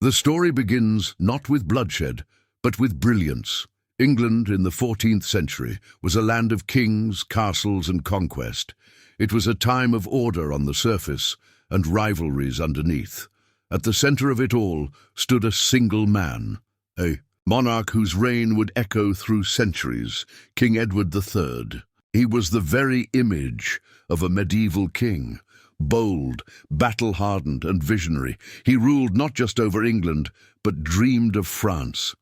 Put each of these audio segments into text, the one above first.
The story begins not with bloodshed, but with brilliance. England in the 14th century was a land of kings, castles, and conquest. It was a time of order on the surface and rivalries underneath. At the center of it all stood a single man, a monarch whose reign would echo through centuries, King Edward III. He was the very image of a medieval king. Bold, battle-hardened, and visionary, he ruled not just over England, but dreamed of France.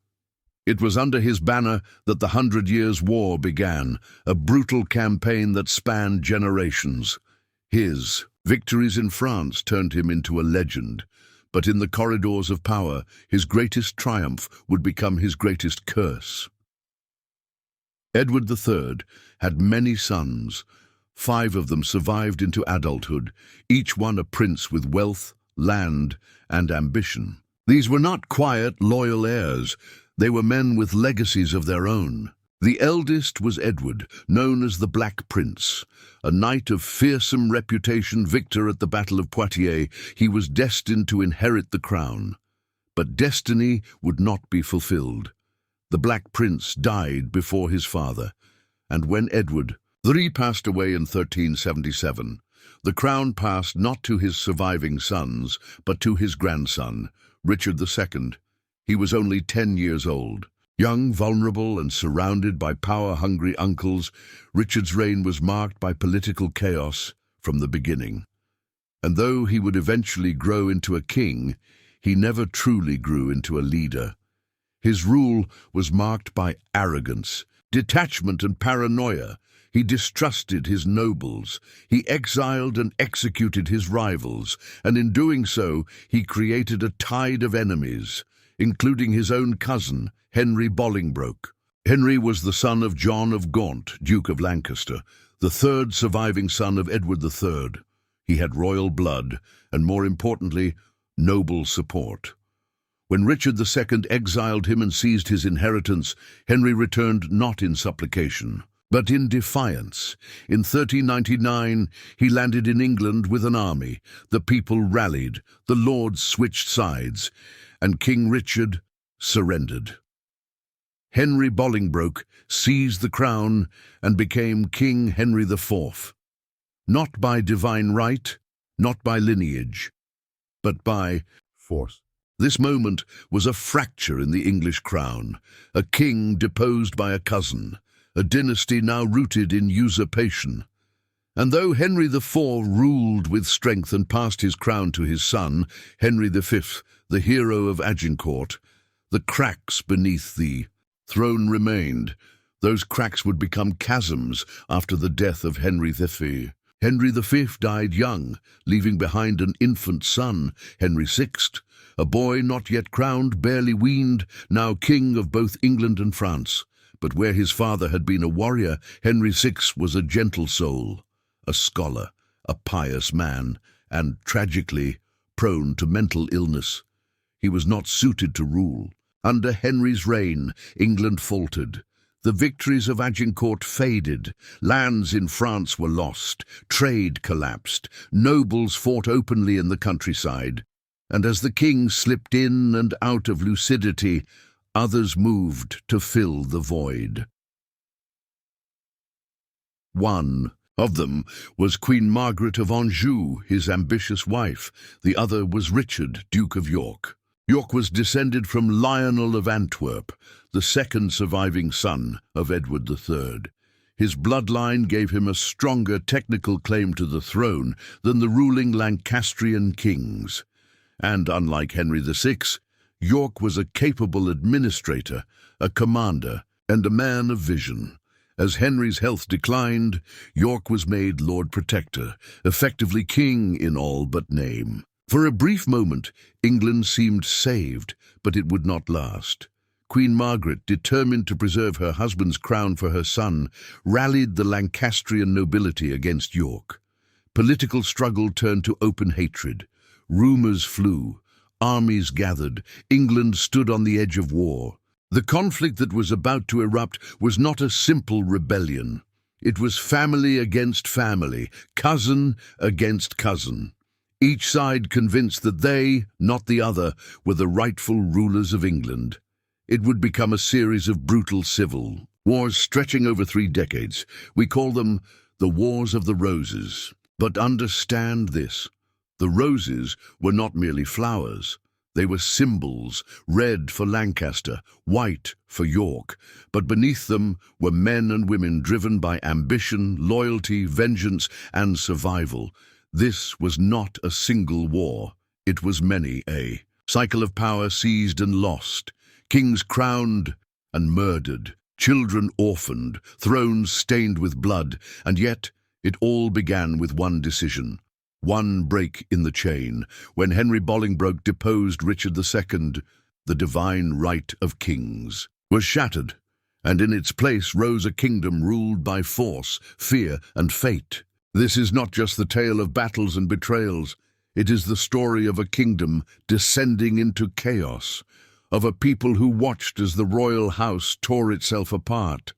It was under his banner that the 100 Years' War began, a brutal campaign that spanned generations. His victories in France turned him into a legend, but in the corridors of power, his greatest triumph would become his greatest curse. Edward III had many sons. 5 of them survived into adulthood, each one a prince with wealth, land, and ambition. These were not quiet, loyal heirs. They were men with legacies of their own. The eldest was Edward, known as the Black Prince. A knight of fearsome reputation, victor at the Battle of Poitiers, he was destined to inherit the crown. But destiny would not be fulfilled. The Black Prince died before his father, and when Edward III passed away in 1377, the crown passed not to his surviving sons, but to his grandson, Richard II. He was only 10 years old. Young, vulnerable, and surrounded by power-hungry uncles, Richard's reign was marked by political chaos from the beginning. And though he would eventually grow into a king, he never truly grew into a leader. His rule was marked by arrogance, detachment, and paranoia. He distrusted his nobles. He exiled and executed his rivals, and in doing so, he created a tide of enemies, including his own cousin, Henry Bolingbroke. Henry was the son of John of Gaunt, Duke of Lancaster, the 3rd surviving son of Edward III. He had royal blood, and more importantly, noble support. When Richard II exiled him and seized his inheritance, Henry returned not in supplication, but in defiance. In 1399, he landed in England with an army. The people rallied, the lords switched sides, and King Richard surrendered. Henry Bolingbroke seized the crown and became King Henry IV, not by divine right, not by lineage, but by force. This moment was a fracture in the English crown, a king deposed by a cousin, a dynasty now rooted in usurpation. And though Henry IV ruled with strength and passed his crown to his son, Henry V, the hero of Agincourt, the cracks beneath the throne remained. Those cracks would become chasms after the death of Henry V. Henry V died young, leaving behind an infant son, Henry VI, a boy not yet crowned, barely weaned, now king of both England and France. But where his father had been a warrior, Henry VI was a gentle soul, a scholar, a pious man, and, tragically, prone to mental illness. He was not suited to rule. Under Henry's reign, England faltered. The victories of Agincourt faded. Lands in France were lost. Trade collapsed. Nobles fought openly in the countryside. And as the king slipped in and out of lucidity, others moved to fill the void. One of them was Queen Margaret of Anjou, his ambitious wife. The other was Richard, Duke of York. York was descended from Lionel of Antwerp, the 2nd surviving son of Edward III. His bloodline gave him a stronger technical claim to the throne than the ruling Lancastrian kings. And unlike Henry VI, York was a capable administrator, a commander, and a man of vision. As Henry's health declined, York was made Lord Protector, effectively king in all but name. For a brief moment, England seemed saved, but it would not last. Queen Margaret, determined to preserve her husband's crown for her son, rallied the Lancastrian nobility against York. Political struggle turned to open hatred. Rumors flew. Armies gathered. England stood on the edge of war. The conflict that was about to erupt was not a simple rebellion. It was family against family, cousin against cousin. each side convinced that they, not the other, were the rightful rulers of England. It would become a series of brutal civil wars stretching over 3 decades. We call them the Wars of the Roses. But understand this: the roses were not merely flowers. They were symbols, red for Lancaster, white for York. But beneath them were men and women driven by ambition, loyalty, vengeance, and survival. This was not a single war. It was many, a cycle of power seized and lost, kings crowned and murdered, children orphaned, thrones stained with blood, and yet it all began with one decision. One break in the chain, when Henry Bolingbroke deposed Richard II, the divine right of kings was shattered, and in its place rose a kingdom ruled by force, fear, and fate. This is not just the tale of battles and betrayals. It is the story of a kingdom descending into chaos, of a people who watched as the royal house tore itself apart,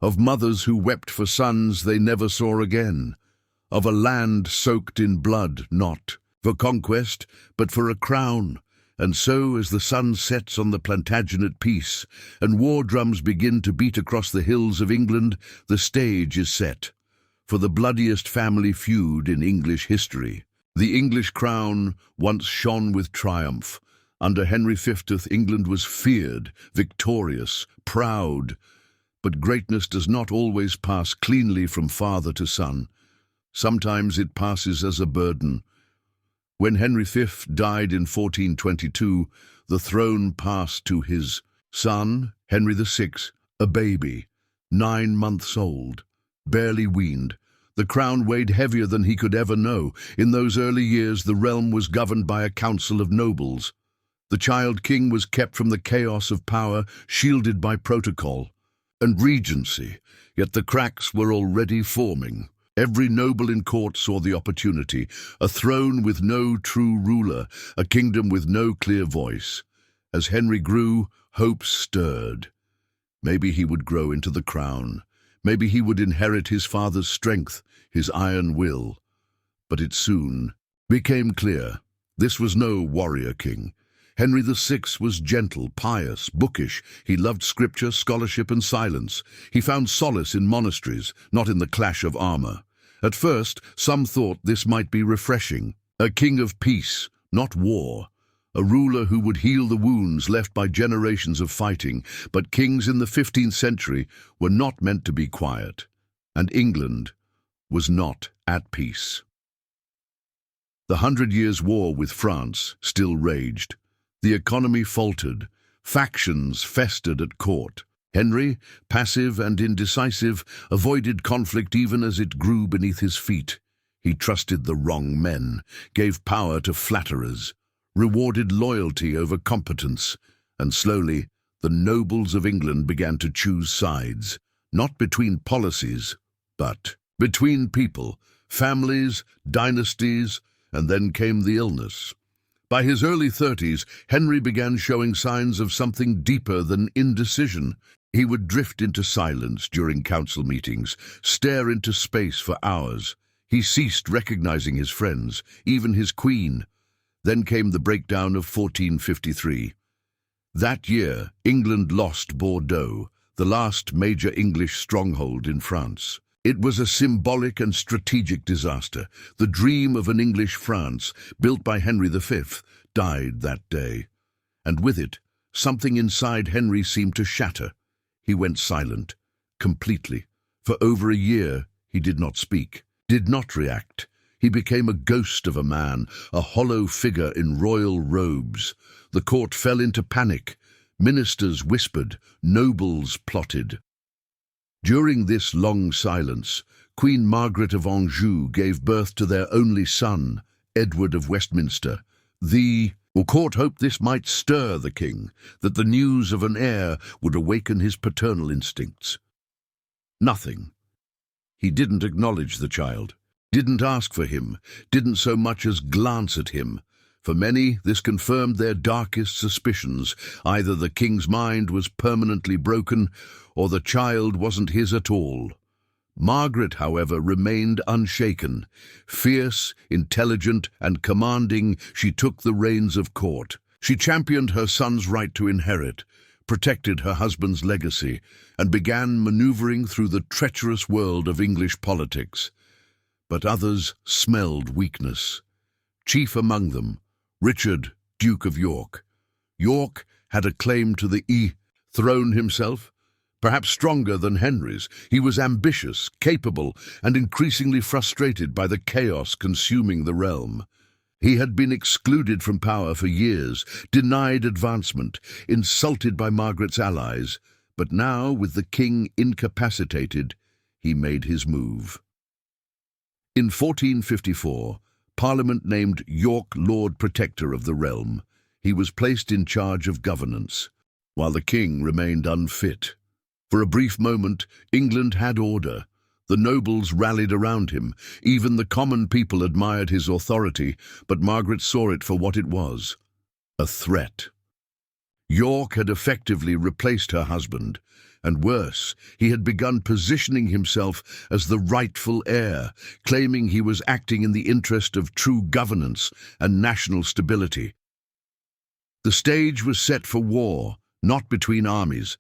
of mothers who wept for sons they never saw again, of a land soaked in blood, not for conquest, but for a crown. And so, as the sun sets on the Plantagenet peace, and war drums begin to beat across the hills of England, the stage is set for the bloodiest family feud in English history. The English crown once shone with triumph. Under Henry V, England was feared, victorious, proud. But greatness does not always pass cleanly from father to son. Sometimes it passes as a burden. When Henry V died in 1422, the throne passed to his son, Henry VI, a baby, 9 months old, barely weaned. The crown weighed heavier than he could ever know. In those early years, the realm was governed by a council of nobles. The child king was kept from the chaos of power, shielded by protocol and regency, yet the cracks were already forming. Every noble in court saw the opportunity, a throne with no true ruler, a kingdom with no clear voice. As Henry grew, hope stirred. Maybe he would grow into the crown. Maybe he would inherit his father's strength, his iron will. But it soon became clear this was no warrior king. Henry VI was gentle, pious, bookish. He loved scripture, scholarship, and silence. He found solace in monasteries, not in the clash of armor. At first, some thought this might be refreshing. A king of peace, not war. A ruler who would heal the wounds left by generations of fighting. But kings in the 15th century were not meant to be quiet. And England was not at peace. The 100 Years' War with France still raged. The economy faltered. Factions festered at court. Henry, passive and indecisive, avoided conflict even as it grew beneath his feet. He trusted the wrong men, gave power to flatterers, rewarded loyalty over competence, and slowly the nobles of England began to choose sides, not between policies, but between people, families, dynasties, and then came the illness. By his early 30s, Henry began showing signs of something deeper than indecision. He would drift into silence during council meetings, stare into space for hours. He ceased recognizing his friends, even his queen. Then came the breakdown of 1453. That year, England lost Bordeaux, the last major English stronghold in France. It was a symbolic and strategic disaster. The dream of an English France, built by Henry V, died that day. And with it, something inside Henry seemed to shatter. He went silent, completely. For over a year, he did not speak, did not react. He became a ghost of a man, a hollow figure in royal robes. The court fell into panic. Ministers whispered, nobles plotted. During this long silence, Queen Margaret of Anjou gave birth to their only son, Edward of Westminster. The court hoped this might stir the king, that the news of an heir would awaken his paternal instincts. Nothing. He didn't acknowledge the child, didn't ask for him, didn't so much as glance at him. For many, this confirmed their darkest suspicions. Either the king's mind was permanently broken, or the child wasn't his at all. Margaret, however, remained unshaken. Fierce, intelligent, and commanding, she took the reins of court. She championed her son's right to inherit, protected her husband's legacy, and began maneuvering through the treacherous world of English politics. But others smelled weakness. Chief among them, Richard, Duke of York. York had a claim to the throne himself, perhaps stronger than Henry's. He was ambitious, capable, and increasingly frustrated by the chaos consuming the realm. He had been excluded from power for years, denied advancement, insulted by Margaret's allies, but now, with the king incapacitated, he made his move. In 1454, Parliament named York Lord Protector of the realm. He was placed in charge of governance, while the king remained unfit. For a brief moment, England had order. The nobles rallied around him. Even the common people admired his authority, but Margaret saw it for what it was: a threat. York had effectively replaced her husband, and worse, he had begun positioning himself as the rightful heir, claiming he was acting in the interest of true governance and national stability. The stage was set for war, not between armies,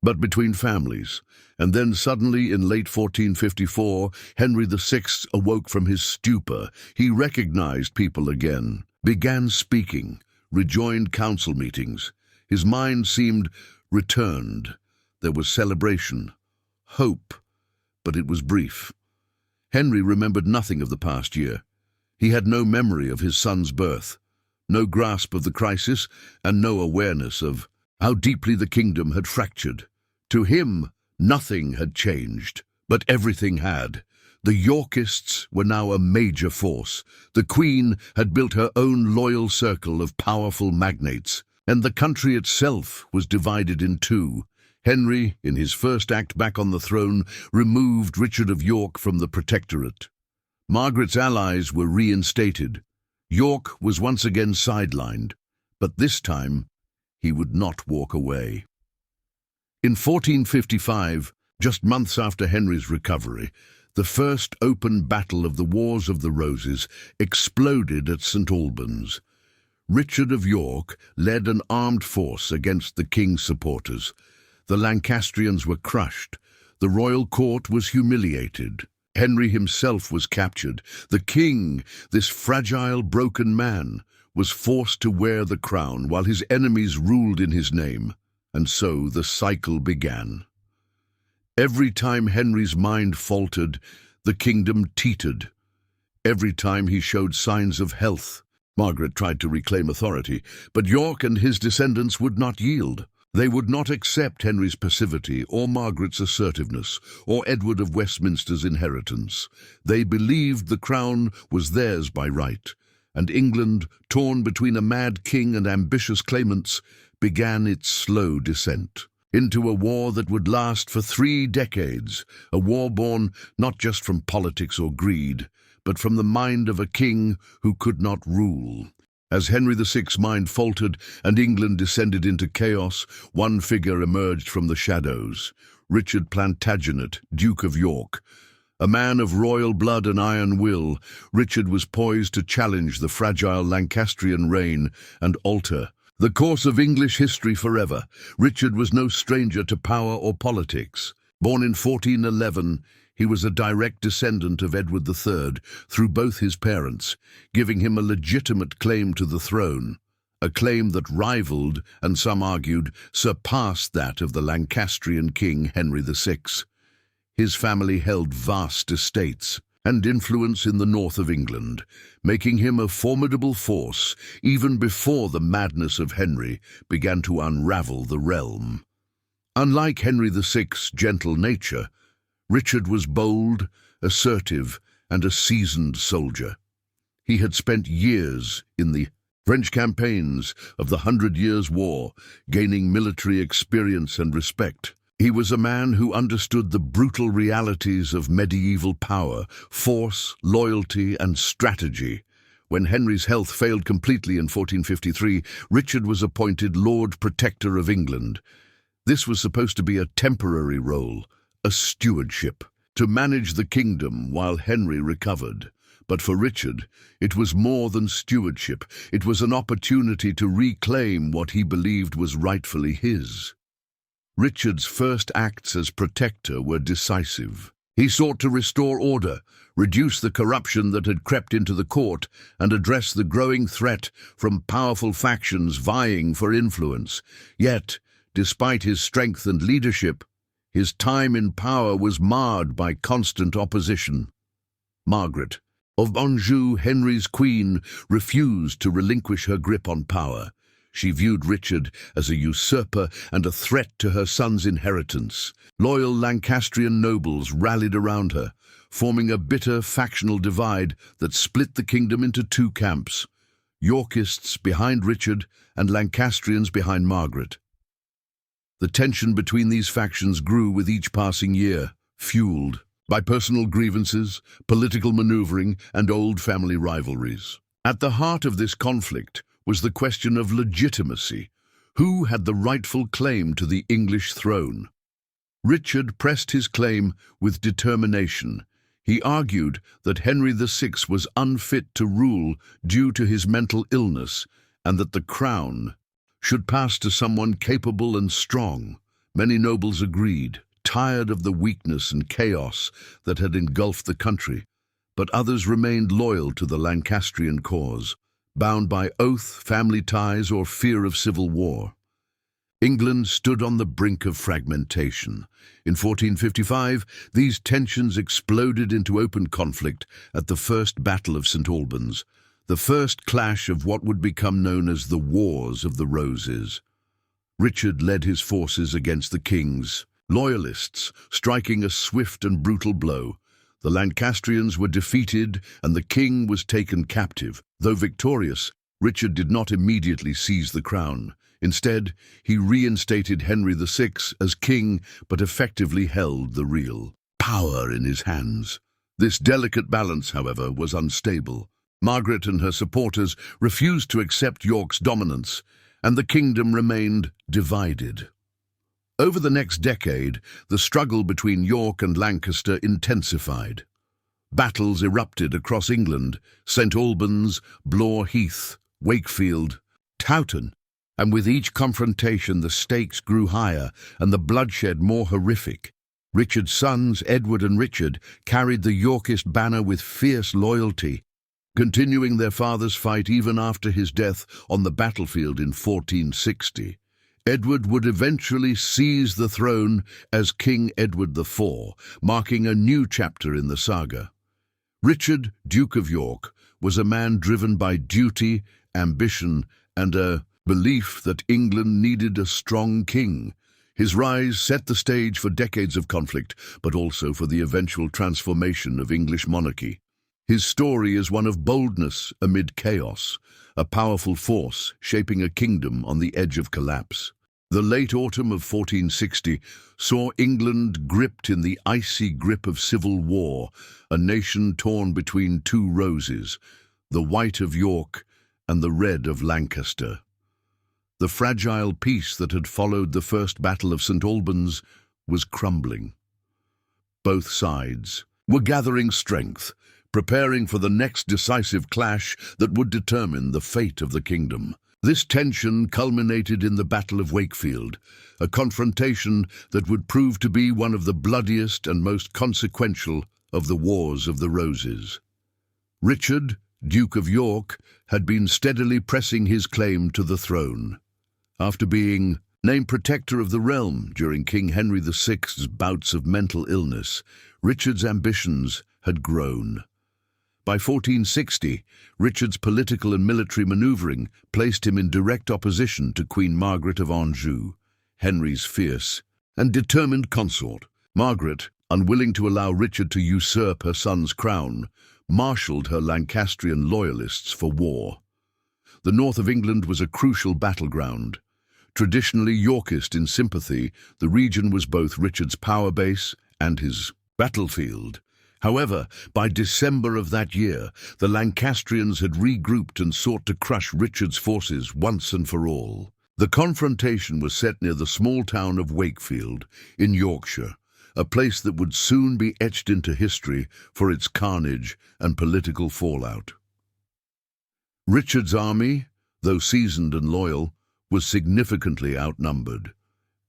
but between families. And then suddenly, in late 1454, Henry VI awoke from his stupor. He recognized people again, began speaking, rejoined council meetings. His mind seemed returned. There was celebration, hope, but it was brief. Henry remembered nothing of the past year. He had no memory of his son's birth, no grasp of the crisis, and no awareness of how deeply the kingdom had fractured. To him, nothing had changed, but everything had. The Yorkists were now a major force. The Queen had built her own loyal circle of powerful magnates, and the country itself was divided in two. Henry, in his first act back on the throne, removed Richard of York from the protectorate. Margaret's allies were reinstated. York was once again sidelined, but this time he would not walk away. In 1455, just months after Henry's recovery, the first open battle of the Wars of the Roses exploded at St. Albans. Richard of York led an armed force against the king's supporters. The Lancastrians were crushed. The royal court was humiliated. Henry himself was captured. The king, this fragile, broken man, was forced to wear the crown while his enemies ruled in his name. And so the cycle began. Every time Henry's mind faltered, the kingdom teetered. Every time he showed signs of health, Margaret tried to reclaim authority, but York and his descendants would not yield. They would not accept Henry's passivity or Margaret's assertiveness or Edward of Westminster's inheritance. They believed the crown was theirs by right, and England, torn between a mad king and ambitious claimants, began its slow descent into a war that would last for 3 decades, a war born not just from politics or greed, but from the mind of a king who could not rule. As Henry VI's mind faltered and England descended into chaos, one figure emerged from the shadows: Richard Plantagenet, Duke of York. A man of royal blood and iron will, Richard was poised to challenge the fragile Lancastrian reign and alter the course of English history forever. Richard was no stranger to power or politics. Born in 1411, he was a direct descendant of Edward III through both his parents, giving him a legitimate claim to the throne, a claim that rivaled, and some argued, surpassed that of the Lancastrian king Henry VI. His family held vast estates and influence in the north of England, making him a formidable force even before the madness of Henry began to unravel the realm. Unlike Henry VI's gentle nature, Richard was bold, assertive, and a seasoned soldier. He had spent years in the French campaigns of the 100 Years' War, gaining military experience and respect. He was a man who understood the brutal realities of medieval power, force, loyalty, and strategy. When Henry's health failed completely in 1453, Richard was appointed Lord Protector of England. This was supposed to be a temporary role, a stewardship. to manage the kingdom while Henry recovered. But for Richard, it was more than stewardship. It was an opportunity to reclaim what he believed was rightfully his. Richard's first acts as protector were decisive. He sought to restore order, reduce the corruption that had crept into the court, and address the growing threat from powerful factions vying for influence. Yet, despite his strength and leadership, his time in power was marred by constant opposition. Margaret of Anjou, Henry's queen, refused to relinquish her grip on power. She viewed Richard as a usurper and a threat to her son's inheritance. Loyal Lancastrian nobles rallied around her, forming a bitter factional divide that split the kingdom into two camps: Yorkists behind Richard and Lancastrians behind Margaret. The tension between these factions grew with each passing year, fueled by personal grievances, political maneuvering, and old family rivalries. At the heart of this conflict was the question of legitimacy. Who had the rightful claim to the English throne? Richard pressed his claim with determination. He argued that Henry VI was unfit to rule due to his mental illness, and that the crown should pass to someone capable and strong. Many nobles agreed, tired of the weakness and chaos that had engulfed the country, but others remained loyal to the Lancastrian cause, bound by oath, family ties, or fear of civil war. England stood on the brink of fragmentation. In 1455, these tensions exploded into open conflict at the First Battle of St. Albans, the first clash of what would become known as the Wars of the Roses. Richard led his forces against the king's loyalists, striking a swift and brutal blow. The Lancastrians were defeated and the king was taken captive. Though victorious, Richard did not immediately seize the crown. Instead, he reinstated Henry VI as king, but effectively held the real power in his hands. This delicate balance, however, was unstable. Margaret and her supporters refused to accept York's dominance, and the kingdom remained divided. Over the next decade, the struggle between York and Lancaster intensified. Battles erupted across England: St. Albans, Blore Heath, Wakefield, Towton, and with each confrontation the stakes grew higher and the bloodshed more horrific. Richard's sons, Edward and Richard, carried the Yorkist banner with fierce loyalty, continuing their father's fight even after his death on the battlefield in 1460. Edward would eventually seize the throne as King Edward IV, marking a new chapter in the saga. Richard, Duke of York, was a man driven by duty, ambition, and a belief that England needed a strong king. His rise set the stage for decades of conflict, but also for the eventual transformation of English monarchy. His story is one of boldness amid chaos, a powerful force shaping a kingdom on the edge of collapse. The late autumn of 1460 saw England gripped in the icy grip of civil war, a nation torn between two roses, the white of York and the red of Lancaster. The fragile peace that had followed the First Battle of St. Albans was crumbling. Both sides were gathering strength, preparing for the next decisive clash that would determine the fate of the kingdom. This tension culminated in the Battle of Wakefield, a confrontation that would prove to be one of the bloodiest and most consequential of the Wars of the Roses. Richard, Duke of York, had been steadily pressing his claim to the throne. After being named protector of the realm during King Henry VI's bouts of mental illness, Richard's ambitions had grown. By 1460, Richard's political and military maneuvering placed him in direct opposition to Queen Margaret of Anjou, Henry's fierce and determined consort. Margaret, unwilling to allow Richard to usurp her son's crown, marshalled her Lancastrian loyalists for war. The north of England was a crucial battleground. Traditionally Yorkist in sympathy, the region was both Richard's power base and his battlefield. However, by December of that year, the Lancastrians had regrouped and sought to crush Richard's forces once and for all. The confrontation was set near the small town of Wakefield in Yorkshire, a place that would soon be etched into history for its carnage and political fallout. Richard's army, though seasoned and loyal, was significantly outnumbered.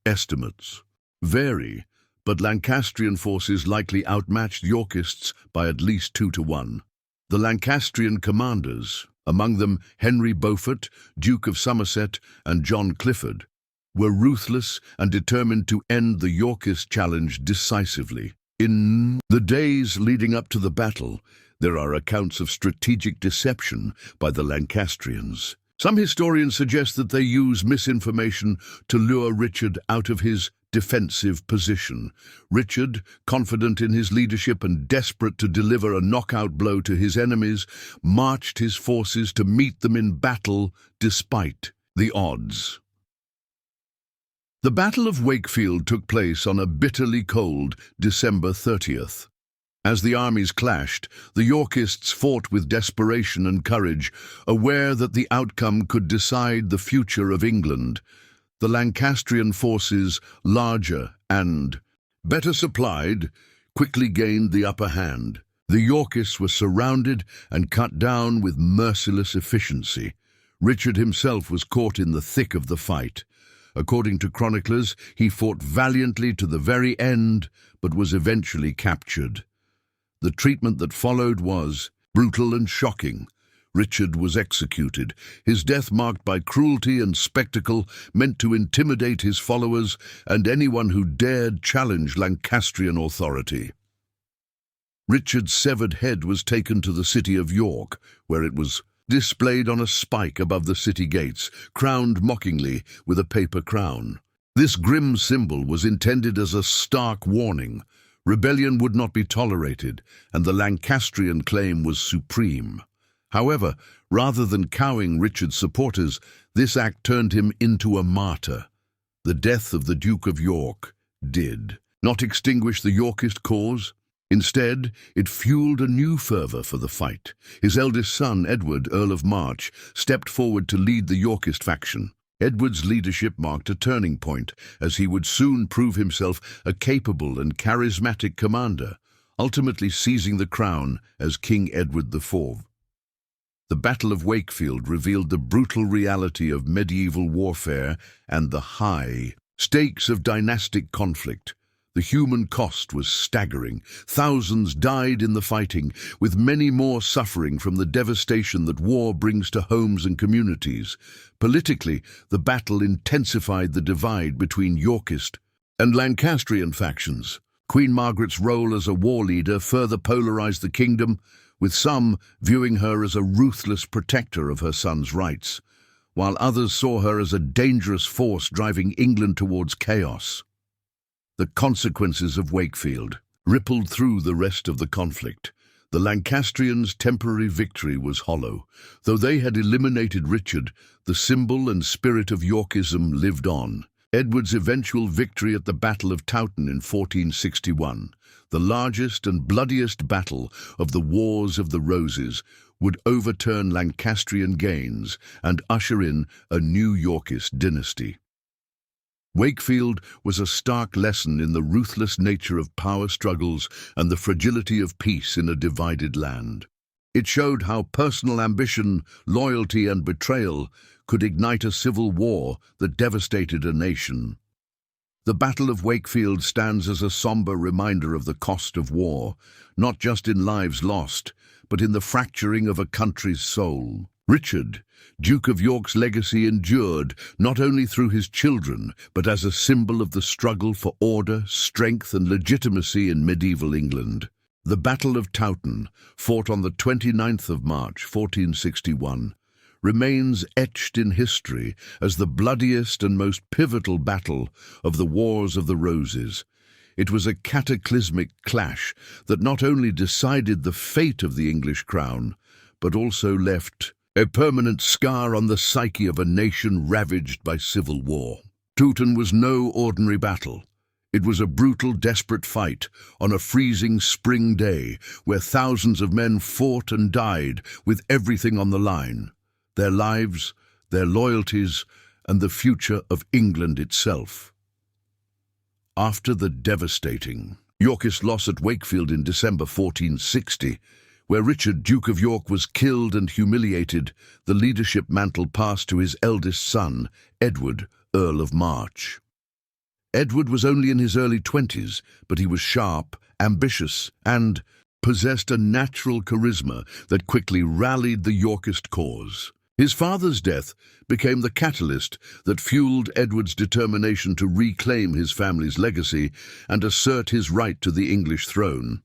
Estimates vary, but Lancastrian forces likely outmatched Yorkists by at least 2-1. The Lancastrian commanders, among them Henry Beaufort, Duke of Somerset, and John Clifford, were ruthless and determined to end the Yorkist challenge decisively. In the days leading up to the battle, there are accounts of strategic deception by the Lancastrians. Some historians suggest that they use misinformation to lure Richard out of his defensive position. Richard, confident in his leadership and desperate to deliver a knockout blow to his enemies, marched his forces to meet them in battle despite the odds. The Battle of Wakefield took place on a bitterly cold December 30th. As the armies clashed, the Yorkists fought with desperation and courage, aware that the outcome could decide the future of England. The Lancastrian forces, larger and better supplied, quickly gained the upper hand. The Yorkists were surrounded and cut down with merciless efficiency. Richard himself was caught in the thick of the fight. According to chroniclers, he fought valiantly to the very end, but was eventually captured. The treatment that followed was brutal and shocking. Richard was executed, his death marked by cruelty and spectacle meant to intimidate his followers and anyone who dared challenge Lancastrian authority. Richard's severed head was taken to the city of York, where it was displayed on a spike above the city gates, crowned mockingly with a paper crown. This grim symbol was intended as a stark warning. Rebellion would not be tolerated, and the Lancastrian claim was supreme. However, rather than cowing Richard's supporters, this act turned him into a martyr. The death of the Duke of York did not extinguish the Yorkist cause. Instead, it fueled a new fervour for the fight. His eldest son, Edward, Earl of March, stepped forward to lead the Yorkist faction. Edward's leadership marked a turning point, as he would soon prove himself a capable and charismatic commander, ultimately seizing the crown as King Edward IV. The Battle of Wakefield revealed the brutal reality of medieval warfare and the high stakes of dynastic conflict. The human cost was staggering. Thousands died in the fighting, with many more suffering from the devastation that war brings to homes and communities. Politically, the battle intensified the divide between Yorkist and Lancastrian factions. Queen Margaret's role as a war leader further polarized the kingdom, with some viewing her as a ruthless protector of her son's rights, while others saw her as a dangerous force driving England towards chaos. The consequences of Wakefield rippled through the rest of the conflict. The Lancastrians' temporary victory was hollow. Though they had eliminated Richard, the symbol and spirit of Yorkism lived on. Edward's eventual victory at the Battle of Towton in 1461, the largest and bloodiest battle of the Wars of the Roses, would overturn Lancastrian gains and usher in a new Yorkist dynasty. Wakefield was a stark lesson in the ruthless nature of power struggles and the fragility of peace in a divided land. It showed how personal ambition, loyalty, and betrayal could ignite a civil war that devastated a nation. The Battle of Wakefield stands as a somber reminder of the cost of war, not just in lives lost, but in the fracturing of a country's soul. Richard, Duke of York's legacy endured not only through his children, but as a symbol of the struggle for order, strength, and legitimacy in medieval England. The Battle of Towton, fought on the 29th of March, 1461, remains etched in history as the bloodiest and most pivotal battle of the Wars of the Roses. It was a cataclysmic clash that not only decided the fate of the English crown, but also left a permanent scar on the psyche of a nation ravaged by civil war. Towton was no ordinary battle. It was a brutal, desperate fight on a freezing spring day where thousands of men fought and died with everything on the line: their lives, their loyalties, and the future of England itself. After the devastating Yorkist loss at Wakefield in December 1460, where Richard, Duke of York, was killed and humiliated, the leadership mantle passed to his eldest son, Edward, Earl of March. Edward was only in his early 20s, but he was sharp, ambitious, and possessed a natural charisma that quickly rallied the Yorkist cause. His father's death became the catalyst that fueled Edward's determination to reclaim his family's legacy and assert his right to the English throne.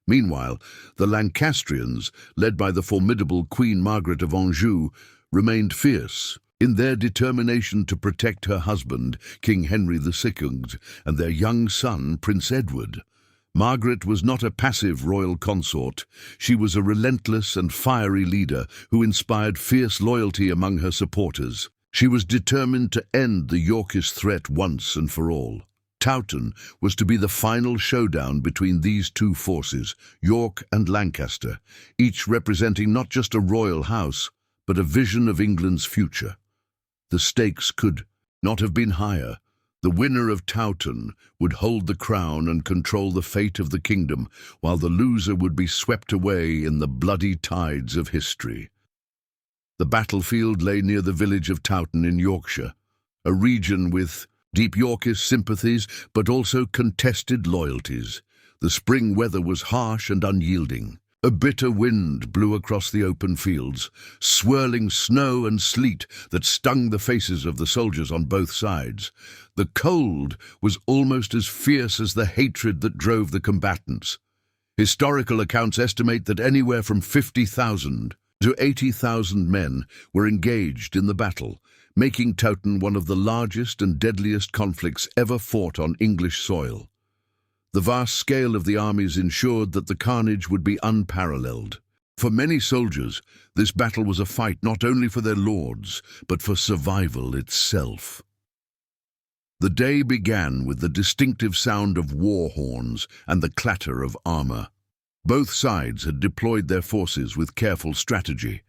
Meanwhile, the Lancastrians, led by the formidable Queen Margaret of Anjou, remained fierce in their determination to protect her husband, King Henry II, and their young son, Prince Edward. Margaret was not a passive royal consort. She was a relentless and fiery leader who inspired fierce loyalty among her supporters. She was determined to end the Yorkist threat once and for all. Towton was to be the final showdown between these two forces, York and Lancaster, each representing not just a royal house, but a vision of England's future. The stakes could not have been higher. The winner of Towton would hold the crown and control the fate of the kingdom, while the loser would be swept away in the bloody tides of history. The battlefield lay near the village of Towton in Yorkshire, a region with deep Yorkist sympathies but also contested loyalties. The spring weather was harsh and unyielding. A bitter wind blew across the open fields, swirling snow and sleet that stung the faces of the soldiers on both sides. The cold was almost as fierce as the hatred that drove the combatants. Historical accounts estimate that anywhere from 50,000 to 80,000 men were engaged in the battle, making Towton one of the largest and deadliest conflicts ever fought on English soil. The vast scale of the armies ensured that the carnage would be unparalleled. For many soldiers, this battle was a fight not only for their lords, but for survival itself. The day began with the distinctive sound of war horns and the clatter of armor. Both sides had deployed their forces with careful strategy.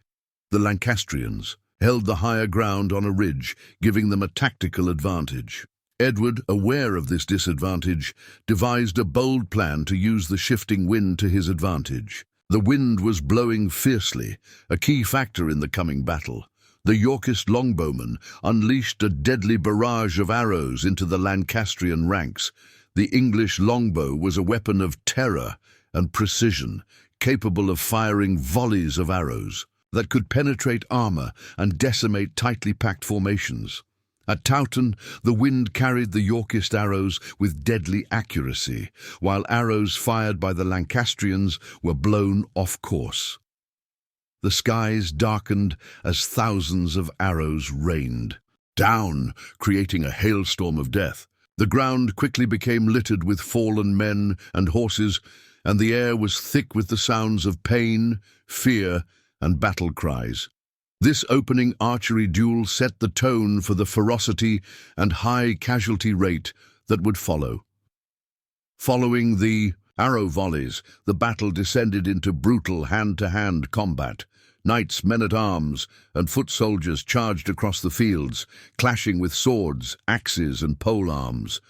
The Lancastrians held the higher ground on a ridge, giving them a tactical advantage. Edward, aware of this disadvantage, devised a bold plan to use the shifting wind to his advantage. The wind was blowing fiercely, a key factor in the coming battle. The Yorkist longbowmen unleashed a deadly barrage of arrows into the Lancastrian ranks. The English longbow was a weapon of terror and precision, capable of firing volleys of arrows that could penetrate armor and decimate tightly packed formations. At Towton, the wind carried the Yorkist arrows with deadly accuracy, while arrows fired by the Lancastrians were blown off course. The skies darkened as thousands of arrows rained down, creating a hailstorm of death. The ground quickly became littered with fallen men and horses, and the air was thick with the sounds of pain, fear, and battle cries. This opening archery duel set the tone for the ferocity and high casualty rate that would follow. Following the arrow volleys, the battle descended into brutal hand-to-hand combat. Knights, men-at-arms, and foot soldiers charged across the fields, clashing with swords, axes, and polearms.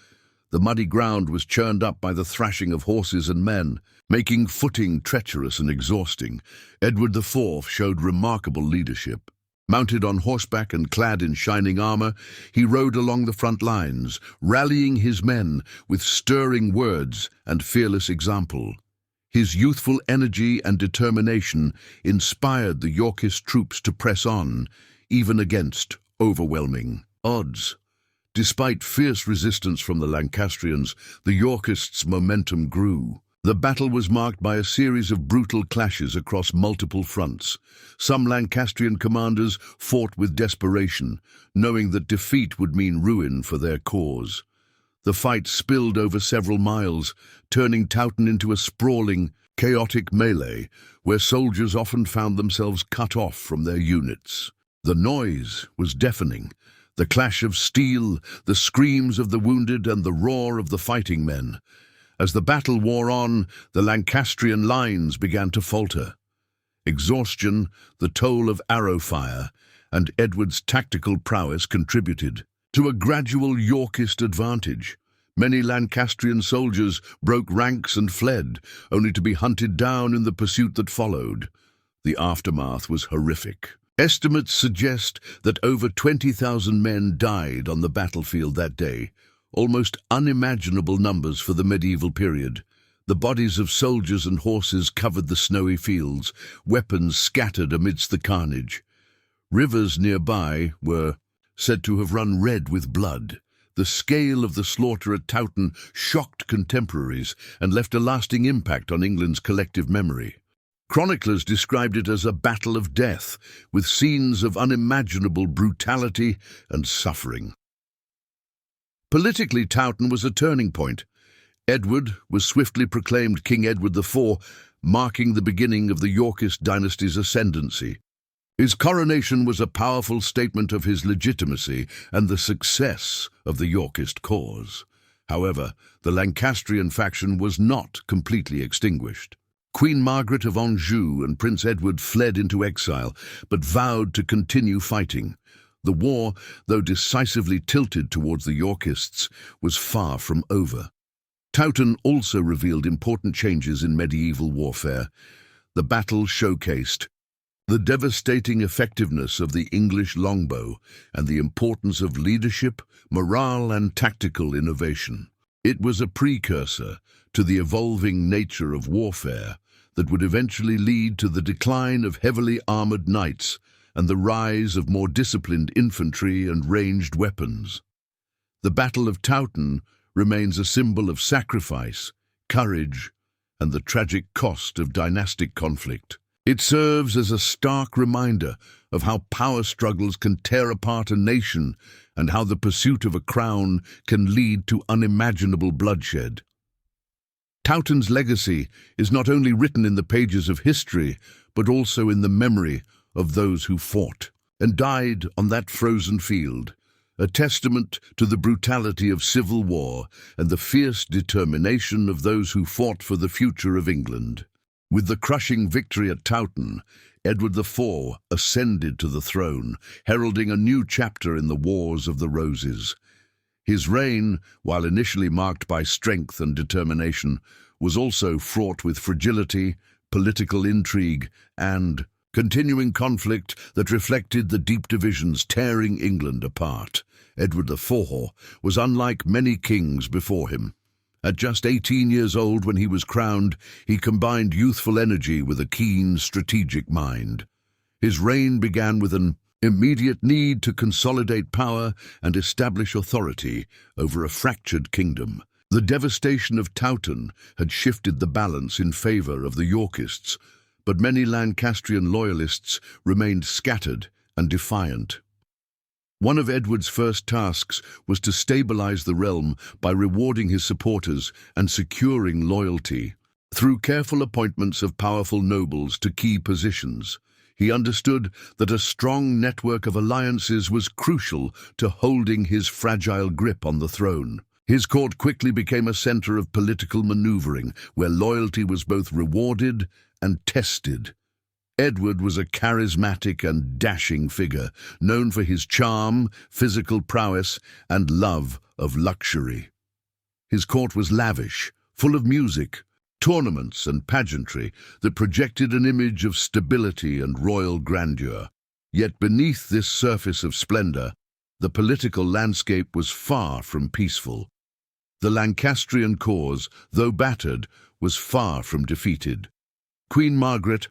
The muddy ground was churned up by the thrashing of horses and men, making footing treacherous and exhausting. Edward IV showed remarkable leadership. Mounted on horseback and clad in shining armor, he rode along the front lines, rallying his men with stirring words and fearless example. His youthful energy and determination inspired the Yorkist troops to press on, even against overwhelming odds. Despite fierce resistance from the Lancastrians, the Yorkists' momentum grew. The battle was marked by a series of brutal clashes across multiple fronts. Some Lancastrian commanders fought with desperation, knowing that defeat would mean ruin for their cause. The fight spilled over several miles, turning Towton into a sprawling, chaotic melee, where soldiers often found themselves cut off from their units. The noise was deafening. The clash of steel, the screams of the wounded, and the roar of the fighting men. As the battle wore on, the Lancastrian lines began to falter. Exhaustion, the toll of arrow fire, and Edward's tactical prowess contributed to a gradual Yorkist advantage. Many Lancastrian soldiers broke ranks and fled, only to be hunted down in the pursuit that followed. The aftermath was horrific. Estimates suggest that over 20,000 men died on the battlefield that day, almost unimaginable numbers for the medieval period. The bodies of soldiers and horses covered the snowy fields, weapons scattered amidst the carnage. Rivers nearby were said to have run red with blood. The scale of the slaughter at Towton shocked contemporaries and left a lasting impact on England's collective memory. Chroniclers described it as a battle of death, with scenes of unimaginable brutality and suffering. Politically, Towton was a turning point. Edward was swiftly proclaimed King Edward IV, marking the beginning of the Yorkist dynasty's ascendancy. His coronation was a powerful statement of his legitimacy and the success of the Yorkist cause. However, the Lancastrian faction was not completely extinguished. Queen Margaret of Anjou and Prince Edward fled into exile, but vowed to continue fighting. The war, though decisively tilted towards the Yorkists, was far from over. Towton also revealed important changes in medieval warfare. The battle showcased the devastating effectiveness of the English longbow and the importance of leadership, morale, and tactical innovation. It was a precursor to the evolving nature of warfare that would eventually lead to the decline of heavily armored knights and the rise of more disciplined infantry and ranged weapons. The Battle of Towton remains a symbol of sacrifice, courage, and the tragic cost of dynastic conflict. It serves as a stark reminder of how power struggles can tear apart a nation and how the pursuit of a crown can lead to unimaginable bloodshed. Towton's legacy is not only written in the pages of history, but also in the memory of those who fought and died on that frozen field, a testament to the brutality of civil war and the fierce determination of those who fought for the future of England. With the crushing victory at Towton, Edward IV ascended to the throne, heralding a new chapter in the Wars of the Roses. His reign, while initially marked by strength and determination, was also fraught with fragility, political intrigue, and continuing conflict that reflected the deep divisions tearing England apart. Edward IV was unlike many kings before him. At just 18 years old when he was crowned, he combined youthful energy with a keen, strategic mind. His reign began with an immediate need to consolidate power and establish authority over a fractured kingdom. The devastation of Towton had shifted the balance in favor of the Yorkists, but many Lancastrian loyalists remained scattered and defiant. One of Edward's first tasks was to stabilize the realm by rewarding his supporters and securing loyalty. Through careful appointments of powerful nobles to key positions, he understood that a strong network of alliances was crucial to holding his fragile grip on the throne. His court quickly became a center of political maneuvering, where loyalty was both rewarded and tested. Edward was a charismatic and dashing figure, known for his charm, physical prowess, and love of luxury. His court was lavish, full of music, tournaments, and pageantry that projected an image of stability and royal grandeur. Yet beneath this surface of splendor, the political landscape was far from peaceful. The Lancastrian cause, though battered, was far from defeated. Queen Margaret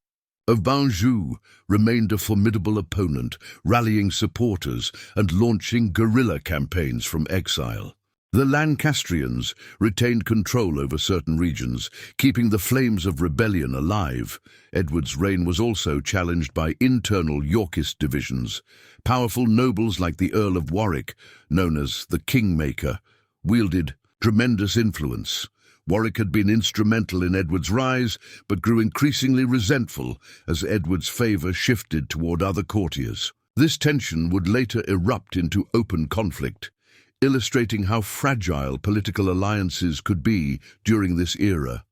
of Anjou remained a formidable opponent, rallying supporters and launching guerrilla campaigns from exile. The Lancastrians retained control over certain regions, keeping the flames of rebellion alive. Edward's reign was also challenged by internal Yorkist divisions. Powerful nobles like the Earl of Warwick, known as the Kingmaker, wielded tremendous influence. Warwick had been instrumental in Edward's rise, but grew increasingly resentful as Edward's favor shifted toward other courtiers. This tension would later erupt into open conflict, illustrating how fragile political alliances could be during this era.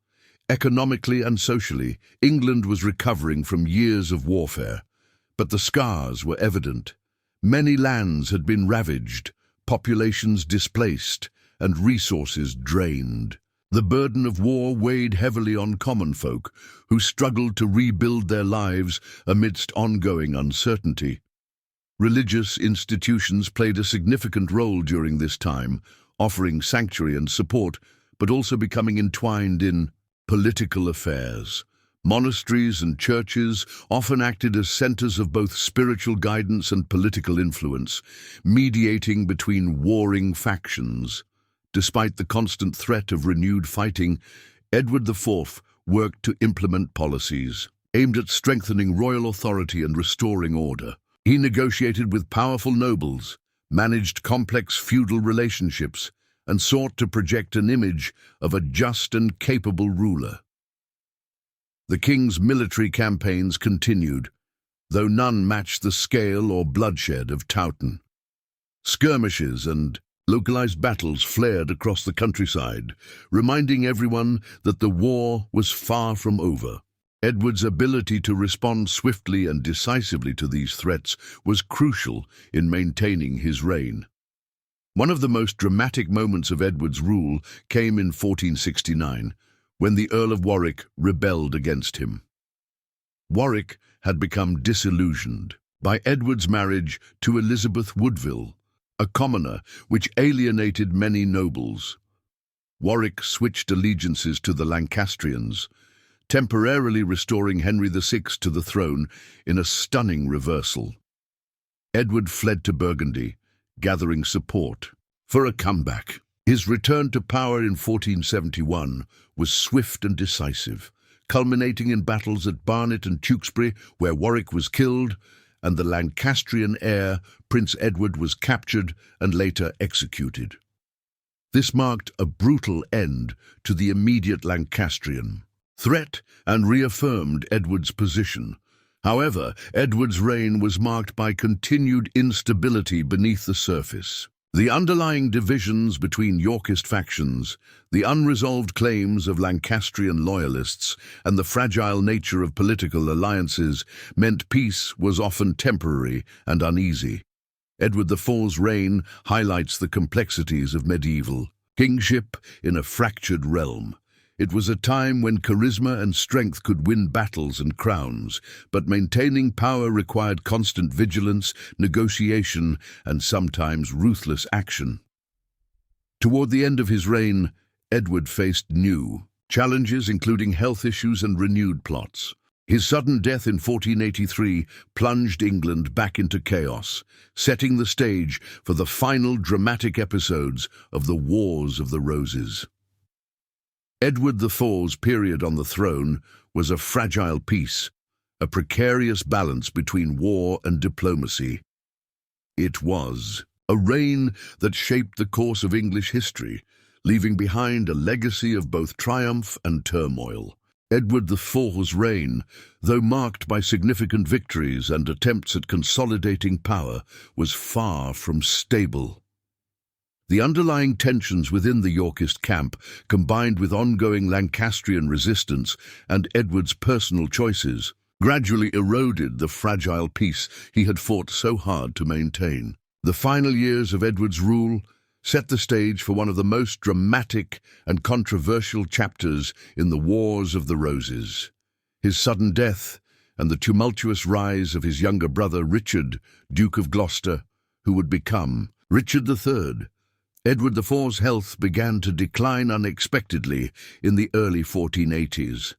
Economically and socially, England was recovering from years of warfare, but the scars were evident. Many lands had been ravaged, populations displaced, and resources drained. The burden of war weighed heavily on common folk, who struggled to rebuild their lives amidst ongoing uncertainty. Religious institutions played a significant role during this time, offering sanctuary and support, but also becoming entwined in political affairs. Monasteries and churches often acted as centers of both spiritual guidance and political influence, mediating between warring factions. Despite the constant threat of renewed fighting, Edward IV worked to implement policies aimed at strengthening royal authority and restoring order. He negotiated with powerful nobles, managed complex feudal relationships, and sought to project an image of a just and capable ruler. The king's military campaigns continued, though none matched the scale or bloodshed of Towton. Skirmishes and localized battles flared across the countryside, reminding everyone that the war was far from over. Edward's ability to respond swiftly and decisively to these threats was crucial in maintaining his reign. One of the most dramatic moments of Edward's rule came in 1469, when the Earl of Warwick rebelled against him. Warwick had become disillusioned by Edward's marriage to Elizabeth Woodville, a commoner, which alienated many nobles. Warwick switched allegiances to the Lancastrians, temporarily restoring Henry VI to the throne in a stunning reversal. Edward fled to Burgundy, gathering support for a comeback. His return to power in 1471 was swift and decisive, culminating in battles at Barnet and Tewkesbury, where Warwick was killed, and the Lancastrian heir, Prince Edward, was captured and later executed. This marked a brutal end to the immediate Lancastrian threat and reaffirmed Edward's position. However, Edward's reign was marked by continued instability beneath the surface. The underlying divisions between Yorkist factions, the unresolved claims of Lancastrian loyalists, and the fragile nature of political alliances meant peace was often temporary and uneasy. Edward IV's reign highlights the complexities of medieval kingship in a fractured realm. It was a time when charisma and strength could win battles and crowns, but maintaining power required constant vigilance, negotiation, and sometimes ruthless action. Toward the end of his reign, Edward faced new challenges, including health issues and renewed plots. His sudden death in 1483 plunged England back into chaos, setting the stage for the final dramatic episodes of the Wars of the Roses. Edward IV's period on the throne was a fragile peace, a precarious balance between war and diplomacy. It was a reign that shaped the course of English history, leaving behind a legacy of both triumph and turmoil. Edward IV's reign, though marked by significant victories and attempts at consolidating power, was far from stable. The underlying tensions within the Yorkist camp, combined with ongoing Lancastrian resistance and Edward's personal choices, gradually eroded the fragile peace he had fought so hard to maintain. The final years of Edward's rule set the stage for one of the most dramatic and controversial chapters in the Wars of the Roses. His sudden death and the tumultuous rise of his younger brother Richard, Duke of Gloucester, who would become Richard III. Edward IV's health began to decline unexpectedly in the early 1480s.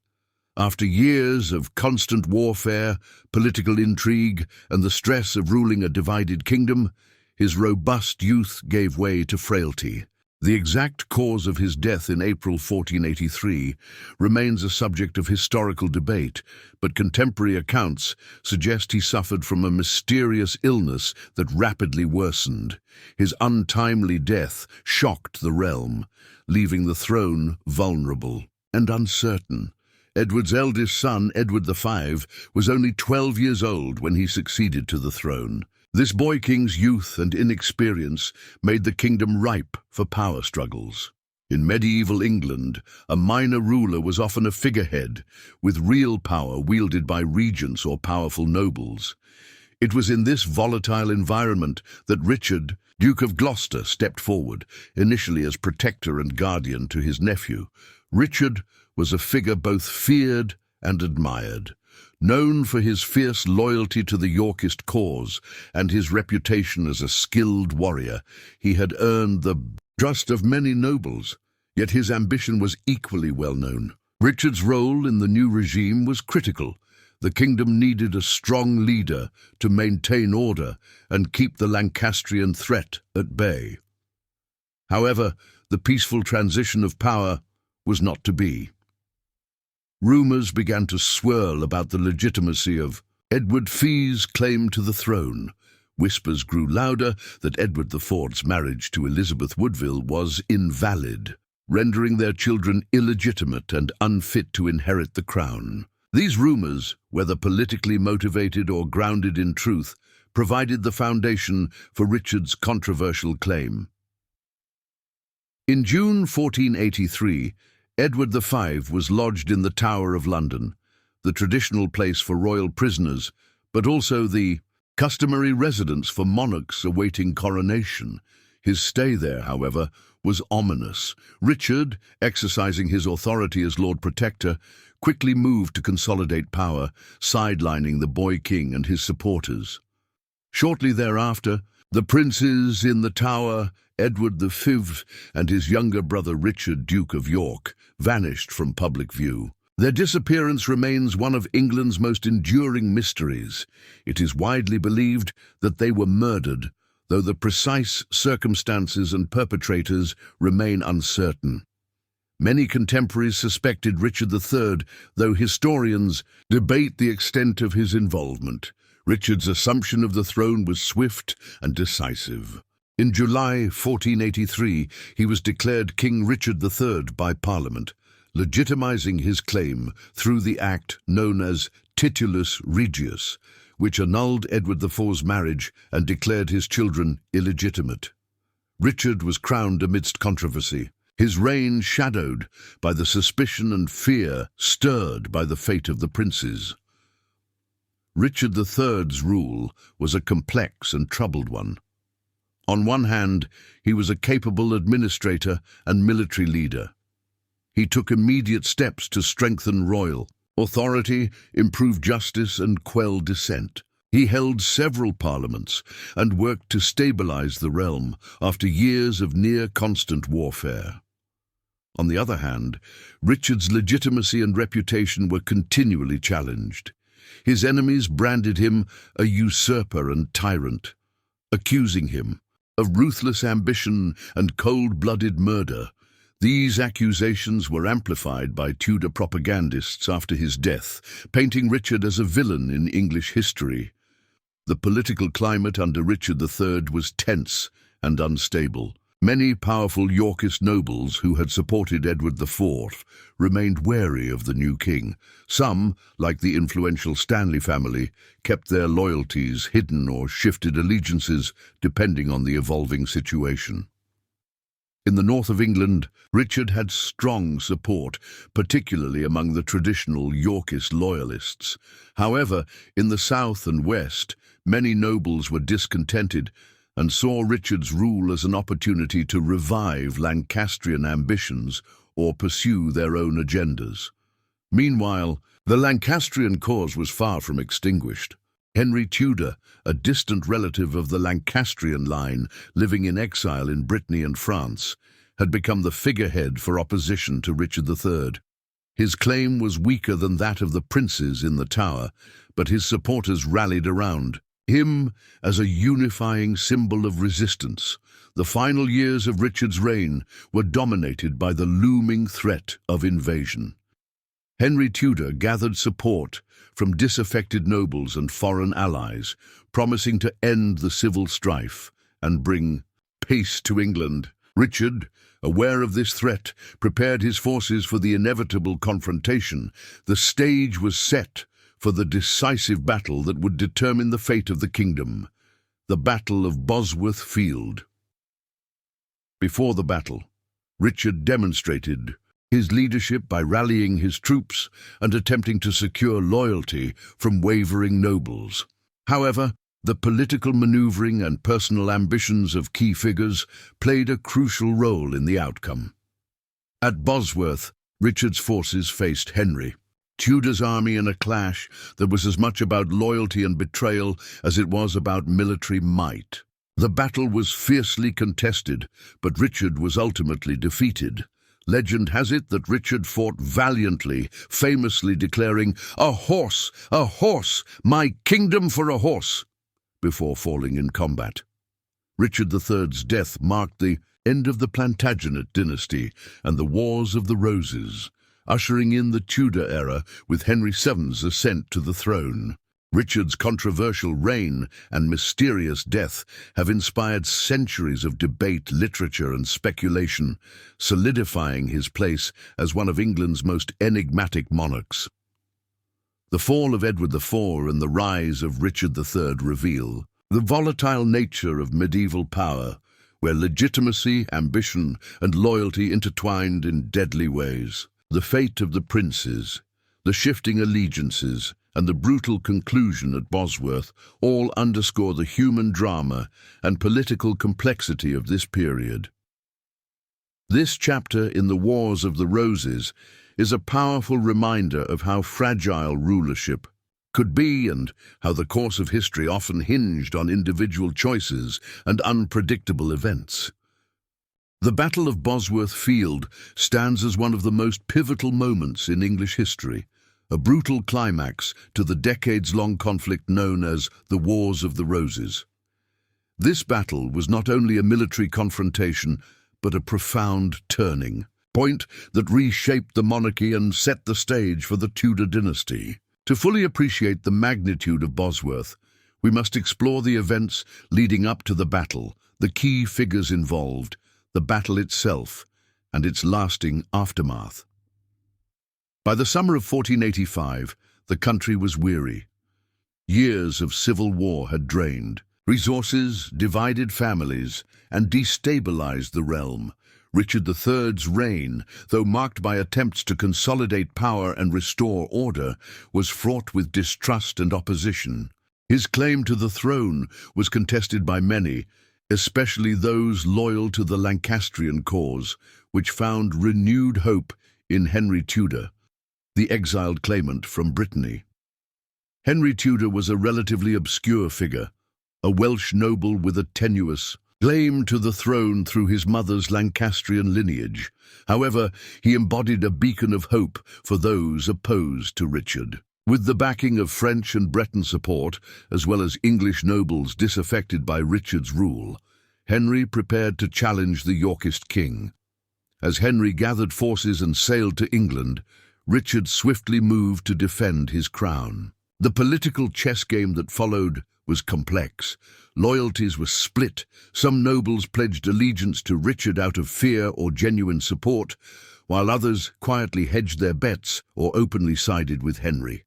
After years of constant warfare, political intrigue, and the stress of ruling a divided kingdom, his robust youth gave way to frailty. The exact cause of his death in April 1483 remains a subject of historical debate, but contemporary accounts suggest he suffered from a mysterious illness that rapidly worsened. His untimely death shocked the realm, leaving the throne vulnerable and uncertain. Edward's eldest son, Edward V, was only 12 years old when he succeeded to the throne. This boy king's youth and inexperience made the kingdom ripe for power struggles. In medieval England, a minor ruler was often a figurehead, with real power wielded by regents or powerful nobles. It was in this volatile environment that Richard, Duke of Gloucester stepped forward, initially as protector and guardian to his nephew. Richard was a figure both feared and admired. Known for his fierce loyalty to the Yorkist cause and his reputation as a skilled warrior, he had earned the trust of many nobles, yet his ambition was equally well known. Richard's role in the new regime was critical. The kingdom needed a strong leader to maintain order and keep the Lancastrian threat at bay. However, the peaceful transition of power was not to be. Rumours began to swirl about the legitimacy of Edward IV's claim to the throne. Whispers grew louder that Edward IV's marriage to Elizabeth Woodville was invalid, rendering their children illegitimate and unfit to inherit the crown. These rumours, whether politically motivated or grounded in truth, provided the foundation for Richard's controversial claim. In June 1483, Edward V was lodged in the Tower of London, the traditional place for royal prisoners, but also the customary residence for monarchs awaiting coronation. His stay there, however, was ominous. Richard, exercising his authority as Lord Protector, quickly moved to consolidate power, sidelining the boy king and his supporters. Shortly thereafter, the princes in the Tower, Edward V and his younger brother Richard, Duke of York, vanished from public view. Their disappearance remains one of England's most enduring mysteries. It is widely believed that they were murdered, though the precise circumstances and perpetrators remain uncertain. Many contemporaries suspected Richard III, though historians debate the extent of his involvement. Richard's assumption of the throne was swift and decisive. In July 1483, he was declared King Richard III by Parliament, legitimizing his claim through the act known as Titulus Regius, which annulled Edward IV's marriage and declared his children illegitimate. Richard was crowned amidst controversy, his reign shadowed by the suspicion and fear stirred by the fate of the princes. Richard III's rule was a complex and troubled one. On one hand, he was a capable administrator and military leader. He took immediate steps to strengthen royal authority, improve justice, and quell dissent. He held several parliaments and worked to stabilize the realm after years of near-constant warfare. On the other hand, Richard's legitimacy and reputation were continually challenged. His enemies branded him a usurper and tyrant, accusing him of ruthless ambition and cold-blooded murder. These accusations were amplified by Tudor propagandists after his death, painting Richard as a villain in English history. The political climate under Richard III was tense and unstable. Many powerful Yorkist nobles who had supported Edward IV remained wary of the new king. Some, like the influential Stanley family, kept their loyalties hidden or shifted allegiances depending on the evolving situation. In the north of England, Richard had strong support, particularly among the traditional Yorkist loyalists. However, in the south and west, many nobles were discontented and saw Richard's rule as an opportunity to revive Lancastrian ambitions or pursue their own agendas. Meanwhile, the Lancastrian cause was far from extinguished. Henry Tudor, a distant relative of the Lancastrian line living in exile in Brittany and France, had become the figurehead for opposition to Richard III. His claim was weaker than that of the princes in the Tower, but his supporters rallied around him as a unifying symbol of resistance. The final years of Richard's reign were dominated by the looming threat of invasion. Henry Tudor gathered support from disaffected nobles and foreign allies, promising to end the civil strife and bring peace to England. Richard, aware of this threat, prepared his forces for the inevitable confrontation. The stage was set for the decisive battle that would determine the fate of the kingdom, the Battle of Bosworth Field. Before the battle, Richard demonstrated his leadership by rallying his troops and attempting to secure loyalty from wavering nobles. However, The political maneuvering and personal ambitions of key figures played a crucial role in the outcome. At Bosworth, Richard's forces faced Henry, Tudor's army in a clash that was as much about loyalty and betrayal as it was about military might. The battle was fiercely contested, but Richard was ultimately defeated. Legend has it that Richard fought valiantly, famously declaring, a horse, my kingdom for a horse," before falling in combat. Richard III's death marked the end of the Plantagenet dynasty and the Wars of the Roses, ushering in the Tudor era with Henry VII's ascent to the throne. Richard's controversial reign and mysterious death have inspired centuries of debate, literature, and speculation, solidifying his place as one of England's most enigmatic monarchs. The fall of Edward IV and the rise of Richard III reveal the volatile nature of medieval power, where legitimacy, ambition, and loyalty intertwined in deadly ways. The fate of the princes, the shifting allegiances, and the brutal conclusion at Bosworth all underscore the human drama and political complexity of this period. This chapter in the Wars of the Roses is a powerful reminder of how fragile rulership could be and how the course of history often hinged on individual choices and unpredictable events. The Battle of Bosworth Field stands as one of the most pivotal moments in English history, a brutal climax to the decades-long conflict known as the Wars of the Roses. This battle was not only a military confrontation, but a profound turning point that reshaped the monarchy and set the stage for the Tudor dynasty. To fully appreciate the magnitude of Bosworth, we must explore the events leading up to the battle, the key figures involved, the battle itself, and its lasting aftermath. By the summer of 1485, the country was weary. Years of civil war had drained resources, divided families, and destabilized the realm. Richard III's reign, though marked by attempts to consolidate power and restore order, was fraught with distrust and opposition. His claim to the throne was contested by many, especially those loyal to the Lancastrian cause, which found renewed hope in Henry Tudor, the exiled claimant from Brittany. Henry Tudor was a relatively obscure figure, a Welsh noble with a tenuous claim to the throne through his mother's Lancastrian lineage. However, he embodied a beacon of hope for those opposed to Richard. With the backing of French and Breton support, as well as English nobles disaffected by Richard's rule, Henry prepared to challenge the Yorkist king. As Henry gathered forces and sailed to England, Richard swiftly moved to defend his crown. The political chess game that followed was complex. Loyalties were split. Some nobles pledged allegiance to Richard out of fear or genuine support, while others quietly hedged their bets or openly sided with Henry.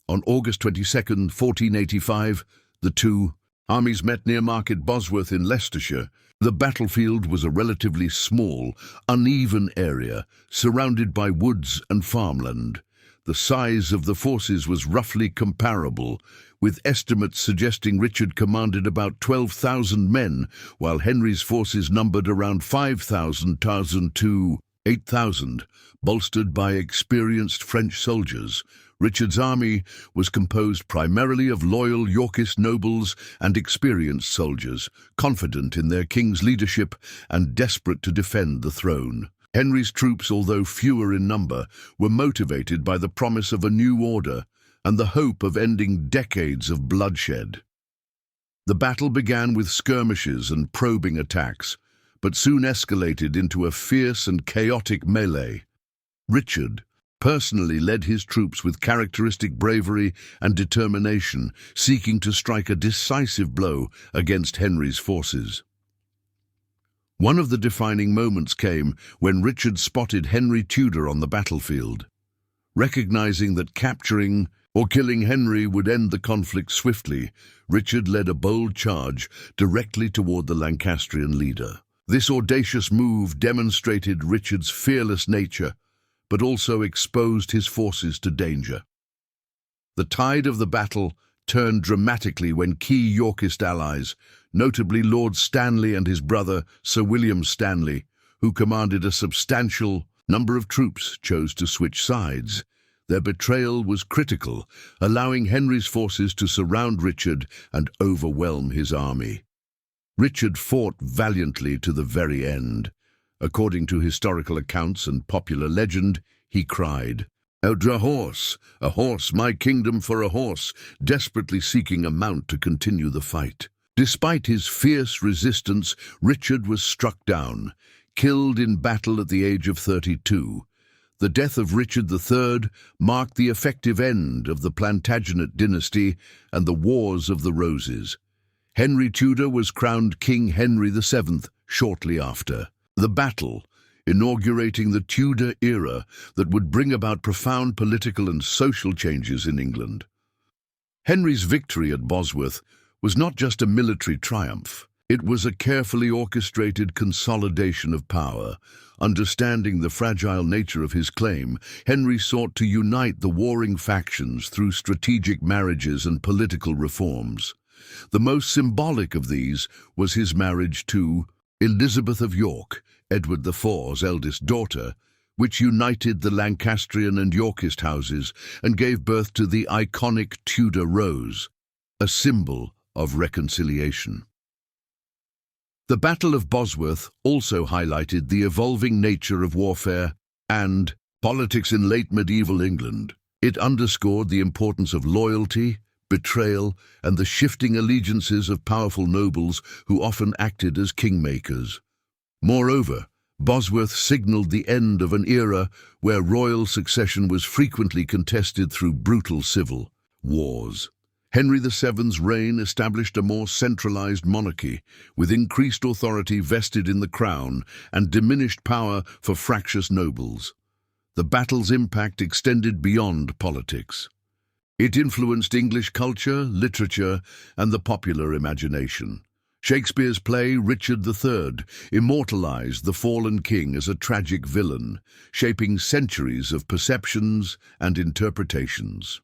On August 22, 1485, the two armies met near Market Bosworth in Leicestershire. The battlefield was a relatively small, uneven area, surrounded by woods and farmland. The size of the forces was roughly comparable, with estimates suggesting Richard commanded about 12,000 men, while Henry's forces numbered around 5,000 to 8,000, bolstered by experienced French soldiers. Richard's army was composed primarily of loyal Yorkist nobles and experienced soldiers, confident in their king's leadership and desperate to defend the throne. Henry's troops, although fewer in number, were motivated by the promise of a new order and the hope of ending decades of bloodshed. The battle began with skirmishes and probing attacks, but soon escalated into a fierce and chaotic melee. Richard personally led his troops with characteristic bravery and determination, seeking to strike a decisive blow against Henry's forces. One of the defining moments came when Richard spotted Henry Tudor on the battlefield. Recognizing that capturing or killing Henry would end the conflict swiftly, Richard led a bold charge directly toward the Lancastrian leader. This audacious move demonstrated Richard's fearless nature, but also exposed his forces to danger. The tide of the battle turned dramatically when key Yorkist allies, notably Lord Stanley and his brother Sir William Stanley, who commanded a substantial number of troops, chose to switch sides. Their betrayal was critical, allowing Henry's forces to surround Richard and overwhelm his army. Richard fought valiantly to the very end. According to historical accounts and popular legend, he cried, "Out a horse, my kingdom for a horse," desperately seeking a mount to continue the fight. Despite his fierce resistance, Richard was struck down, killed in battle at the age of 32. The death of Richard III marked the effective end of the Plantagenet dynasty and the Wars of the Roses. Henry Tudor was crowned King Henry VII shortly after. The battle, inaugurating the Tudor era that would bring about profound political and social changes in England. Henry's victory at Bosworth was not just a military triumph. It was a carefully orchestrated consolidation of power. Understanding the fragile nature of his claim, Henry sought to unite the warring factions through strategic marriages and political reforms. The most symbolic of these was his marriage to Elizabeth of York, Edward IV's eldest daughter, which united the Lancastrian and Yorkist houses and gave birth to the iconic Tudor rose, a symbol of reconciliation. The Battle of Bosworth also highlighted the evolving nature of warfare and politics in late medieval England. It underscored the importance of loyalty, betrayal, and the shifting allegiances of powerful nobles who often acted as kingmakers. Moreover, Bosworth signaled the end of an era where royal succession was frequently contested through brutal civil wars. Henry VII's reign established a more centralized monarchy, with increased authority vested in the crown and diminished power for fractious nobles. The battle's impact extended beyond politics. It influenced English culture, literature, and the popular imagination. Shakespeare's play Richard III immortalized the fallen king as a tragic villain, shaping centuries of perceptions and interpretations.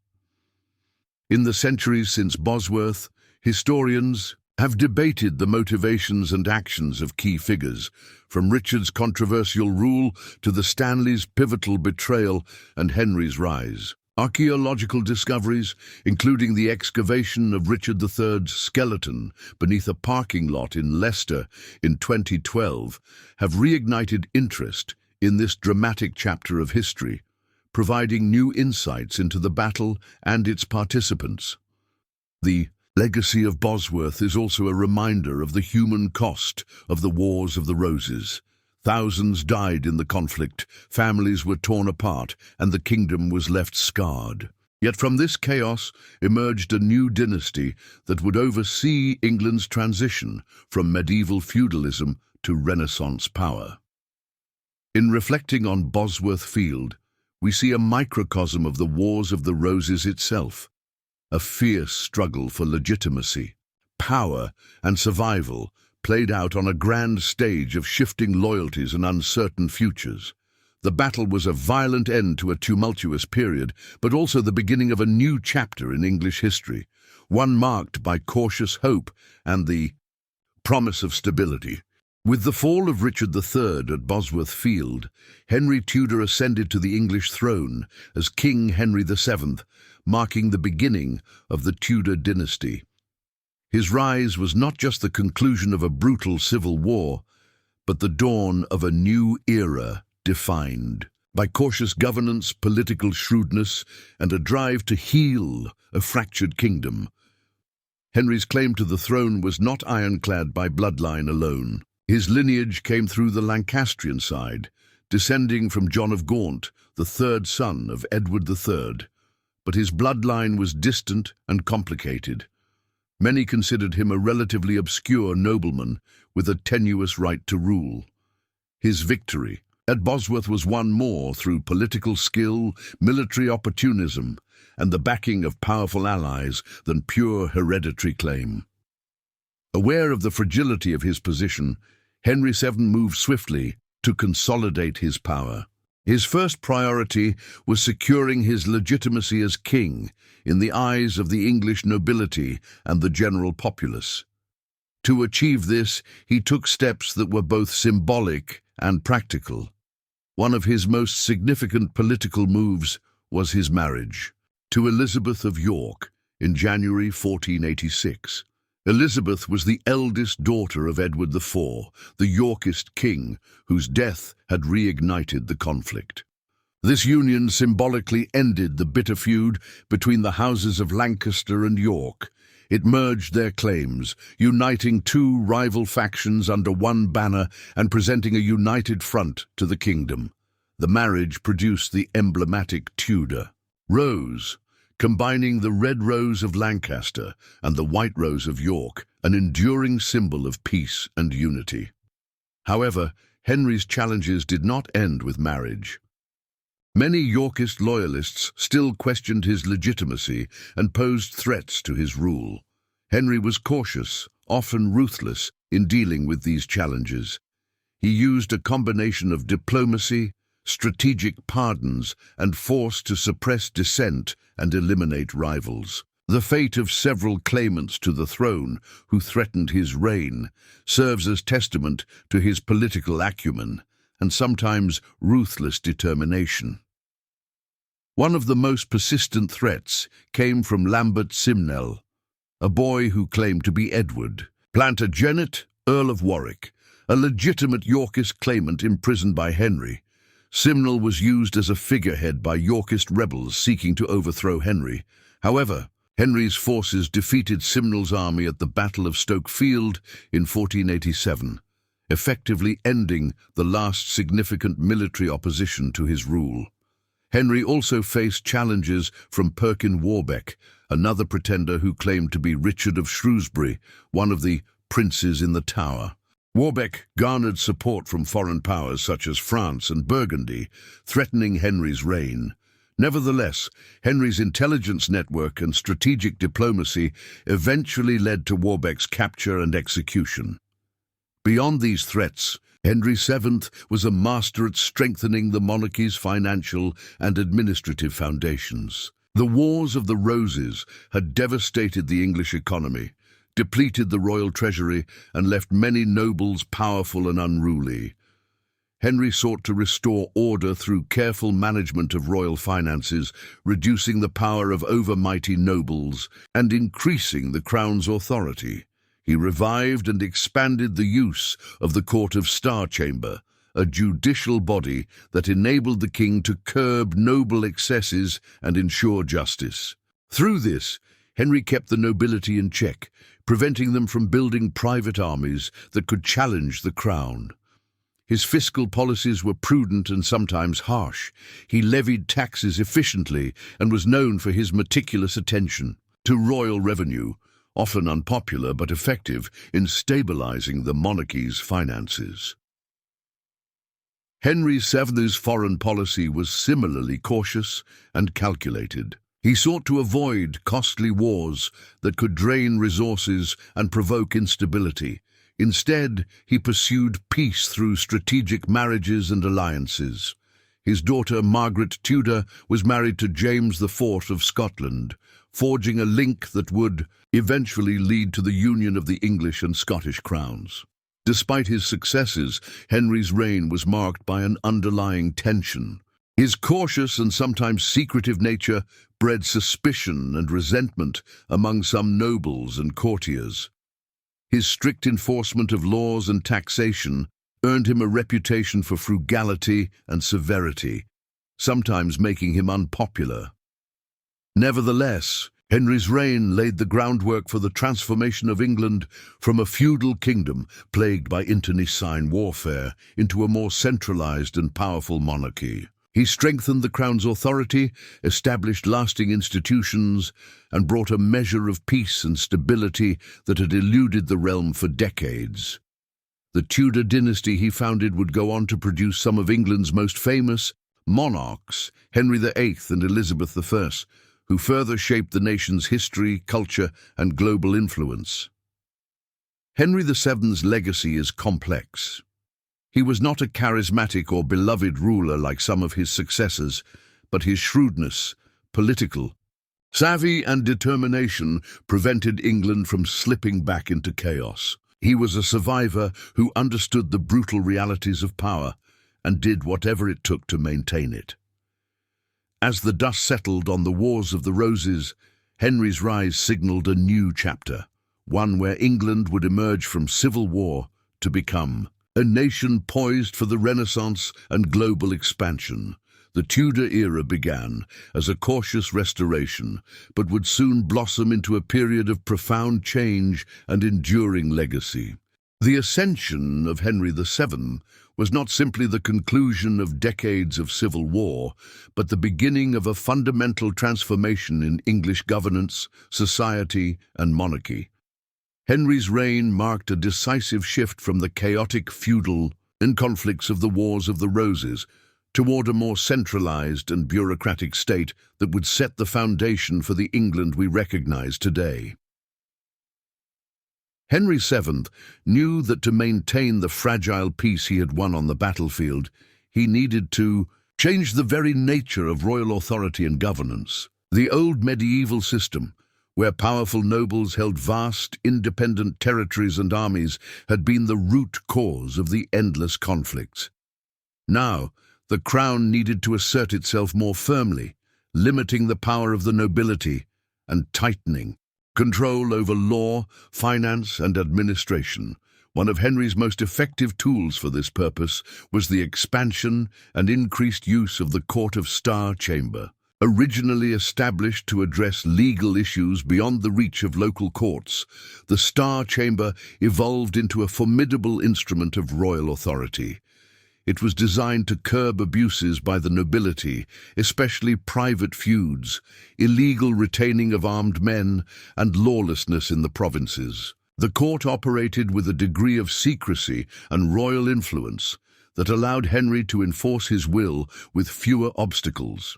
In the centuries since Bosworth, historians have debated the motivations and actions of key figures, from Richard's controversial rule to the Stanleys' pivotal betrayal and Henry's rise. Archaeological discoveries, including the excavation of Richard III's skeleton beneath a parking lot in Leicester in 2012, have reignited interest in this dramatic chapter of history, providing new insights into the battle and its participants. The legacy of Bosworth is also a reminder of the human cost of the Wars of the Roses. Thousands died in the conflict, families were torn apart, and the kingdom was left scarred. Yet from this chaos emerged a new dynasty that would oversee England's transition from medieval feudalism to Renaissance power. In reflecting on Bosworth Field, we see a microcosm of the Wars of the Roses itself, a fierce struggle for legitimacy, power, and survival played out on a grand stage of shifting loyalties and uncertain futures. The battle was a violent end to a tumultuous period, but also the beginning of a new chapter in English history, one marked by cautious hope and the promise of stability. With the fall of Richard III at Bosworth Field, Henry Tudor ascended to the English throne as King Henry VII, marking the beginning of the Tudor dynasty. His rise was not just the conclusion of a brutal civil war, but the dawn of a new era defined by cautious governance, political shrewdness, and a drive to heal a fractured kingdom. Henry's claim to the throne was not ironclad by bloodline alone. His lineage came through the Lancastrian side, descending from John of Gaunt, the third son of Edward III. But his bloodline was distant and complicated. Many considered him a relatively obscure nobleman with a tenuous right to rule. His victory at Bosworth was won more through political skill, military opportunism, and the backing of powerful allies than pure hereditary claim. Aware of the fragility of his position, Henry VII moved swiftly to consolidate his power. His first priority was securing his legitimacy as king in the eyes of the English nobility and the general populace. To achieve this, he took steps that were both symbolic and practical. One of his most significant political moves was his marriage to Elizabeth of York in January 1486. Elizabeth was the eldest daughter of Edward IV, the Yorkist king, whose death had reignited the conflict. This union symbolically ended the bitter feud between the houses of Lancaster and York. It merged their claims, uniting two rival factions under one banner and presenting a united front to the kingdom. The marriage produced the emblematic Tudor rose, combining the red rose of Lancaster and the white rose of York, an enduring symbol of peace and unity. However, Henry's challenges did not end with marriage. Many Yorkist loyalists still questioned his legitimacy and posed threats to his rule. Henry was cautious, often ruthless, in dealing with these challenges. He used a combination of diplomacy, strategic pardons, and force to suppress dissent and eliminate rivals. The fate of several claimants to the throne who threatened his reign serves as testament to his political acumen and sometimes ruthless determination. One of the most persistent threats came from Lambert Simnel, a boy who claimed to be Edward Plantagenet, Earl of Warwick, a legitimate Yorkist claimant imprisoned by Henry. Simnel was used as a figurehead by Yorkist rebels seeking to overthrow Henry. However, Henry's forces defeated Simnel's army at the Battle of Stoke Field in 1487, effectively ending the last significant military opposition to his rule. Henry also faced challenges from Perkin Warbeck, another pretender who claimed to be Richard of Shrewsbury, one of the princes in the Tower. Warbeck garnered support from foreign powers such as France and Burgundy, threatening Henry's reign. Nevertheless, Henry's intelligence network and strategic diplomacy eventually led to Warbeck's capture and execution. Beyond these threats, Henry VII was a master at strengthening the monarchy's financial and administrative foundations. The Wars of the Roses had devastated the English economy, depleted the royal treasury, and left many nobles powerful and unruly. Henry sought to restore order through careful management of royal finances, reducing the power of overmighty nobles and increasing the crown's authority. He revived and expanded the use of the Court of Star Chamber, a judicial body that enabled the king to curb noble excesses and ensure justice. Through this, Henry kept the nobility in check, preventing them from building private armies that could challenge the crown. His fiscal policies were prudent and sometimes harsh. He levied taxes efficiently and was known for his meticulous attention to royal revenue, often unpopular but effective in stabilizing the monarchy's finances. Henry VII's foreign policy was similarly cautious and calculated. He sought to avoid costly wars that could drain resources and provoke instability. Instead, he pursued peace through strategic marriages and alliances. His daughter Margaret Tudor was married to James IV of Scotland, forging a link that would eventually lead to the union of the English and Scottish crowns. Despite his successes, Henry's reign was marked by an underlying tension. His cautious and sometimes secretive nature bred suspicion and resentment among some nobles and courtiers. His strict enforcement of laws and taxation earned him a reputation for frugality and severity, sometimes making him unpopular. Nevertheless, Henry's reign laid the groundwork for the transformation of England from a feudal kingdom plagued by internecine warfare into a more centralized and powerful monarchy. He strengthened the crown's authority, established lasting institutions, and brought a measure of peace and stability that had eluded the realm for decades. The Tudor dynasty he founded would go on to produce some of England's most famous monarchs, Henry VIII and Elizabeth I, who further shaped the nation's history, culture, and global influence. Henry VII's legacy is complex. He was not a charismatic or beloved ruler like some of his successors, but his shrewdness, political savvy and determination prevented England from slipping back into chaos. He was a survivor who understood the brutal realities of power and did whatever it took to maintain it. As the dust settled on the Wars of the Roses, Henry's rise signaled a new chapter, one where England would emerge from civil war to become a nation poised for the Renaissance and global expansion. The Tudor era began as a cautious restoration, but would soon blossom into a period of profound change and enduring legacy. The ascension of Henry VII was not simply the conclusion of decades of civil war, but the beginning of a fundamental transformation in English governance, society, and monarchy. Henry's reign marked a decisive shift from the chaotic feudal conflicts of the Wars of the Roses toward a more centralized and bureaucratic state that would set the foundation for the England we recognize today. Henry VII knew that to maintain the fragile peace he had won on the battlefield, he needed to change the very nature of royal authority and governance. The old medieval system, where powerful nobles held vast, independent territories and armies, had been the root cause of the endless conflicts. Now, the crown needed to assert itself more firmly, limiting the power of the nobility and tightening control over law, finance, and administration. One of Henry's most effective tools for this purpose was the expansion and increased use of the Court of Star Chamber. Originally established to address legal issues beyond the reach of local courts, the Star Chamber evolved into a formidable instrument of royal authority. It was designed to curb abuses by the nobility, especially private feuds, illegal retaining of armed men, and lawlessness in the provinces. The court operated with a degree of secrecy and royal influence that allowed Henry to enforce his will with fewer obstacles.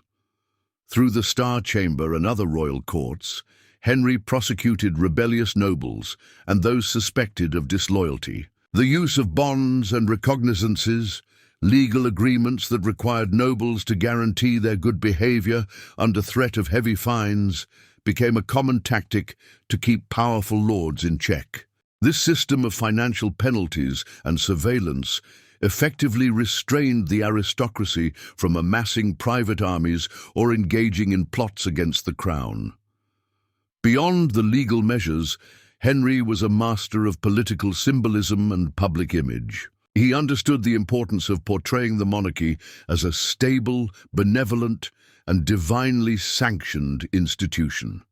Through the Star Chamber and other royal courts, Henry prosecuted rebellious nobles and those suspected of disloyalty. The use of bonds and recognizances, legal agreements that required nobles to guarantee their good behavior under threat of heavy fines, became a common tactic to keep powerful lords in check. This system of financial penalties and surveillance effectively restrained the aristocracy from amassing private armies or engaging in plots against the crown. Beyond the legal measures, Henry was a master of political symbolism and public image. He understood the importance of portraying the monarchy as a stable, benevolent, and divinely sanctioned institution.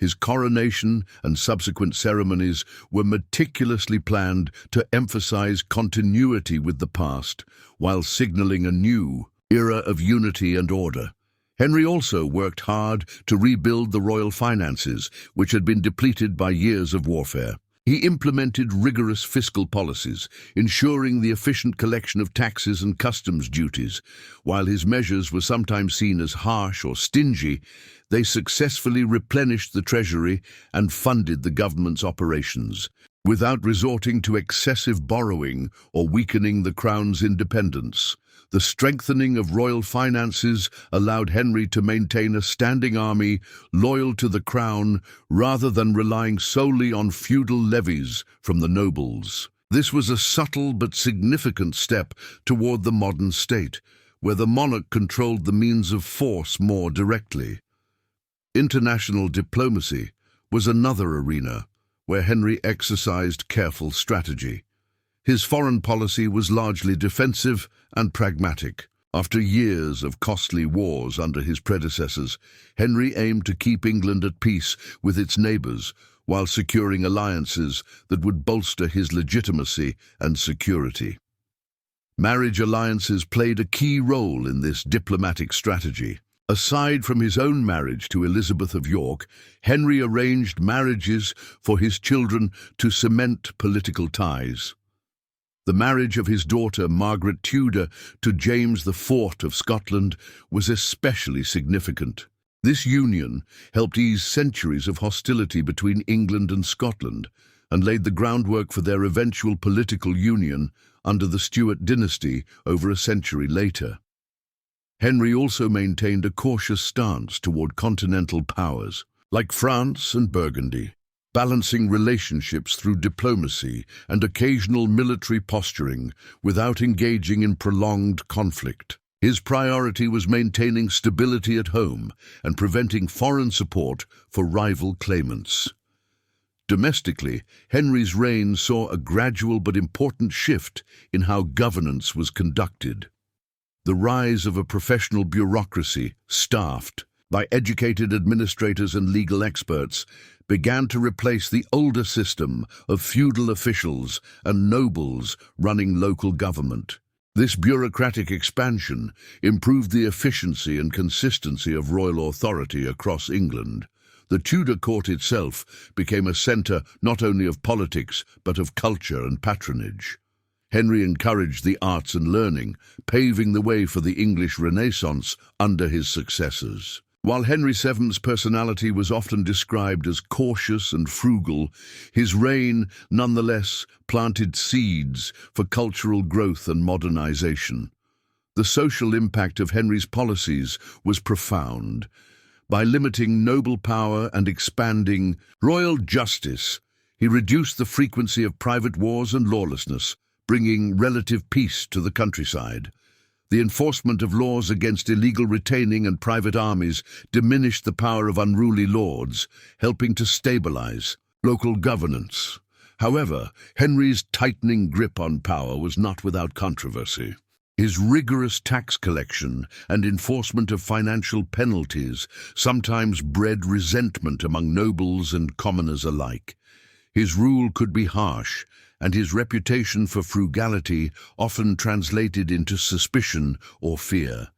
His coronation and subsequent ceremonies were meticulously planned to emphasize continuity with the past, while signaling a new era of unity and order. Henry also worked hard to rebuild the royal finances, which had been depleted by years of warfare. He implemented rigorous fiscal policies, ensuring the efficient collection of taxes and customs duties. While his measures were sometimes seen as harsh or stingy, they successfully replenished the treasury and funded the government's operations, without resorting to excessive borrowing or weakening the crown's independence. The strengthening of royal finances allowed Henry to maintain a standing army loyal to the crown rather than relying solely on feudal levies from the nobles. This was a subtle but significant step toward the modern state, where the monarch controlled the means of force more directly. International diplomacy was another arena where Henry exercised careful strategy. His foreign policy was largely defensive and pragmatic. After years of costly wars under his predecessors, Henry aimed to keep England at peace with its neighbours while securing alliances that would bolster his legitimacy and security. Marriage alliances played a key role in this diplomatic strategy. Aside from his own marriage to Elizabeth of York, Henry arranged marriages for his children to cement political ties. The marriage of his daughter Margaret Tudor to James IV of Scotland was especially significant. This union helped ease centuries of hostility between England and Scotland and laid the groundwork for their eventual political union under the Stuart dynasty over a century later. Henry also maintained a cautious stance toward continental powers, like France and Burgundy, balancing relationships through diplomacy and occasional military posturing without engaging in prolonged conflict. His priority was maintaining stability at home and preventing foreign support for rival claimants. Domestically, Henry's reign saw a gradual but important shift in how governance was conducted. The rise of a professional bureaucracy, staffed by educated administrators and legal experts, began to replace the older system of feudal officials and nobles running local government. This bureaucratic expansion improved the efficiency and consistency of royal authority across England. The Tudor court itself became a centre not only of politics but of culture and patronage. Henry encouraged the arts and learning, paving the way for the English Renaissance under his successors. While Henry VII's personality was often described as cautious and frugal, his reign nonetheless planted seeds for cultural growth and modernization. The social impact of Henry's policies was profound. By limiting noble power and expanding royal justice, he reduced the frequency of private wars and lawlessness, bringing relative peace to the countryside. The enforcement of laws against illegal retaining and private armies diminished the power of unruly lords, helping to stabilize local governance. However, Henry's tightening grip on power was not without controversy. His rigorous tax collection and enforcement of financial penalties sometimes bred resentment among nobles and commoners alike. His rule could be harsh, and his reputation for frugality often translated into suspicion or fear.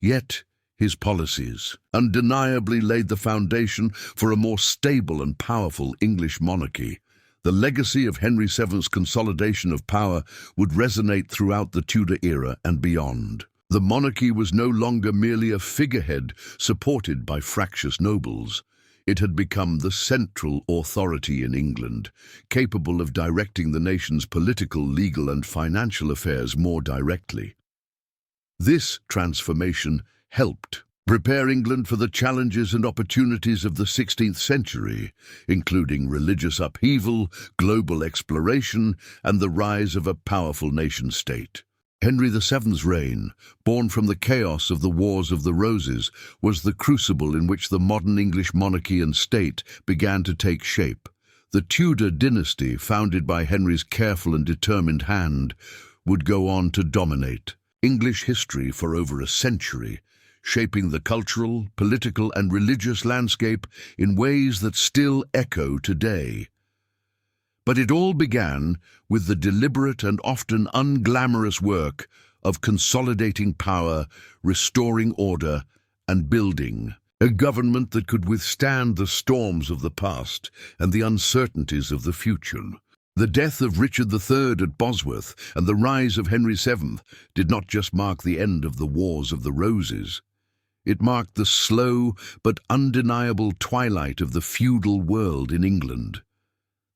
Yet, his policies undeniably laid the foundation for a more stable and powerful English monarchy. The legacy of Henry VII's consolidation of power would resonate throughout the Tudor era and beyond. The monarchy was no longer merely a figurehead supported by fractious nobles. It had become the central authority in England, capable of directing the nation's political, legal, and financial affairs more directly. This transformation helped prepare England for the challenges and opportunities of the 16th century, including religious upheaval, global exploration, and the rise of a powerful nation-state. Henry VII's reign, born from the chaos of the Wars of the Roses, was the crucible in which the modern English monarchy and state began to take shape. The Tudor dynasty, founded by Henry's careful and determined hand, would go on to dominate English history for over a century, shaping the cultural, political, and religious landscape in ways that still echo today. But it all began with the deliberate and often unglamorous work of consolidating power, restoring order, and building a government that could withstand the storms of the past and the uncertainties of the future. The death of Richard III at Bosworth and the rise of Henry VII did not just mark the end of the Wars of the Roses. It marked the slow but undeniable twilight of the feudal world in England.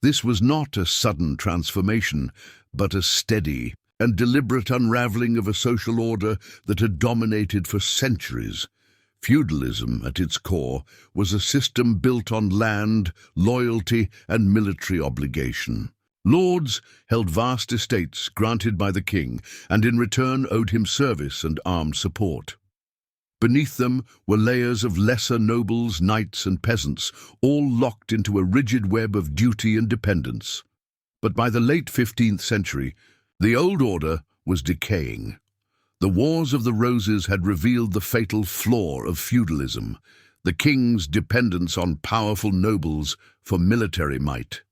This was not a sudden transformation, but a steady and deliberate unraveling of a social order that had dominated for centuries. Feudalism, at its core, was a system built on land, loyalty, and military obligation. Lords held vast estates granted by the king, and in return owed him service and armed support. Beneath them were layers of lesser nobles, knights, and peasants, all locked into a rigid web of duty and dependence. But by the late 15th century, the old order was decaying. The Wars of the Roses had revealed the fatal flaw of feudalism, the king's dependence on powerful nobles for military might.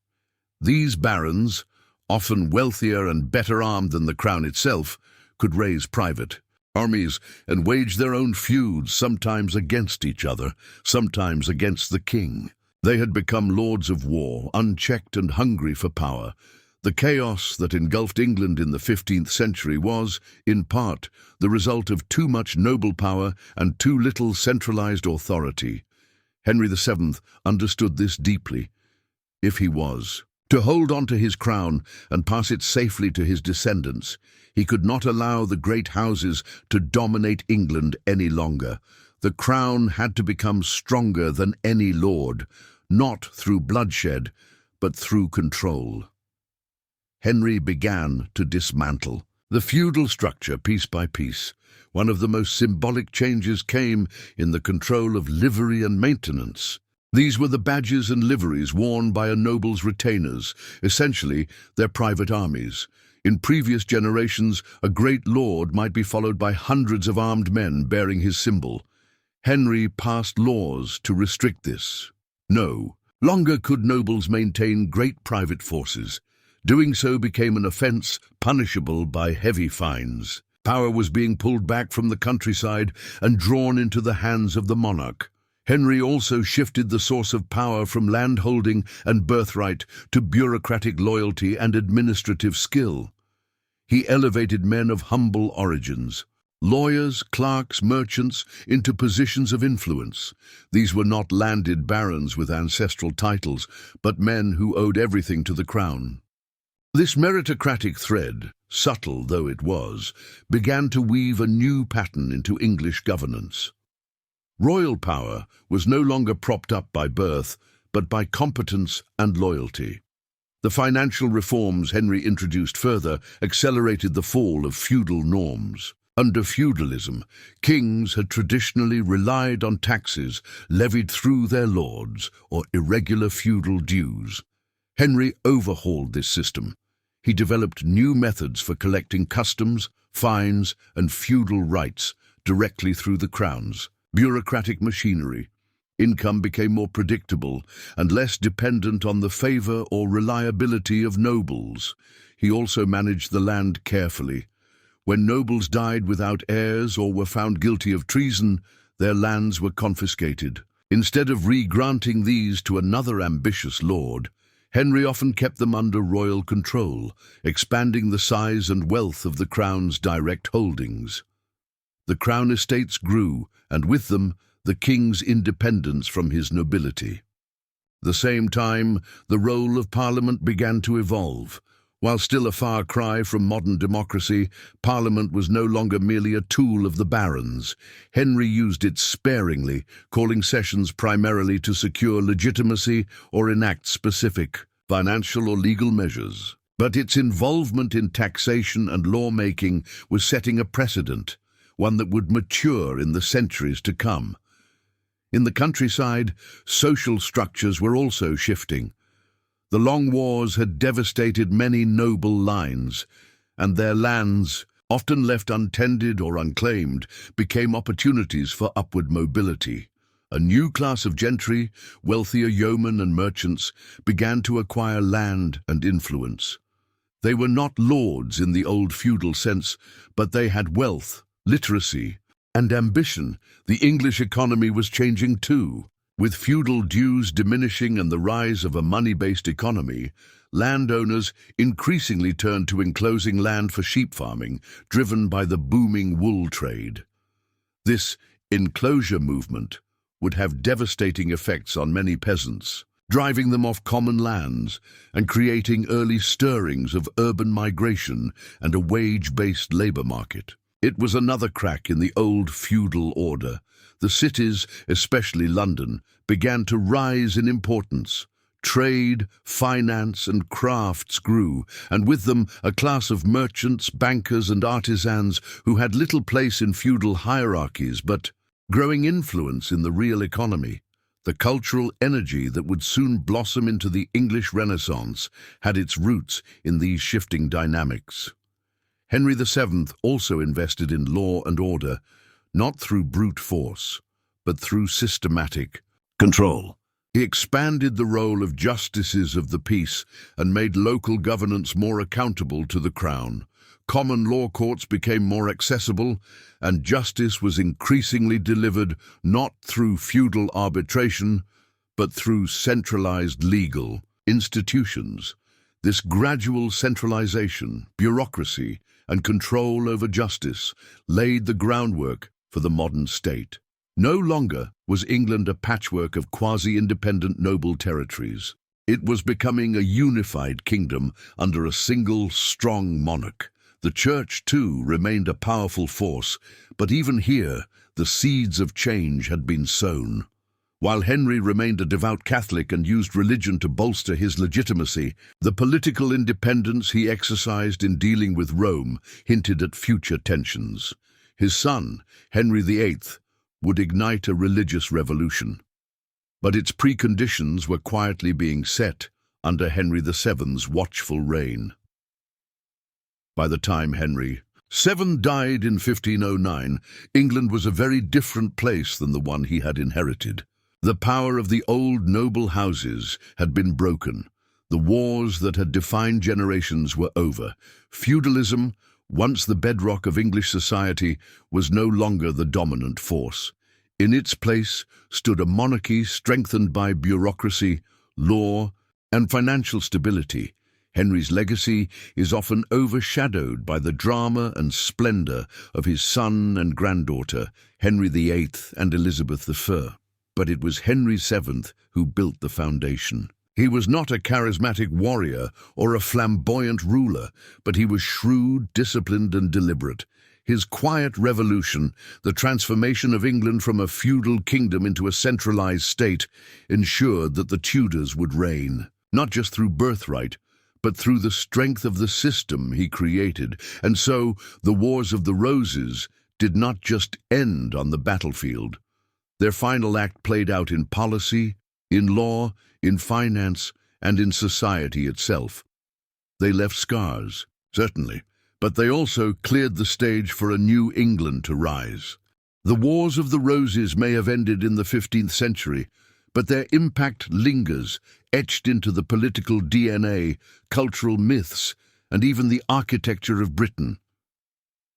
These barons, often wealthier and better armed than the crown itself, could raise private armies and wage their own feuds, sometimes against each other, sometimes against the king. They had become lords of war, unchecked and hungry for power. The chaos that engulfed England in the 15th century was, in part, the result of too much noble power and too little centralized authority. Henry VII understood this deeply. If he was To hold on to his crown and pass it safely to his descendants, he could not allow the great houses to dominate England any longer. The crown had to become stronger than any lord, not through bloodshed, but through control. Henry began to dismantle the feudal structure piece by piece. One of the most symbolic changes came in the control of livery and maintenance. These were the badges and liveries worn by a noble's retainers, essentially their private armies. In previous generations, a great lord might be followed by hundreds of armed men bearing his symbol. Henry passed laws to restrict this. No longer could nobles maintain great private forces. Doing so became an offence punishable by heavy fines. Power was being pulled back from the countryside and drawn into the hands of the monarch. Henry also shifted the source of power from landholding and birthright to bureaucratic loyalty and administrative skill. He elevated men of humble origins, lawyers, clerks, merchants, into positions of influence. These were not landed barons with ancestral titles, but men who owed everything to the crown. This meritocratic thread, subtle though it was, began to weave a new pattern into English governance. Royal power was no longer propped up by birth, but by competence and loyalty. The financial reforms Henry introduced further accelerated the fall of feudal norms. Under feudalism, kings had traditionally relied on taxes levied through their lords or irregular feudal dues. Henry overhauled this system. He developed new methods for collecting customs, fines, and feudal rights directly through the crowns. Bureaucratic machinery. Income became more predictable and less dependent on the favor or reliability of nobles. He also managed the land carefully. When nobles died without heirs or were found guilty of treason, their lands were confiscated. Instead of re-granting these to another ambitious lord, Henry often kept them under royal control, expanding the size and wealth of the crown's direct holdings. The crown estates grew, and with them, the king's independence from his nobility. At the same time, the role of Parliament began to evolve. While still a far cry from modern democracy, Parliament was no longer merely a tool of the barons. Henry used it sparingly, calling sessions primarily to secure legitimacy or enact specific financial or legal measures. But its involvement in taxation and lawmaking was setting a precedent, one that would mature in the centuries to come. In the countryside, social structures were also shifting. The long wars had devastated many noble lines, and their lands, often left untended or unclaimed, became opportunities for upward mobility. A new class of gentry, wealthier yeomen and merchants, began to acquire land and influence. They were not lords in the old feudal sense, but they had wealth, literacy, and ambition. The English economy was changing too. With feudal dues diminishing and the rise of a money-based economy, landowners increasingly turned to enclosing land for sheep farming, driven by the booming wool trade. This enclosure movement would have devastating effects on many peasants, driving them off common lands and creating early stirrings of urban migration and a wage-based labor market. It was another crack in the old feudal order. The cities, especially London, began to rise in importance. Trade, finance, and crafts grew, and with them a class of merchants, bankers, and artisans who had little place in feudal hierarchies but growing influence in the real economy. The cultural energy that would soon blossom into the English Renaissance had its roots in these shifting dynamics. Henry VII also invested in law and order, not through brute force, but through systematic control. He expanded the role of justices of the peace and made local governance more accountable to the crown. Common law courts became more accessible, and justice was increasingly delivered not through feudal arbitration, but through centralized legal institutions. This gradual centralization, bureaucracy, and control over justice laid the groundwork for the modern state. No longer was England a patchwork of quasi-independent noble territories. It was becoming a unified kingdom under a single, strong monarch. The church, too, remained a powerful force, but even here, the seeds of change had been sown. While Henry remained a devout Catholic and used religion to bolster his legitimacy, the political independence he exercised in dealing with Rome hinted at future tensions. His son, Henry VIII, would ignite a religious revolution. But its preconditions were quietly being set under Henry VII's watchful reign. By the time Henry VII died in 1509, England was a very different place than the one he had inherited. The power of the old noble houses had been broken. The wars that had defined generations were over. Feudalism, once the bedrock of English society, was no longer the dominant force. In its place stood a monarchy strengthened by bureaucracy, law, and financial stability. Henry's legacy is often overshadowed by the drama and splendor of his son and granddaughter, Henry VIII and Elizabeth I. But it was Henry VII who built the foundation. He was not a charismatic warrior or a flamboyant ruler, but he was shrewd, disciplined, and deliberate. His quiet revolution, the transformation of England from a feudal kingdom into a centralized state, ensured that the Tudors would reign, not just through birthright, but through the strength of the system he created. And so, the Wars of the Roses did not just end on the battlefield. Their final act played out in policy, in law, in finance, and in society itself. They left scars, certainly, but they also cleared the stage for a new England to rise. The Wars of the Roses may have ended in the 15th century, but their impact lingers, etched into the political DNA, cultural myths, and even the architecture of Britain.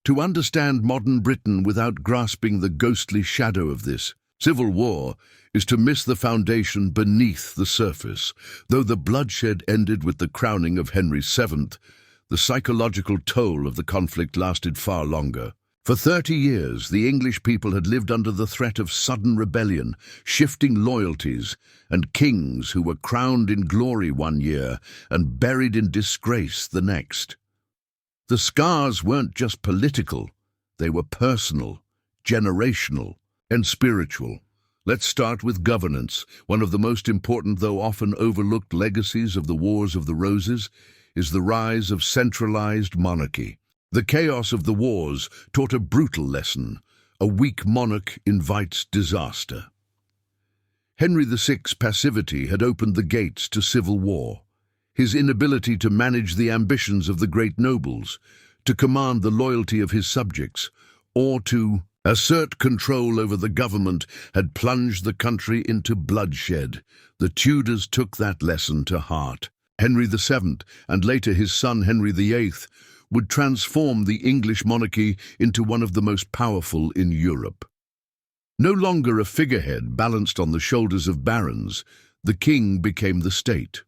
To understand modern Britain without grasping the ghostly shadow of this civil war is to miss the foundation beneath the surface. Though the bloodshed ended with the crowning of Henry VII, the psychological toll of the conflict lasted far longer. For 30 years, the English people had lived under the threat of sudden rebellion, shifting loyalties, and kings who were crowned in glory one year and buried in disgrace the next. The scars weren't just political, they were personal, generational, and spiritual. Let's start with governance. One of the most important, though often overlooked, legacies of the Wars of the Roses is the rise of centralized monarchy. The chaos of the wars taught a brutal lesson. A weak monarch invites disaster. Henry VI's passivity had opened the gates to civil war. His inability to manage the ambitions of the great nobles, to command the loyalty of his subjects, or to assert control over the government had plunged the country into bloodshed. The Tudors took that lesson to heart. Henry VII, and later his son Henry VIII, would transform the English monarchy into one of the most powerful in Europe. No longer a figurehead balanced on the shoulders of barons, the king became the state.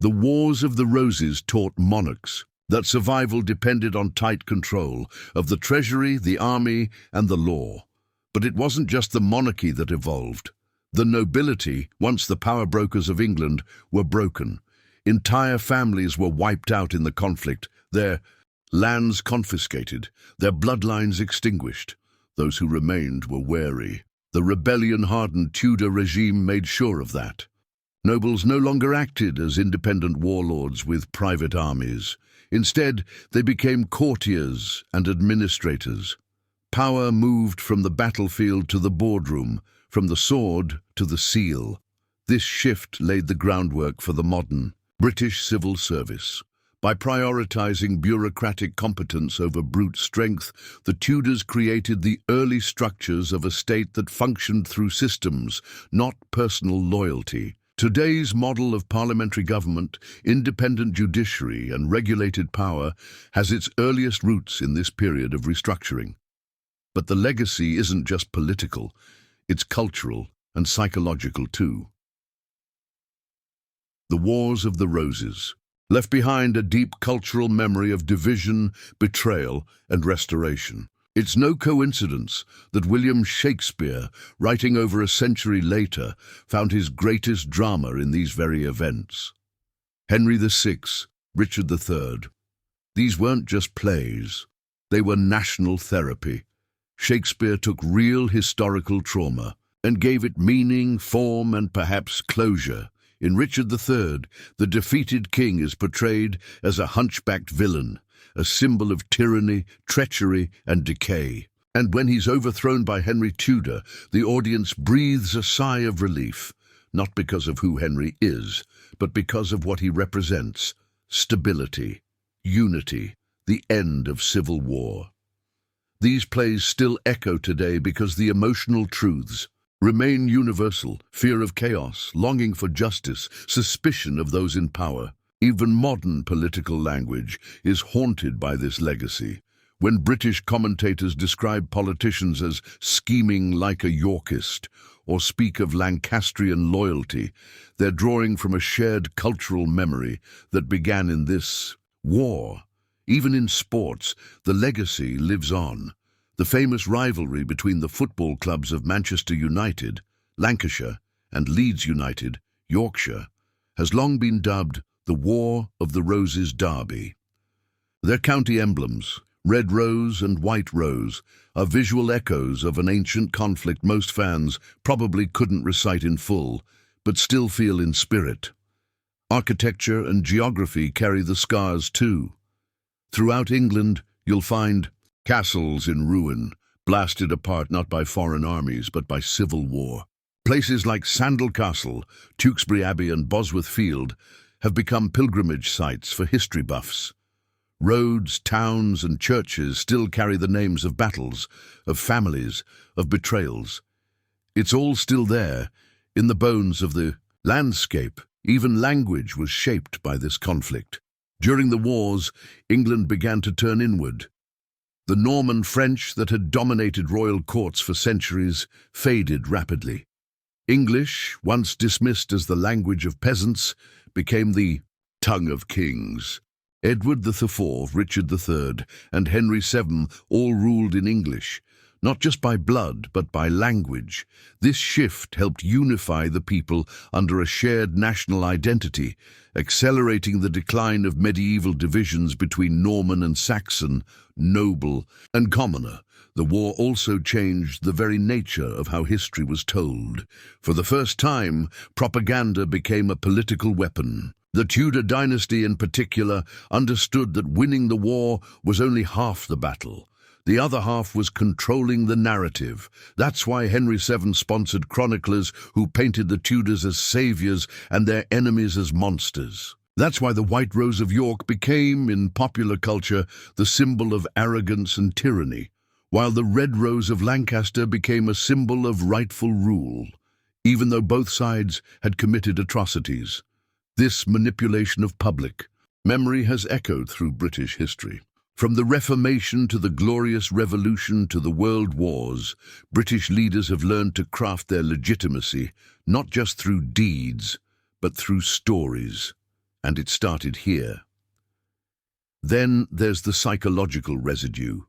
The Wars of the Roses taught monarchs that survival depended on tight control of the treasury, the army, and the law. But it wasn't just the monarchy that evolved. The nobility, once the power brokers of England, were broken. Entire families were wiped out in the conflict, their lands confiscated, their bloodlines extinguished. Those who remained were wary. The rebellion-hardened Tudor regime made sure of that. Nobles no longer acted as independent warlords with private armies. Instead, they became courtiers and administrators. Power moved from the battlefield to the boardroom, from the sword to the seal. This shift laid the groundwork for the modern British civil service. By prioritizing bureaucratic competence over brute strength, the Tudors created the early structures of a state that functioned through systems, not personal loyalty. Today's model of parliamentary government, independent judiciary, and regulated power has its earliest roots in this period of restructuring. But the legacy isn't just political, it's cultural and psychological too. The Wars of the Roses left behind a deep cultural memory of division, betrayal, and restoration. It's no coincidence that William Shakespeare, writing over a century later, found his greatest drama in these very events. Henry VI, Richard III. These weren't just plays. They were national therapy. Shakespeare took real historical trauma and gave it meaning, form, and perhaps closure. In Richard III, the defeated king is portrayed as a hunchbacked villain, a symbol of tyranny, treachery, and decay. And when he's overthrown by Henry Tudor, the audience breathes a sigh of relief, not because of who Henry is, but because of what he represents: stability, unity, the end of civil war. These plays still echo today because the emotional truths remain universal: fear of chaos, longing for justice, suspicion of those in power. Even modern political language is haunted by this legacy. When British commentators describe politicians as scheming like a Yorkist or speak of Lancastrian loyalty, they're drawing from a shared cultural memory that began in this war. Even in sports, the legacy lives on. The famous rivalry between the football clubs of Manchester United, Lancashire, and Leeds United, Yorkshire, has long been dubbed the War of the Roses Derby. Their county emblems, red rose and white rose, are visual echoes of an ancient conflict most fans probably couldn't recite in full, but still feel in spirit. Architecture and geography carry the scars too. Throughout England, you'll find castles in ruin, blasted apart not by foreign armies but by civil war. Places like Sandal Castle, Tewkesbury Abbey, and Bosworth Field have become pilgrimage sites for history buffs. Roads, towns, and churches still carry the names of battles, of families, of betrayals. It's all still there, in the bones of the landscape. Even language was shaped by this conflict. During the wars, England began to turn inward. The Norman French that had dominated royal courts for centuries faded rapidly. English, once dismissed as the language of peasants, became the tongue of kings. Edward IV, Richard III, and Henry VII all ruled in English, not just by blood, but by language. This shift helped unify the people under a shared national identity, accelerating the decline of medieval divisions between Norman and Saxon, noble and commoner. The war also changed the very nature of how history was told. For the first time, propaganda became a political weapon. The Tudor dynasty in particular understood that winning the war was only half the battle. The other half was controlling the narrative. That's why Henry VII sponsored chroniclers who painted the Tudors as saviors and their enemies as monsters. That's why the White Rose of York became, in popular culture, the symbol of arrogance and tyranny, while the Red Rose of Lancaster became a symbol of rightful rule, even though both sides had committed atrocities. This manipulation of public memory has echoed through British history. From the Reformation to the Glorious Revolution to the World Wars, British leaders have learned to craft their legitimacy, not just through deeds, but through stories. And it started here. Then there's the psychological residue,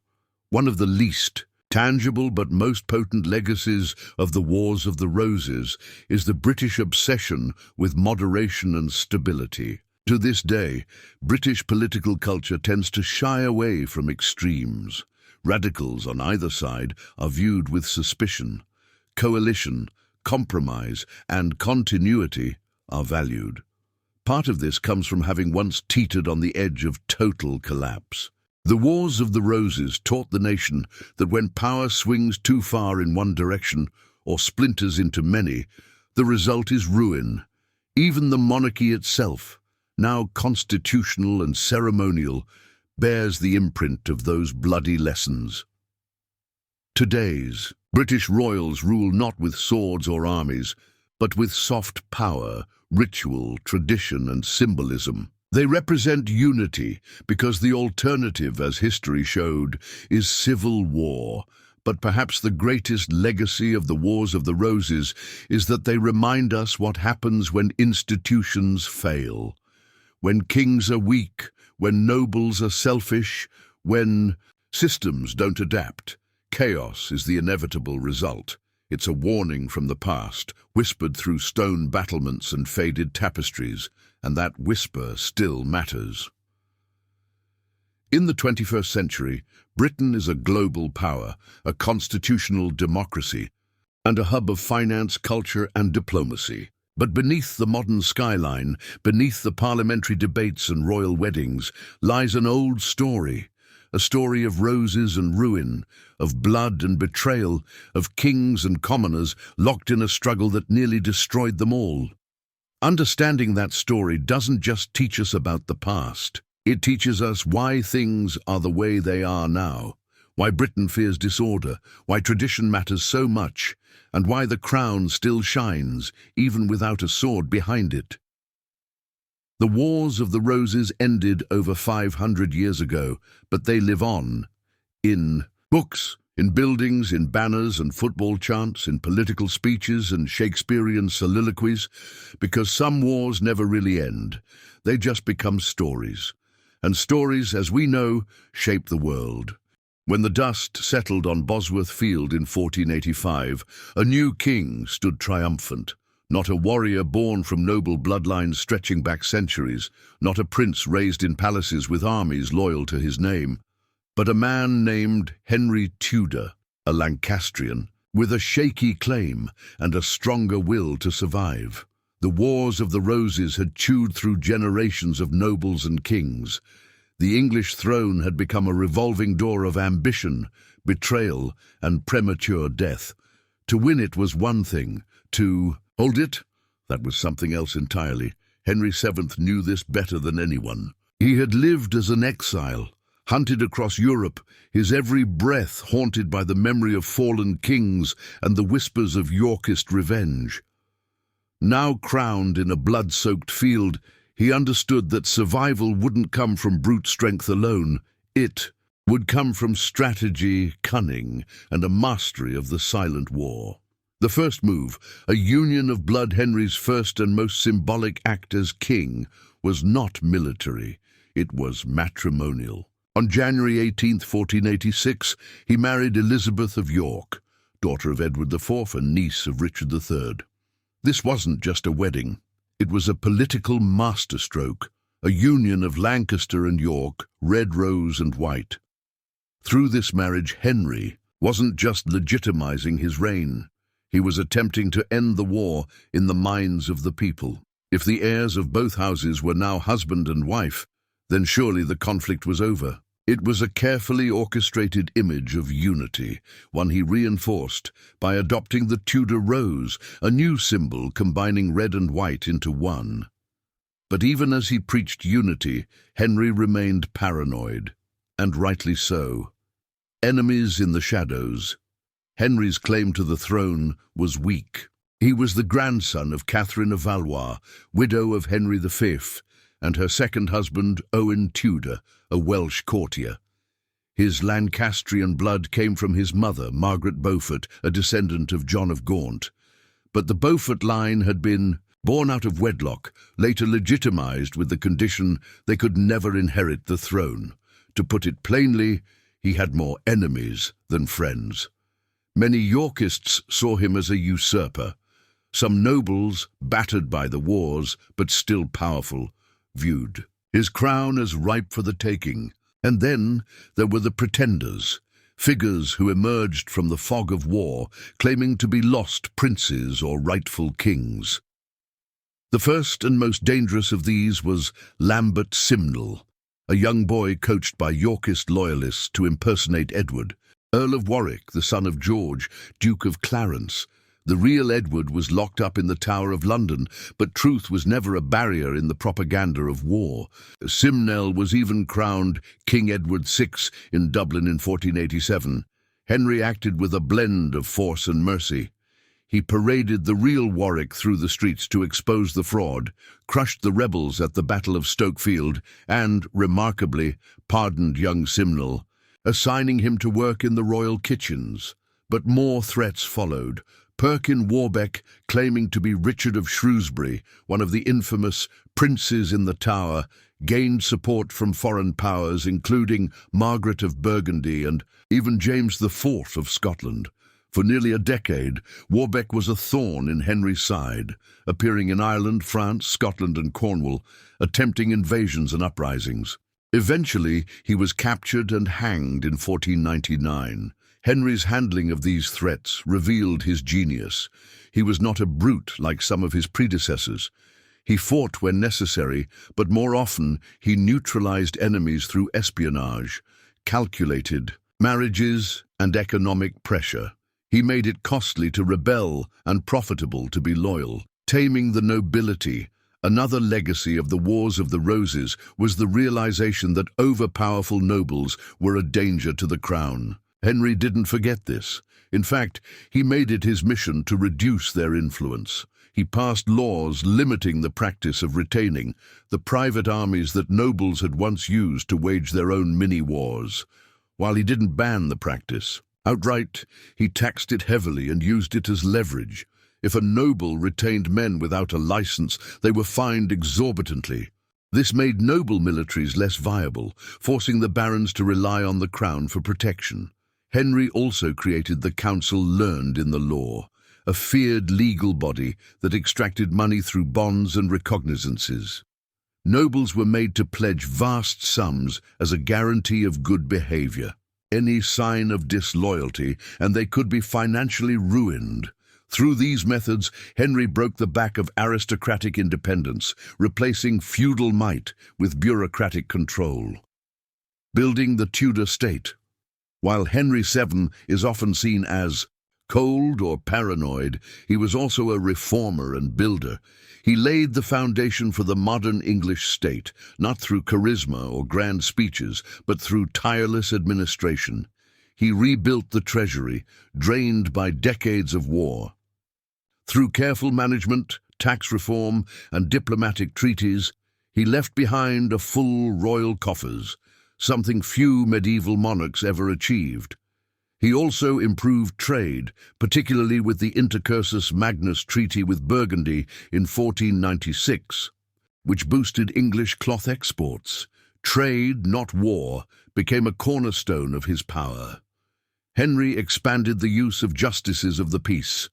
one of the least tangible but most potent legacies of the Wars of the Roses is the British obsession with moderation and stability. To this day, British political culture tends to shy away from extremes. Radicals on either side are viewed with suspicion. Coalition, compromise, and continuity are valued. Part of this comes from having once teetered on the edge of total collapse. The Wars of the Roses taught the nation that when power swings too far in one direction or splinters into many, the result is ruin. Even the monarchy itself, now constitutional and ceremonial, bears the imprint of those bloody lessons. Today's British royals rule not with swords or armies, but with soft power, ritual, tradition, and symbolism. They represent unity because the alternative, as history showed, is civil war. But perhaps the greatest legacy of the Wars of the Roses is that they remind us what happens when institutions fail. When kings are weak, when nobles are selfish, when Systems don't adapt. Chaos is the inevitable result. It's a warning from the past, whispered through stone battlements and faded tapestries, and that whisper still matters. In the 21st century, Britain is a global power, a constitutional democracy, and a hub of finance, culture, and diplomacy. But beneath the modern skyline, beneath the parliamentary debates and royal weddings, lies an old story. A story of roses and ruin, of blood and betrayal, of kings and commoners locked in a struggle that nearly destroyed them all. Understanding that story doesn't just teach us about the past. It teaches us why things are the way they are now, why Britain fears disorder, why tradition matters so much, and why the crown still shines, even without a sword behind it. The Wars of the Roses ended over 500 years ago, but they live on. In books, in buildings, in banners and football chants, in political speeches and Shakespearean soliloquies, because some wars never really end. They just become stories. And stories, as we know, shape the world. When the dust settled on Bosworth Field in 1485, a new king stood triumphant. Not a warrior born from noble bloodlines stretching back centuries, not a prince raised in palaces with armies loyal to his name, but a man named Henry Tudor, a Lancastrian, with a shaky claim and a stronger will to survive. The Wars of the Roses had chewed through generations of nobles and kings. The English throne had become a revolving door of ambition, betrayal, and premature death. To win it was one thing, to hold it, that was something else entirely. Henry VII knew this better than anyone. He had lived as an exile, hunted across Europe, his every breath haunted by the memory of fallen kings and the whispers of Yorkist revenge. Now crowned in a blood-soaked field, he understood that survival wouldn't come from brute strength alone. It would come from strategy, cunning, and a mastery of the silent war. The first move, a union of blood, Henry's first and most symbolic act as king, was not military. It was matrimonial. On January 18, 1486, he married Elizabeth of York, daughter of Edward IV and niece of Richard III. This wasn't just a wedding. It was a political masterstroke, a union of Lancaster and York, red rose and white. Through this marriage, Henry wasn't just legitimizing his reign. He was attempting to end the war in the minds of the people. If the heirs of both houses were now husband and wife, then surely the conflict was over. It was a carefully orchestrated image of unity, one he reinforced by adopting the Tudor rose, a new symbol combining red and white into one. But even as he preached unity, Henry remained paranoid, and rightly so. Enemies in the shadows. Henry's claim to the throne was weak. He was the grandson of Catherine of Valois, widow of Henry V, and her second husband, Owen Tudor, a Welsh courtier. His Lancastrian blood came from his mother, Margaret Beaufort, a descendant of John of Gaunt. But the Beaufort line had been born out of wedlock, later legitimized with the condition they could never inherit the throne. To put it plainly, he had more enemies than friends. Many Yorkists saw him as a usurper. Some nobles, battered by the wars, but still powerful, viewed his crown as ripe for the taking. And then there were the pretenders, figures who emerged from the fog of war, claiming to be lost princes or rightful kings. The first and most dangerous of these was Lambert Simnel, a young boy coached by Yorkist loyalists to impersonate Edward, Earl of Warwick, the son of George, Duke of Clarence. The real Edward was locked up in the Tower of London, but truth was never a barrier in the propaganda of war. Simnel was even crowned King Edward VI in Dublin in 1487. Henry acted with a blend of force and mercy. He paraded the real Warwick through the streets to expose the fraud, crushed the rebels at the Battle of Stokefield, and, remarkably, pardoned young Simnel, assigning him to work in the royal kitchens. But more threats followed. Perkin Warbeck, claiming to be Richard of Shrewsbury, one of the infamous princes in the Tower, gained support from foreign powers including Margaret of Burgundy and even James IV of Scotland. For nearly a decade, Warbeck was a thorn in Henry's side, appearing in Ireland, France, Scotland and Cornwall, attempting invasions and uprisings. Eventually, he was captured and hanged in 1499. Henry's handling of these threats revealed his genius. He was not a brute like some of his predecessors. He fought when necessary, but more often he neutralized enemies through espionage, calculated marriages and economic pressure. He made it costly to rebel and profitable to be loyal. Taming the nobility. Another legacy of the Wars of the Roses was the realization that overpowerful nobles were a danger to the crown. Henry didn't forget this. In fact, he made it his mission to reduce their influence. He passed laws limiting the practice of retaining the private armies that nobles had once used to wage their own mini-wars. While he didn't ban the practice outright, he taxed it heavily and used it as leverage. If a noble retained men without a license, they were fined exorbitantly. This made noble militaries less viable, forcing the barons to rely on the crown for protection. Henry also created the Council Learned in the Law, a feared legal body that extracted money through bonds and recognizances. Nobles were made to pledge vast sums as a guarantee of good behavior. Any sign of disloyalty, and they could be financially ruined. Through these methods, Henry broke the back of aristocratic independence, replacing feudal might with bureaucratic control. Building the Tudor state. While Henry VII is often seen as cold or paranoid, he was also a reformer and builder. He laid the foundation for the modern English state, not through charisma or grand speeches, but through tireless administration. He rebuilt the treasury, drained by decades of war. Through careful management, tax reform, and diplomatic treaties, he left behind a full royal coffers, something few medieval monarchs ever achieved. He also improved trade, particularly with the Intercursus Magnus Treaty with Burgundy in 1496, which boosted English cloth exports. Trade, not war, became a cornerstone of his power. Henry expanded the use of justices of the peace,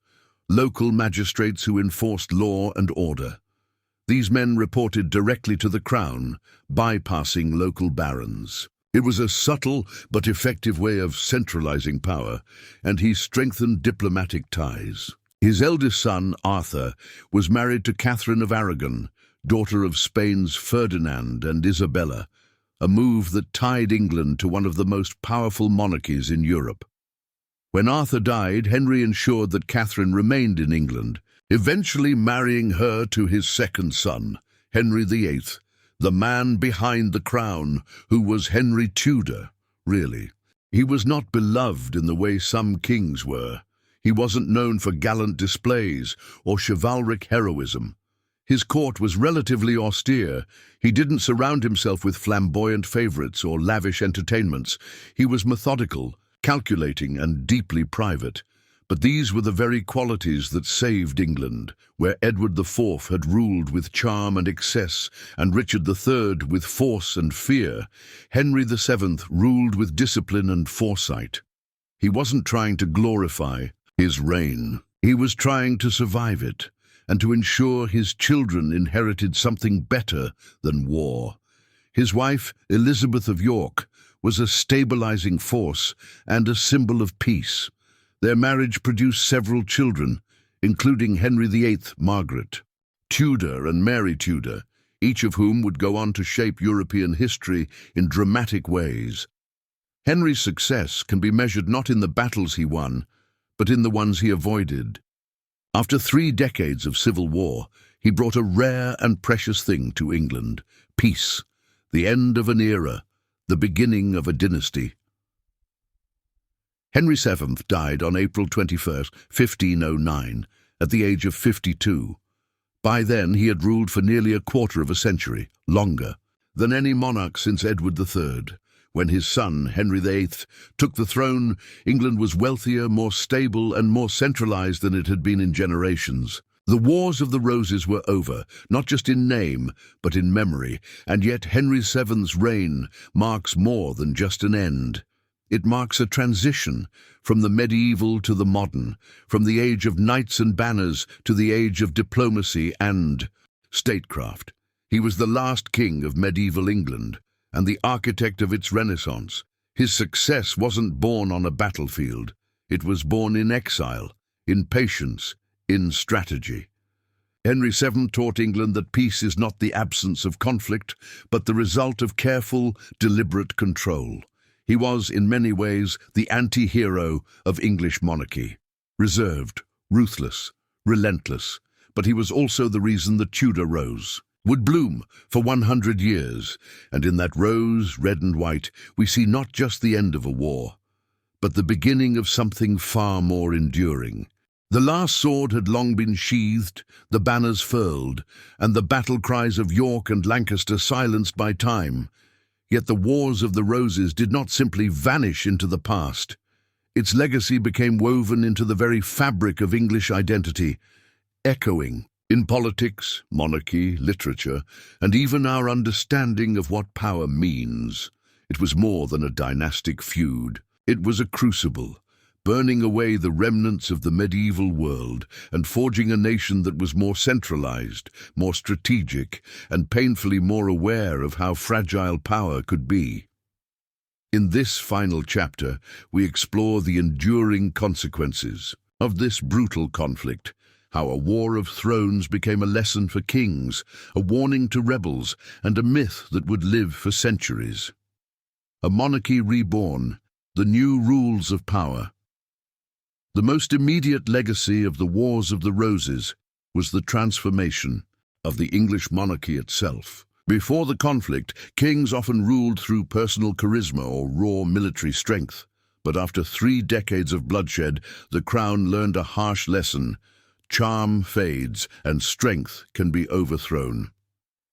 local magistrates who enforced law and order. These men reported directly to the crown, bypassing local barons. It was a subtle but effective way of centralizing power, and he strengthened diplomatic ties. His eldest son, Arthur, was married to Catherine of Aragon, daughter of Spain's Ferdinand and Isabella, a move that tied England to one of the most powerful monarchies in Europe. When Arthur died, Henry ensured that Catherine remained in England, eventually marrying her to his second son, Henry VIII, the man behind the crown, who was Henry Tudor, really. He was not beloved in the way some kings were. He wasn't known for gallant displays or chivalric heroism. His court was relatively austere. He didn't surround himself with flamboyant favorites or lavish entertainments. He was methodical, calculating, and deeply private. But these were the very qualities that saved England, where Edward IV had ruled with charm and excess, and Richard III with force and fear. Henry VII ruled with discipline and foresight. He wasn't trying to glorify his reign. He was trying to survive it, and to ensure his children inherited something better than war. His wife, Elizabeth of York, was a stabilizing force and a symbol of peace. Their marriage produced several children, including Henry VIII, Margaret, Tudor and Mary Tudor, each of whom would go on to shape European history in dramatic ways. Henry's success can be measured not in the battles he won, but in the ones he avoided. After 3 decades of civil war, he brought a rare and precious thing to England: peace, the end of an era, the beginning of a dynasty. Henry VII died on April 21, 1509, at the age of 52. By then, he had ruled for nearly a quarter of a century, longer than any monarch since Edward III. When his son, Henry VIII, took the throne, England was wealthier, more stable, and more centralized than it had been in generations. The Wars of the Roses were over, not just in name, but in memory, and yet Henry VII's reign marks more than just an end. It marks a transition from the medieval to the modern, from the age of knights and banners to the age of diplomacy and statecraft. He was the last king of medieval England and the architect of its Renaissance. His success wasn't born on a battlefield. It was born in exile, in patience, in strategy. Henry VII taught England that peace is not the absence of conflict, but the result of careful, deliberate control. He was, in many ways, the anti-hero of English monarchy. Reserved, ruthless, relentless, but he was also the reason the Tudor rose would bloom for 100 years, and in that rose, red and white, we see not just the end of a war, but the beginning of something far more enduring. The last sword had long been sheathed, the banners furled, and the battle cries of York and Lancaster silenced by time. Yet the Wars of the Roses did not simply vanish into the past. Its legacy became woven into the very fabric of English identity, echoing in politics, monarchy, literature, and even our understanding of what power means. It was more than a dynastic feud. It was a crucible, burning away the remnants of the medieval world and forging a nation that was more centralized, more strategic, and painfully more aware of how fragile power could be. In this final chapter, we explore the enduring consequences of this brutal conflict, how a war of thrones became a lesson for kings, a warning to rebels, and a myth that would live for centuries. A monarchy reborn, the new rules of power. The most immediate legacy of the Wars of the Roses was the transformation of the English monarchy itself. Before the conflict, kings often ruled through personal charisma or raw military strength. But after 3 decades of bloodshed, the crown learned a harsh lesson. Charm fades, and strength can be overthrown.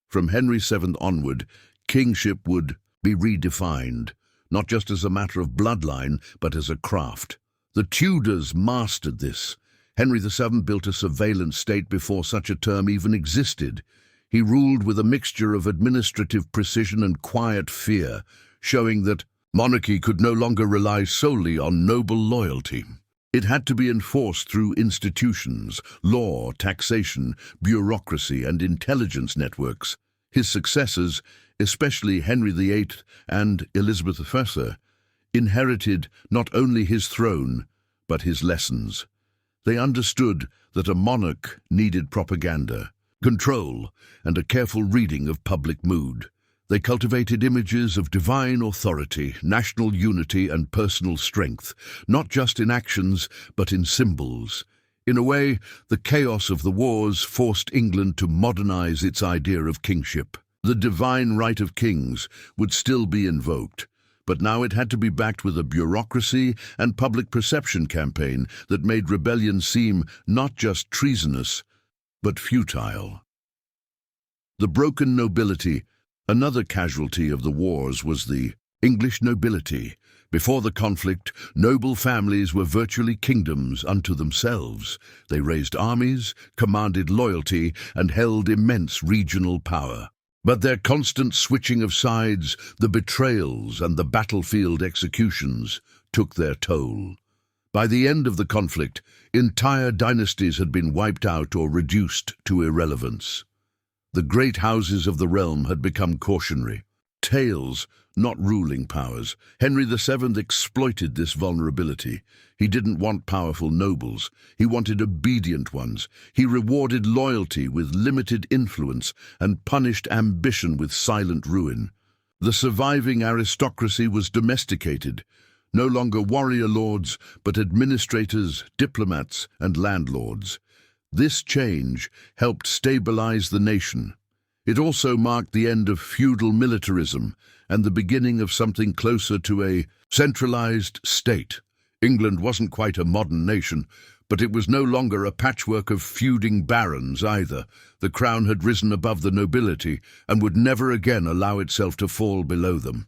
From Henry VII onward, kingship would be redefined, not just as a matter of bloodline, but as a craft. The Tudors mastered this. Henry VII built a surveillance state before such a term even existed. He ruled with a mixture of administrative precision and quiet fear, showing that monarchy could no longer rely solely on noble loyalty. It had to be enforced through institutions, law, taxation, bureaucracy, and intelligence networks. His successors, especially Henry VIII and Elizabeth I, inherited not only his throne, but his lessons. They understood that a monarch needed propaganda, control, and a careful reading of public mood. They cultivated images of divine authority, national unity, and personal strength, not just in actions, but in symbols. In a way, the chaos of the wars forced England to modernize its idea of kingship. The divine right of kings would still be invoked, but now it had to be backed with a bureaucracy and public perception campaign that made rebellion seem not just treasonous, but futile. The broken nobility. Another casualty of the wars was the English nobility. Before the conflict, noble families were virtually kingdoms unto themselves. They raised armies, commanded loyalty, and held immense regional power. But their constant switching of sides, the betrayals and the battlefield executions took their toll. By the end of the conflict, entire dynasties had been wiped out or reduced to irrelevance. The great houses of the realm had become cautionary tales, not ruling powers. Henry VII exploited this vulnerability. He didn't want powerful nobles. He wanted obedient ones. He rewarded loyalty with limited influence and punished ambition with silent ruin. The surviving aristocracy was domesticated, no longer warrior lords, but administrators, diplomats, and landlords. This change helped stabilize the nation. It also marked the end of feudal militarism and the beginning of something closer to a centralized state. England wasn't quite a modern nation, but it was no longer a patchwork of feuding barons either. The crown had risen above the nobility and would never again allow itself to fall below them.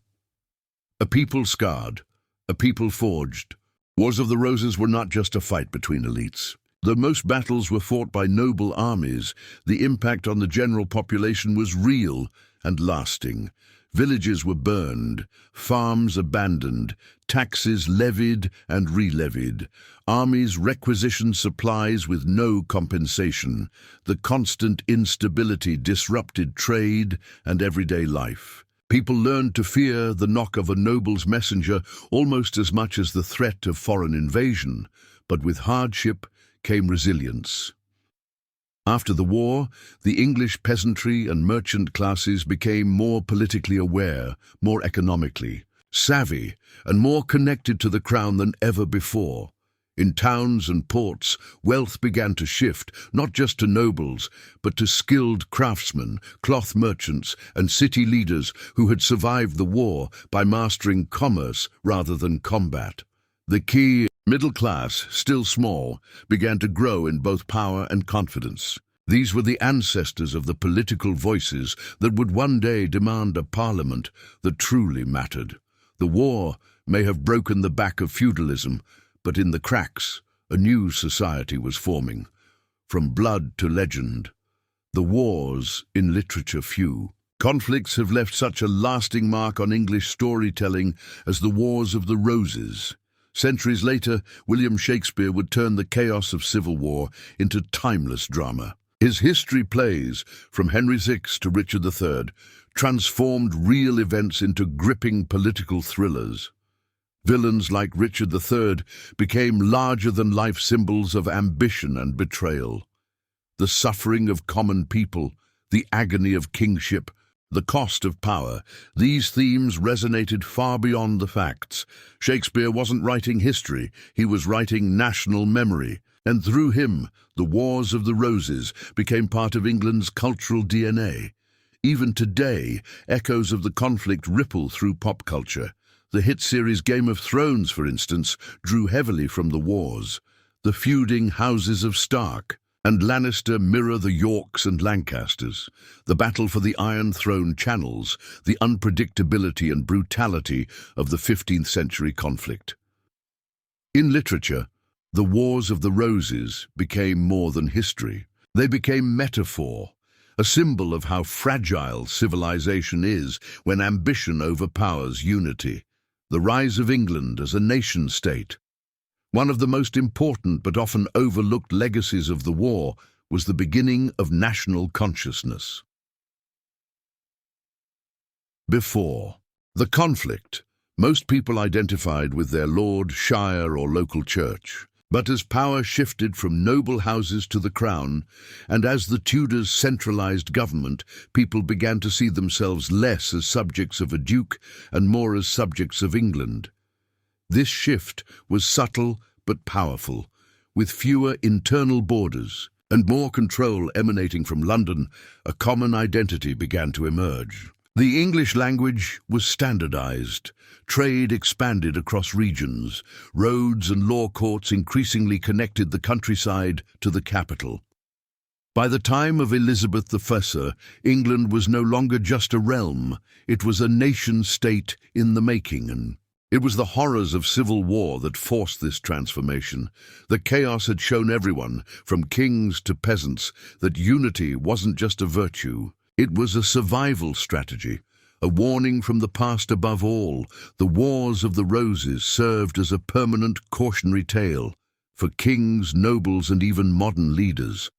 A people scarred, a people forged. Wars of the Roses were not just a fight between elites. Though most battles were fought by noble armies, the impact on the general population was real and lasting. Villages were burned, farms abandoned, taxes levied and re-levied. Armies requisitioned supplies with no compensation. The constant instability disrupted trade and everyday life. People learned to fear the knock of a noble's messenger almost as much as the threat of foreign invasion, but with hardship came resilience. After the war, the English peasantry and merchant classes became more politically aware, more economically savvy, and more connected to the crown than ever before. In towns and ports, wealth began to shift, not just to nobles, but to skilled craftsmen, cloth merchants, and city leaders who had survived the war by mastering commerce rather than combat. The key middle class, still small, began to grow in both power and confidence. These were the ancestors of the political voices that would one day demand a parliament that truly mattered. The war may have broken the back of feudalism, but in the cracks, a new society was forming. From blood to legend, the wars in literature few. Conflicts have left such a lasting mark on English storytelling as the Wars of the Roses. Centuries later, William Shakespeare would turn the chaos of civil war into timeless drama. His history plays, from Henry VI to Richard III, transformed real events into gripping political thrillers. Villains like Richard III became larger-than-life symbols of ambition and betrayal. The suffering of common people, the agony of kingship, the cost of power, these themes resonated far beyond the facts. Shakespeare wasn't writing history, he was writing national memory, and through him, the Wars of the Roses became part of England's cultural DNA. Even today, echoes of the conflict ripple through pop culture. The hit series Game of Thrones, for instance, drew heavily from the wars. The feuding houses of Stark and Lancaster mirror the Yorks and Lancasters. The battle for the Iron Throne channels the unpredictability and brutality of the 15th century conflict. In literature, the Wars of the Roses became more than history. They became metaphor, a symbol of how fragile civilization is when ambition overpowers unity. The rise of England as a nation-state. One of the most important but often overlooked legacies of the war was the beginning of national consciousness. Before the conflict, most people identified with their lord, shire, or local church. But as power shifted from noble houses to the crown, and as the Tudors centralized government, people began to see themselves less as subjects of a duke and more as subjects of England. This shift was subtle but powerful, with fewer internal borders and more control emanating from London. A common identity began to emerge. The English language was standardized. Trade expanded across regions. Roads and law courts increasingly connected the countryside to the capital. By the time of Elizabeth I, England was no longer just a realm. It was a nation-state in the making, and it was the horrors of civil war that forced this transformation. The chaos had shown everyone, from kings to peasants, that unity wasn't just a virtue. It was a survival strategy, a warning from the past above all. The Wars of the Roses served as a permanent cautionary tale for kings, nobles, and even modern leaders.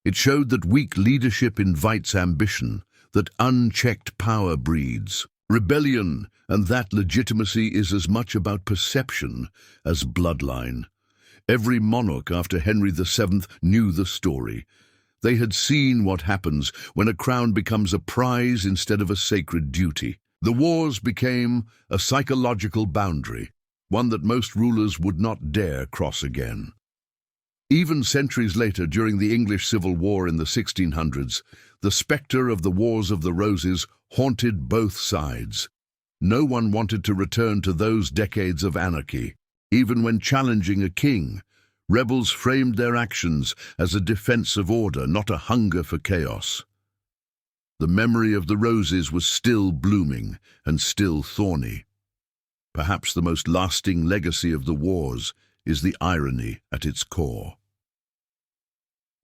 It showed that weak leadership invites ambition, that unchecked power breeds rebellion, and that legitimacy is as much about perception as bloodline. Every monarch after Henry VII knew the story. They had seen what happens when a crown becomes a prize instead of a sacred duty. The wars became a psychological boundary, one that most rulers would not dare cross again. Even centuries later, during the English Civil War in the 1600s, the spectre of the Wars of the Roses haunted both sides. No one wanted to return to those decades of anarchy. Even when challenging a king, rebels framed their actions as a defense of order, not a hunger for chaos. The memory of the Roses was still blooming and still thorny. Perhaps the most lasting legacy of the wars is the irony at its core.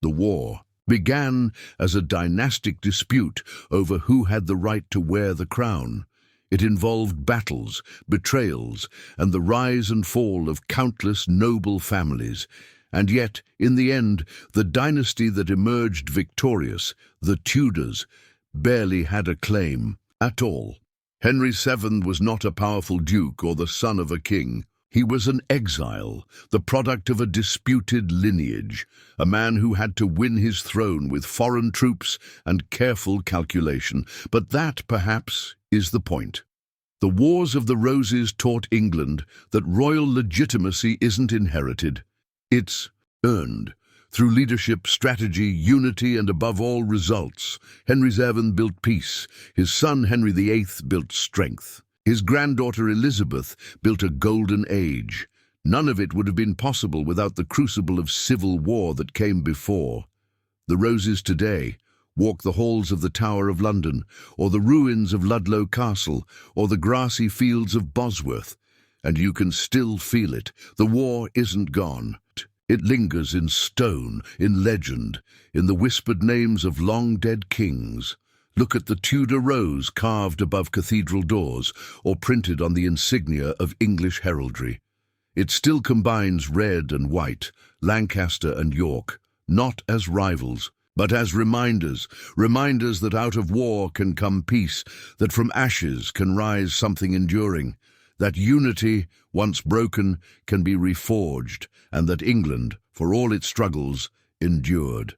The war began as a dynastic dispute over who had the right to wear the crown. It involved battles, betrayals, and the rise and fall of countless noble families. And yet, in the end, the dynasty that emerged victorious, the Tudors, barely had a claim at all. Henry VII was not a powerful duke or the son of a king. He was an exile, the product of a disputed lineage, a man who had to win his throne with foreign troops and careful calculation. But that, perhaps, is the point. The Wars of the Roses taught England that royal legitimacy isn't inherited. It's earned. Through leadership, strategy, unity, and above all, results. Henry VII built peace. His son Henry VIII built strength. His granddaughter Elizabeth built a golden age. None of it would have been possible without the crucible of civil war that came before. The Roses today walk the halls of the Tower of London, or the ruins of Ludlow Castle, or the grassy fields of Bosworth, and you can still feel it. The war isn't gone. It lingers in stone, in legend, in the whispered names of long-dead kings. Look at the Tudor rose carved above cathedral doors or printed on the insignia of English heraldry. It still combines red and white, Lancaster and York, not as rivals, but as reminders that out of war can come peace, that from ashes can rise something enduring, that unity, once broken, can be reforged, and that England, for all its struggles, endured.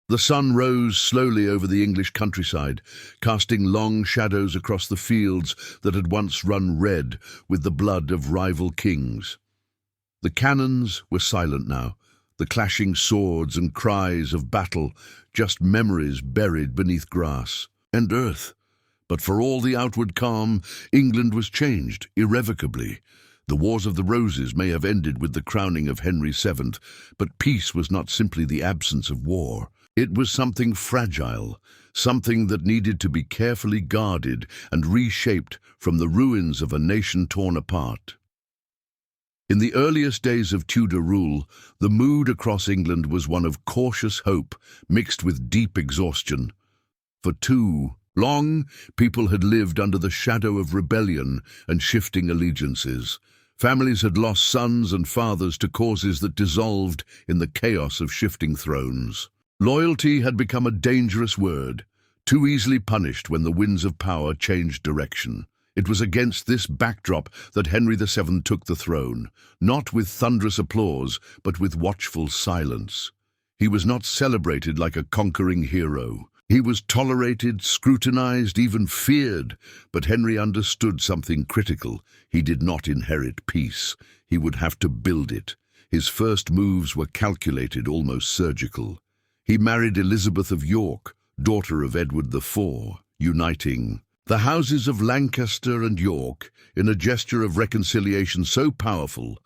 The sun rose slowly over the English countryside, casting long shadows across the fields that had once run red with the blood of rival kings. The cannons were silent now, the clashing swords and cries of battle just memories buried beneath grass and earth. But for all the outward calm, England was changed irrevocably. The Wars of the Roses may have ended with the crowning of Henry VII, but peace was not simply the absence of war. It was something fragile, something that needed to be carefully guarded and reshaped from the ruins of a nation torn apart. In the earliest days of Tudor rule, the mood across England was one of cautious hope mixed with deep exhaustion. For too long, people had lived under the shadow of rebellion and shifting allegiances. Families had lost sons and fathers to causes that dissolved in the chaos of shifting thrones. Loyalty had become a dangerous word, too easily punished when the winds of power changed direction. It was against this backdrop that Henry VII took the throne, not with thunderous applause, but with watchful silence. He was not celebrated like a conquering hero. He was tolerated, scrutinized, even feared, but Henry understood something critical. He did not inherit peace. He would have to build it. His first moves were calculated, almost surgical. He married Elizabeth of York, daughter of Edward IV, uniting the houses of Lancaster and York in a gesture of reconciliation so powerful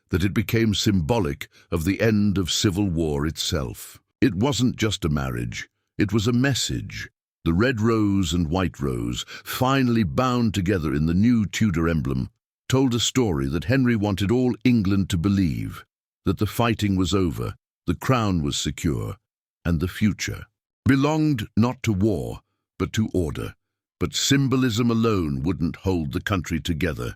that it became symbolic of the end of civil war itself. It wasn't just a marriage. It was a message. The red rose and white rose, finally bound together in the new Tudor emblem, told a story that Henry wanted all England to believe, that the fighting was over, the crown was secure, and the future belonged not to war, but to order. But symbolism alone wouldn't hold the country together.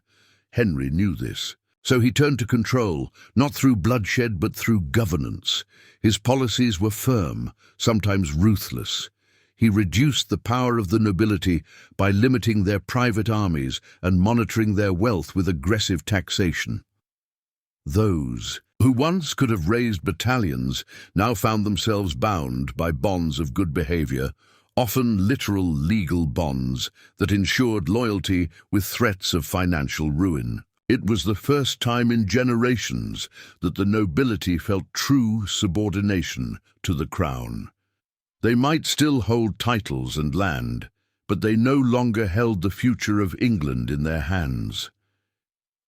Henry knew this. So he turned to control, not through bloodshed but through governance. His policies were firm, sometimes ruthless. He reduced the power of the nobility by limiting their private armies and monitoring their wealth with aggressive taxation. Those who once could have raised battalions now found themselves bound by bonds of good behavior, often literal legal bonds that ensured loyalty with threats of financial ruin. It was the first time in generations that the nobility felt true subordination to the crown. They might still hold titles and land, but they no longer held the future of England in their hands.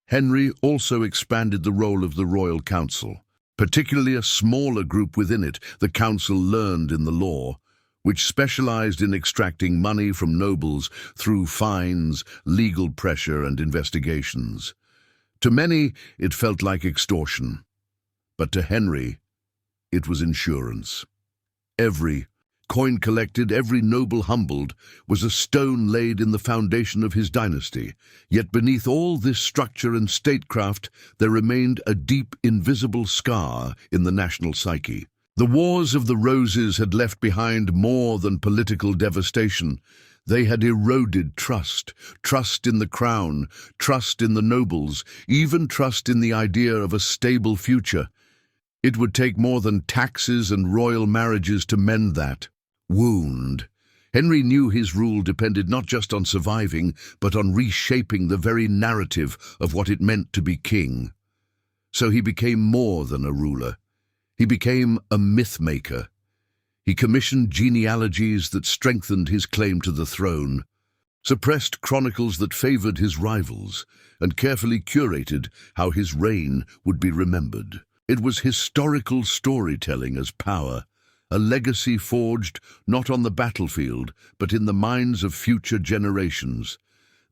Henry also expanded the role of the royal council, particularly a smaller group within it, the council learned in the law, which specialized in extracting money from nobles through fines, legal pressure, and investigations. To many, it felt like extortion, but to Henry, it was insurance. Every coin collected, every noble humbled, was a stone laid in the foundation of his dynasty. Yet beneath all this structure and statecraft, there remained a deep, invisible scar in the national psyche. The Wars of the Roses had left behind more than political devastation. They had eroded trust, trust in the crown, trust in the nobles, even trust in the idea of a stable future. It would take more than taxes and royal marriages to mend that wound. Henry knew his rule depended not just on surviving, but on reshaping the very narrative of what it meant to be king. So he became more than a ruler. He became a myth-maker. He commissioned genealogies that strengthened his claim to the throne, suppressed chronicles that favored his rivals, and carefully curated how his reign would be remembered. It was historical storytelling as power, a legacy forged not on the battlefield, but in the minds of future generations.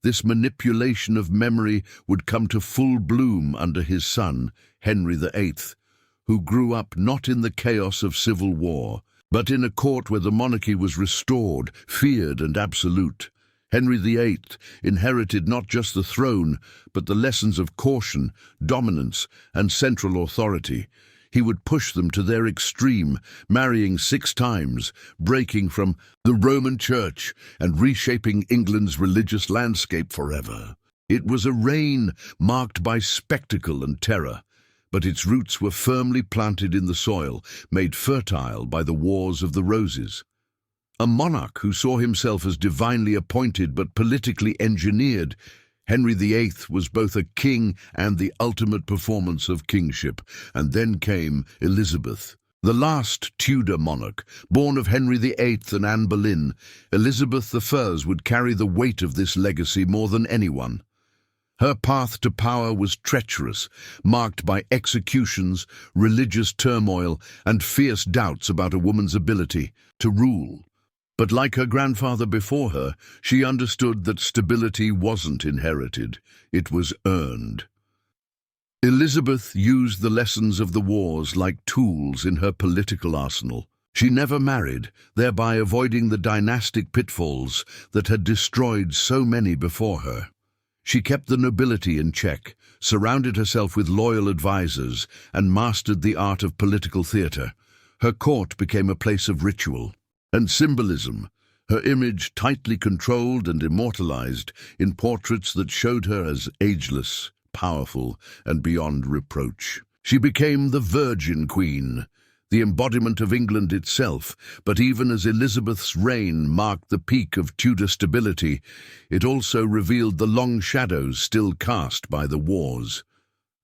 This manipulation of memory would come to full bloom under his son, Henry VIII, who grew up not in the chaos of civil war, but in a court where the monarchy was restored, feared, and absolute. Henry VIII inherited not just the throne, but the lessons of caution, dominance, and central authority. He would push them to their extreme, marrying 6 times, breaking from the Roman Church, and reshaping England's religious landscape forever. It was a reign marked by spectacle and terror, but its roots were firmly planted in the soil, made fertile by the Wars of the Roses. A monarch who saw himself as divinely appointed but politically engineered, Henry VIII was both a king and the ultimate performance of kingship. And then came Elizabeth, the last Tudor monarch, born of Henry VIII and Anne Boleyn. Elizabeth I would carry the weight of this legacy more than anyone. Her path to power was treacherous, marked by executions, religious turmoil, and fierce doubts about a woman's ability to rule. But like her grandfather before her, she understood that stability wasn't inherited, it was earned. Elizabeth used the lessons of the wars like tools in her political arsenal. She never married, thereby avoiding the dynastic pitfalls that had destroyed so many before her. She kept the nobility in check, surrounded herself with loyal advisors, and mastered the art of political theatre. Her court became a place of ritual and symbolism, her image tightly controlled and immortalized in portraits that showed her as ageless, powerful, and beyond reproach. She became the Virgin Queen, the embodiment of England itself, but even as Elizabeth's reign marked the peak of Tudor stability, it also revealed the long shadows still cast by the wars.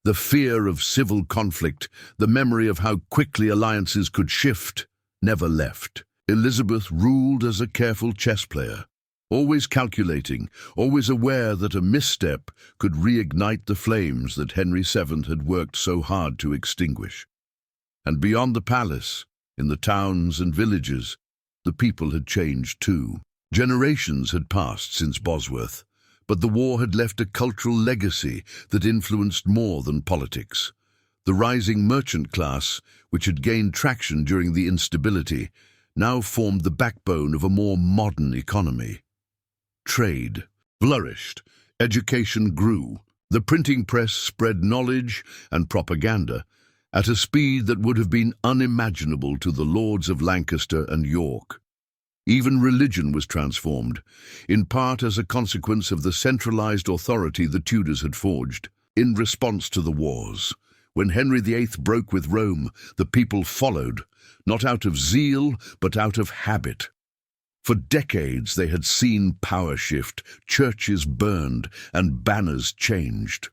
The fear of civil conflict, the memory of how quickly alliances could shift, never left. Elizabeth ruled as a careful chess player, always calculating, always aware that a misstep could reignite the flames that Henry VII had worked so hard to extinguish. And beyond the palace, in the towns and villages, the people had changed too. Generations had passed since Bosworth, but the war had left a cultural legacy that influenced more than politics. The rising merchant class, which had gained traction during the instability, now formed the backbone of a more modern economy. Trade flourished, education grew, the printing press spread knowledge and propaganda at a speed that would have been unimaginable to the lords of Lancaster and York. Even religion was transformed, in part as a consequence of the centralized authority the Tudors had forged. In response to the wars, when Henry VIII broke with Rome, the people followed, not out of zeal, but out of habit. For decades they had seen power shift, churches burned, and banners changed.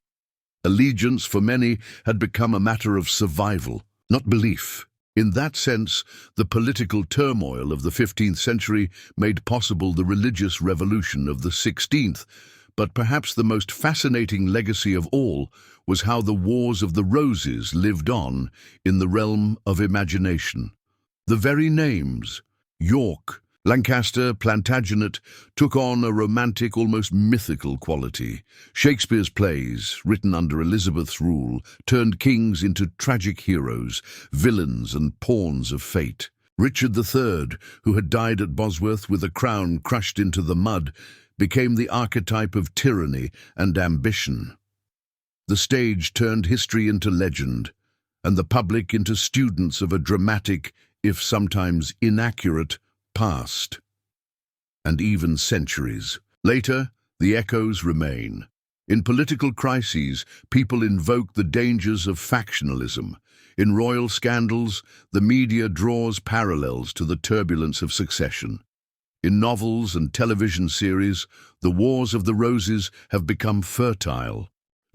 Allegiance for many had become a matter of survival, not belief. In that sense, the political turmoil of the 15th century made possible the religious revolution of the 16th, but perhaps the most fascinating legacy of all was how the Wars of the Roses lived on in the realm of imagination. The very names, York Lancaster, Plantagenet, took on a romantic, almost mythical quality. Shakespeare's plays, written under Elizabeth's rule, turned kings into tragic heroes, villains and pawns of fate. Richard III, who had died at Bosworth with a crown crushed into the mud, became the archetype of tyranny and ambition. The stage turned history into legend, and the public into students of a dramatic, if sometimes inaccurate, past. And even centuries later, the echoes remain. In political crises, people invoke the dangers of factionalism. In royal scandals, the media draws parallels to the turbulence of succession. In novels and television series, the Wars of the Roses have become fertile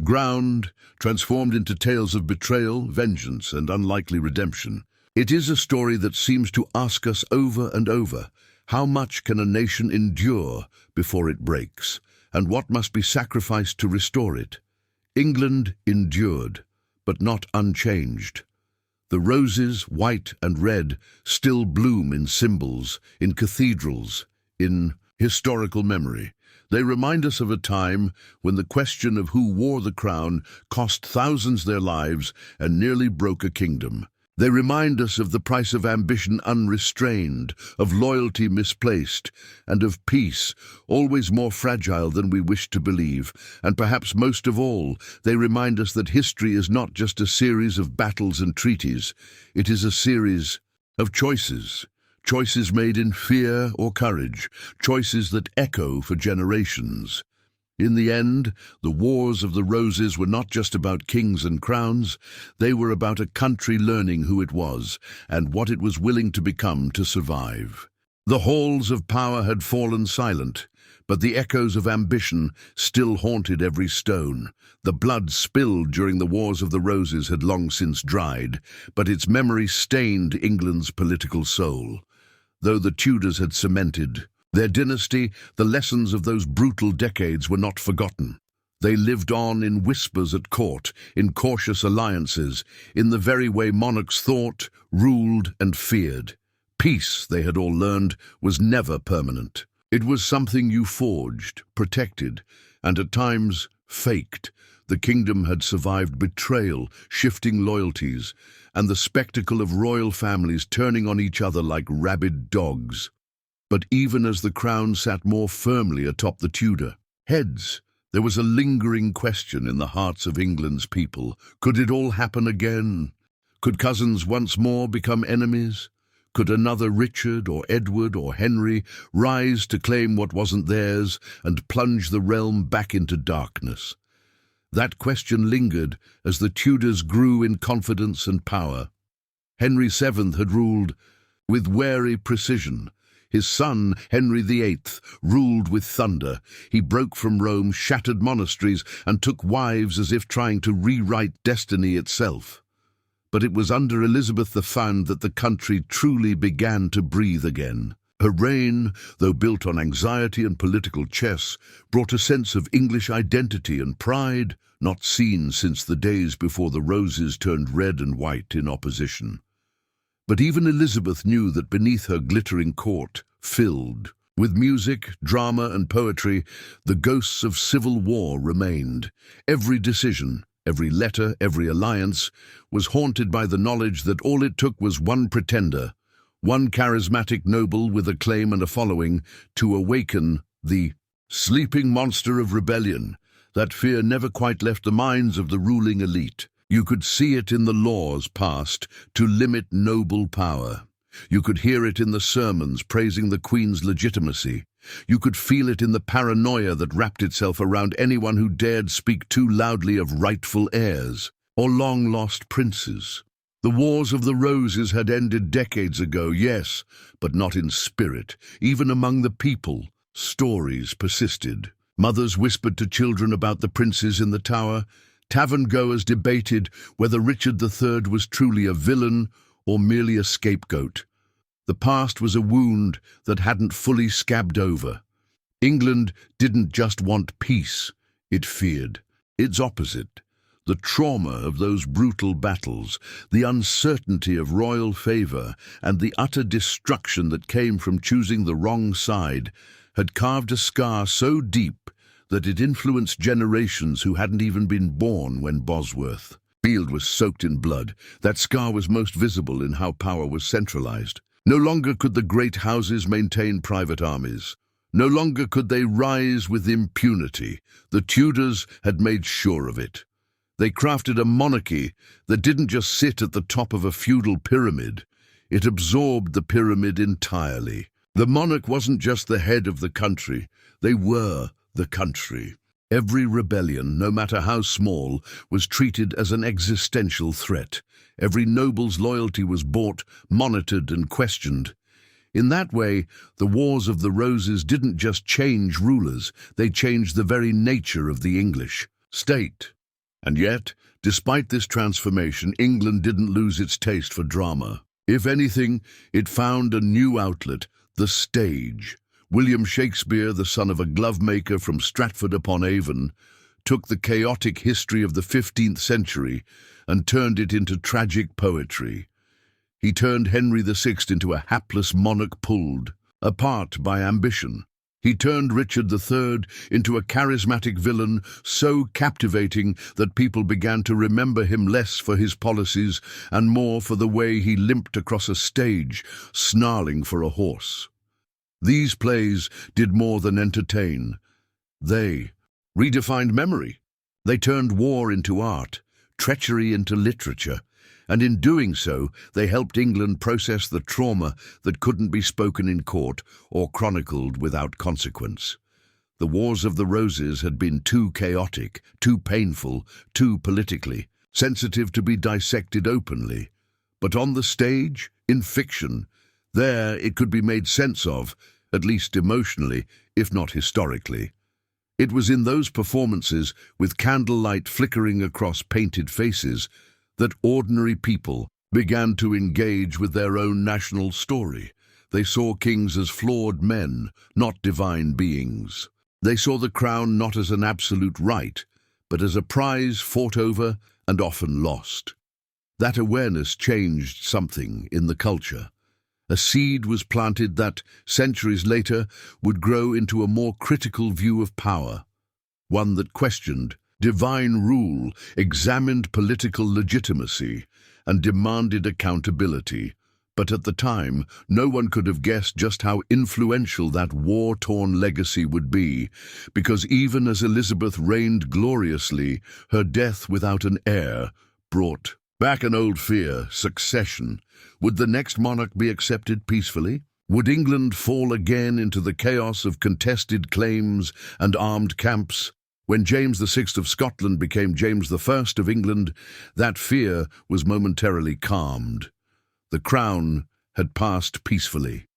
ground, transformed into tales of betrayal, vengeance, and unlikely redemption. It is a story that seems to ask us over and over, how much can a nation endure before it breaks, and what must be sacrificed to restore it? England endured, but not unchanged. The roses, white and red, still bloom in symbols, in cathedrals, in historical memory. They remind us of a time when the question of who wore the crown cost thousands their lives and nearly broke a kingdom. They remind us of the price of ambition unrestrained, of loyalty misplaced, and of peace, always more fragile than we wish to believe. And perhaps most of all, they remind us that history is not just a series of battles and treaties. It is a series of choices. Choices made in fear or courage, choices that echo for generations. In the end, the Wars of the Roses were not just about kings and crowns, they were about a country learning who it was and what it was willing to become to survive. The halls of power had fallen silent, but the echoes of ambition still haunted every stone. The blood spilled during the Wars of the Roses had long since dried, but its memory stained England's political soul. Though the Tudors had cemented their dynasty, the lessons of those brutal decades were not forgotten. They lived on in whispers at court, in cautious alliances, in the very way monarchs thought, ruled and feared. Peace, they had all learned, was never permanent. It was something you forged, protected, and at times faked. The kingdom had survived betrayal, shifting loyalties, and the spectacle of royal families turning on each other like rabid dogs. But even as the crown sat more firmly atop the Tudor heads, there was a lingering question in the hearts of England's people. Could it all happen again? Could cousins once more become enemies? Could another Richard or Edward or Henry rise to claim what wasn't theirs and plunge the realm back into darkness? That question lingered as the Tudors grew in confidence and power. Henry VII had ruled with wary precision. His son, Henry VIII, ruled with thunder. He broke from Rome, shattered monasteries, and took wives as if trying to rewrite destiny itself. But it was under Elizabeth I that the country truly began to breathe again. Her reign, though built on anxiety and political chess, brought a sense of English identity and pride not seen since the days before the roses turned red and white in opposition. But even Elizabeth knew that beneath her glittering court, filled with music, drama and poetry, the ghosts of civil war remained. Every decision, every letter, every alliance was haunted by the knowledge that all it took was one pretender, one charismatic noble with a claim and a following, to awaken the sleeping monster of rebellion. That fear never quite left the minds of the ruling elite. You could see it in the laws passed to limit noble power. You could hear it in the sermons praising the Queen's legitimacy. You could feel it in the paranoia that wrapped itself around anyone who dared speak too loudly of rightful heirs or long-lost princes. The Wars of the Roses had ended decades ago, yes, but not in spirit. Even among the people, stories persisted. Mothers whispered to children about the princes in the Tower. Tavern-goers debated whether Richard III was truly a villain or merely a scapegoat. The past was a wound that hadn't fully scabbed over. England didn't just want peace, it feared its opposite, The trauma of those brutal battles, the uncertainty of royal favor, and the utter destruction that came from choosing the wrong side had carved a scar so deep that it influenced generations who hadn't even been born when Bosworth. Field was soaked in blood. That scar was most visible in how power was centralized. No longer could the great houses maintain private armies. No longer could they rise with impunity. The Tudors had made sure of it. They crafted a monarchy that didn't just sit at the top of a feudal pyramid. It absorbed the pyramid entirely. The monarch wasn't just the head of the country. They were the country. Every rebellion, no matter how small, was treated as an existential threat. Every noble's loyalty was bought, monitored, and questioned. In that way, the Wars of the Roses didn't just change rulers, they changed the very nature of the English state. And yet, despite this transformation, England didn't lose its taste for drama. If anything, it found a new outlet, the stage. William Shakespeare, the son of a glovemaker from Stratford-upon-Avon, took the chaotic history of the 15th century and turned it into tragic poetry. He turned Henry VI into a hapless monarch pulled apart by ambition. He turned Richard III into a charismatic villain so captivating that people began to remember him less for his policies and more for the way he limped across a stage, snarling for a horse. These plays did more than entertain. They redefined memory. They turned war into art, treachery into literature, and in doing so, they helped England process the trauma that couldn't be spoken in court or chronicled without consequence. The Wars of the Roses had been too chaotic, too painful, too politically sensitive to be dissected openly. But on the stage, in fiction, there it could be made sense of, at least emotionally, if not historically. It was in those performances, with candlelight flickering across painted faces, that ordinary people began to engage with their own national story. They saw kings as flawed men, not divine beings. They saw the crown not as an absolute right, but as a prize fought over and often lost. That awareness changed something in the culture. A seed was planted that, centuries later, would grow into a more critical view of power, one that questioned divine rule, examined political legitimacy, and demanded accountability. But at the time, no one could have guessed just how influential that war-torn legacy would be, because even as Elizabeth reigned gloriously, her death without an heir brought back an old fear: succession. Would the next monarch be accepted peacefully? Would England fall again into the chaos of contested claims and armed camps? When James VI of Scotland became James I of England, that fear was momentarily calmed. The crown had passed peacefully.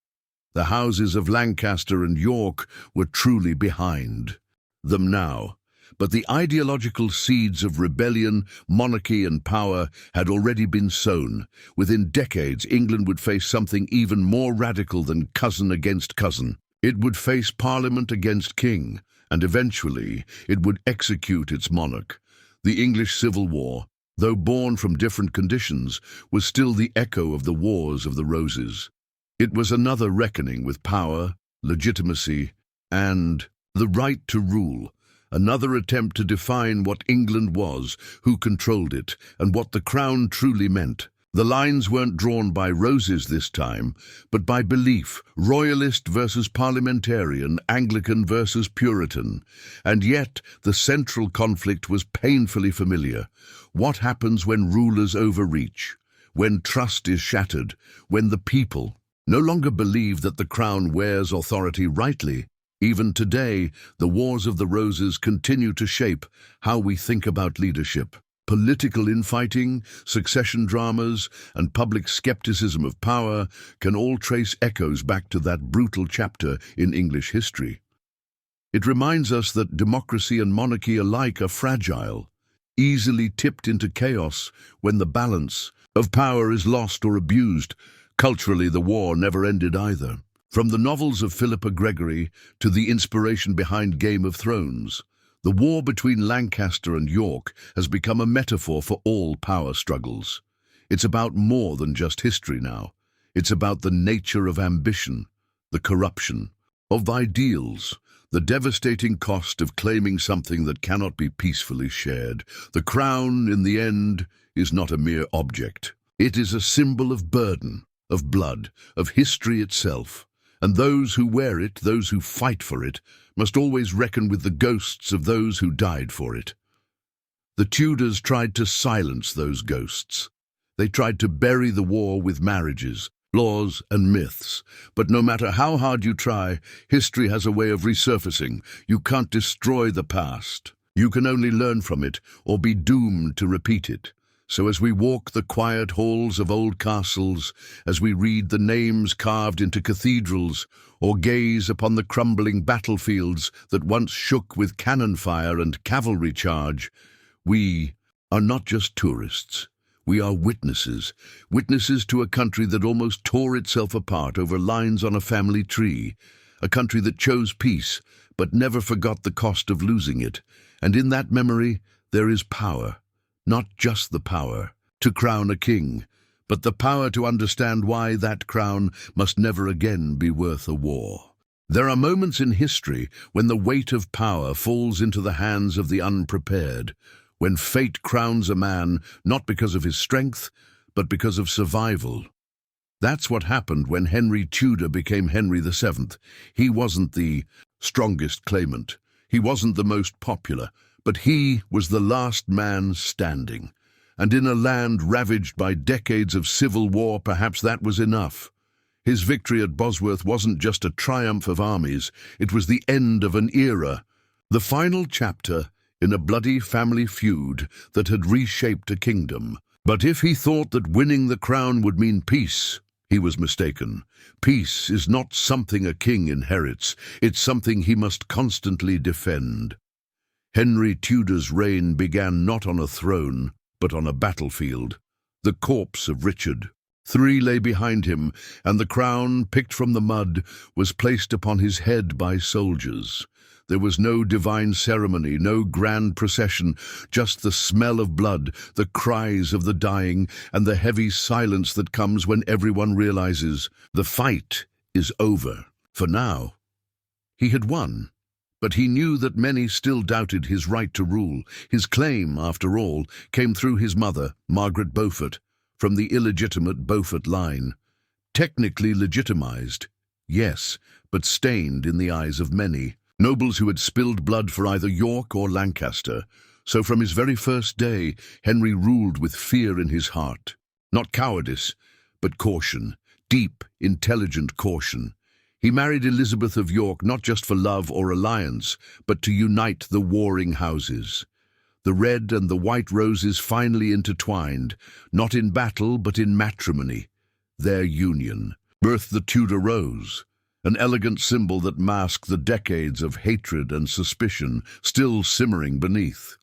The houses of Lancaster and York were truly behind them now. But the ideological seeds of rebellion, monarchy, and power had already been sown. Within decades, England would face something even more radical than cousin against cousin. It would face Parliament against king, and eventually it would execute its monarch. The English Civil War, though born from different conditions, was still the echo of the Wars of the Roses. It was another reckoning with power, legitimacy, and the right to rule. Another attempt to define what England was, who controlled it, and what the crown truly meant. The lines weren't drawn by roses this time, but by belief: royalist versus parliamentarian, Anglican versus Puritan. And yet, the central conflict was painfully familiar. What happens when rulers overreach? When trust is shattered? When the people no longer believe that the crown wears authority rightly? Even today, the Wars of the Roses continue to shape how we think about leadership. Political infighting, succession dramas, and public skepticism of power can all trace echoes back to that brutal chapter in English history. It reminds us that democracy and monarchy alike are fragile, easily tipped into chaos when the balance of power is lost or abused. Culturally, the war never ended either. From the novels of Philippa Gregory to the inspiration behind Game of Thrones, The war between Lancaster and York has become a metaphor for all power struggles. It's about more than just history now. It's about the nature of ambition, the corruption, of ideals, the devastating cost of claiming something that cannot be peacefully shared. The crown, in the end, is not a mere object. It is a symbol of burden, of blood, of history itself. And those who wear it, those who fight for it, must always reckon with the ghosts of those who died for it. The Tudors tried to silence those ghosts. They tried to bury the war with marriages, laws and myths. But no matter how hard you try, history has a way of resurfacing. You can't destroy the past. You can only learn from it or be doomed to repeat it. So as we walk the quiet halls of old castles, as we read the names carved into cathedrals, or gaze upon the crumbling battlefields that once shook with cannon fire and cavalry charge, we are not just tourists. We are witnesses, witnesses to a country that almost tore itself apart over lines on a family tree, a country that chose peace but never forgot the cost of losing it. And in that memory there is power. Not just the power to crown a king, but the power to understand why that crown must never again be worth a war. There are moments in history when the weight of power falls into the hands of the unprepared, when fate crowns a man not because of his strength, but because of survival. That's what happened when Henry Tudor became Henry VII. He wasn't the strongest claimant. He wasn't the most popular. But he was the last man standing, and in a land ravaged by decades of civil war, perhaps that was enough. His victory at Bosworth wasn't just a triumph of armies, it was the end of an era, the final chapter in a bloody family feud that had reshaped a kingdom. But if he thought that winning the crown would mean peace, he was mistaken. Peace is not something a king inherits, it's something he must constantly defend. Henry Tudor's reign began not on a throne, but on a battlefield. The corpse of Richard. 3 lay behind him, and the crown, picked from the mud, was placed upon his head by soldiers. There was no divine ceremony, no grand procession, just the smell of blood, the cries of the dying, and the heavy silence that comes when everyone realizes the fight is over. For now, he had won. But he knew that many still doubted his right to rule. His claim, after all, came through his mother, Margaret Beaufort, from the illegitimate Beaufort line. Technically legitimized, yes, but stained in the eyes of many. Nobles who had spilled blood for either York or Lancaster. So from his very first day, Henry ruled with fear in his heart. Not cowardice, but caution. Deep, intelligent caution. He married Elizabeth of York not just for love or alliance, but to unite the warring houses. The red and the white roses finally intertwined, not in battle but in matrimony. Their union birthed the Tudor rose, an elegant symbol that masked the decades of hatred and suspicion still simmering beneath.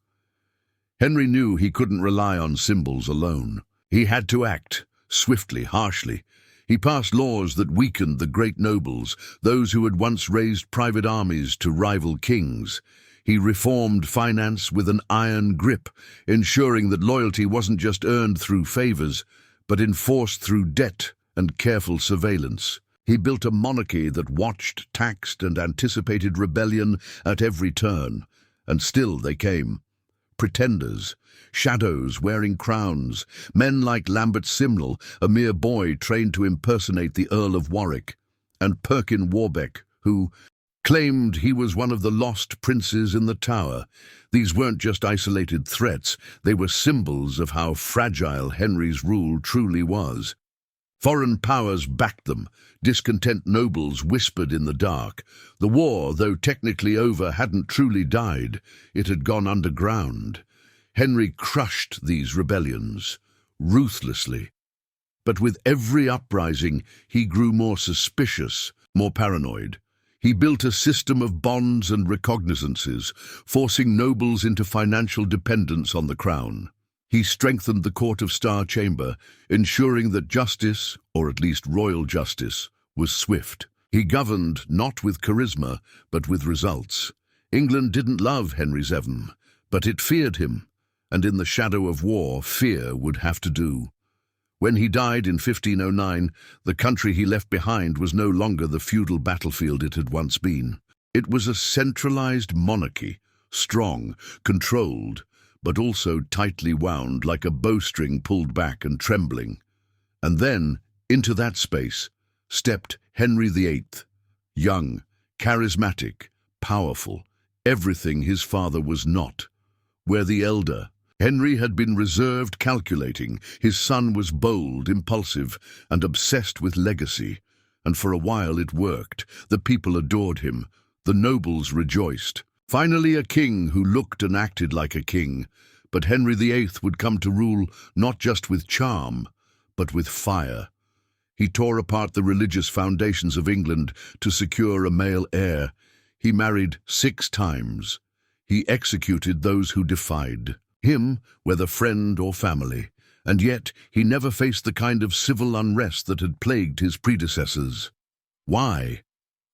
Henry knew he couldn't rely on symbols alone. He had to act, swiftly, harshly. He passed laws that weakened the great nobles, those who had once raised private armies to rival kings. He reformed finance with an iron grip, ensuring that loyalty wasn't just earned through favors, but enforced through debt and careful surveillance. He built a monarchy that watched, taxed, and anticipated rebellion at every turn. And still they came. Pretenders, shadows wearing crowns, men like Lambert Simnel, a mere boy trained to impersonate the Earl of Warwick, and Perkin Warbeck, who claimed he was one of the lost princes in the Tower. These weren't just isolated threats, they were symbols of how fragile Henry's rule truly was. Foreign powers backed them. Discontent nobles whispered in the dark. The war, though technically over, hadn't truly died. It had gone underground. Henry crushed these rebellions, ruthlessly. But with every uprising, he grew more suspicious, more paranoid. He built a system of bonds and recognizances, forcing nobles into financial dependence on the crown. He strengthened the Court of Star Chamber, ensuring that justice, or at least royal justice, was swift. He governed not with charisma, but with results. England didn't love Henry VII, but it feared him, and in the shadow of war, fear would have to do. When he died in 1509, the country he left behind was no longer the feudal battlefield it had once been. It was a centralized monarchy, strong, controlled, but also tightly wound like a bowstring pulled back and trembling. And then, into that space, stepped Henry VIII, young, charismatic, powerful, everything his father was not. Where the elder, Henry, had been reserved, calculating, his son was bold, impulsive, and obsessed with legacy. And for a while it worked. The people adored him. The nobles rejoiced. Finally a king who looked and acted like a king. But Henry VIII would come to rule not just with charm, but with fire. He tore apart the religious foundations of England to secure a male heir. He married 6 times. He executed those who defied him, whether friend or family. And yet he never faced the kind of civil unrest that had plagued his predecessors. Why?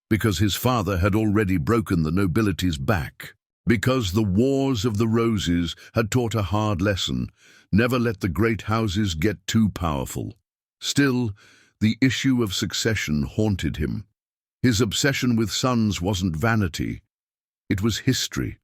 Because his father had already broken the nobility's back. Because the Wars of the Roses had taught a hard lesson: never let the great houses get too powerful. Still, the issue of succession haunted him. His obsession with sons wasn't vanity. It was history.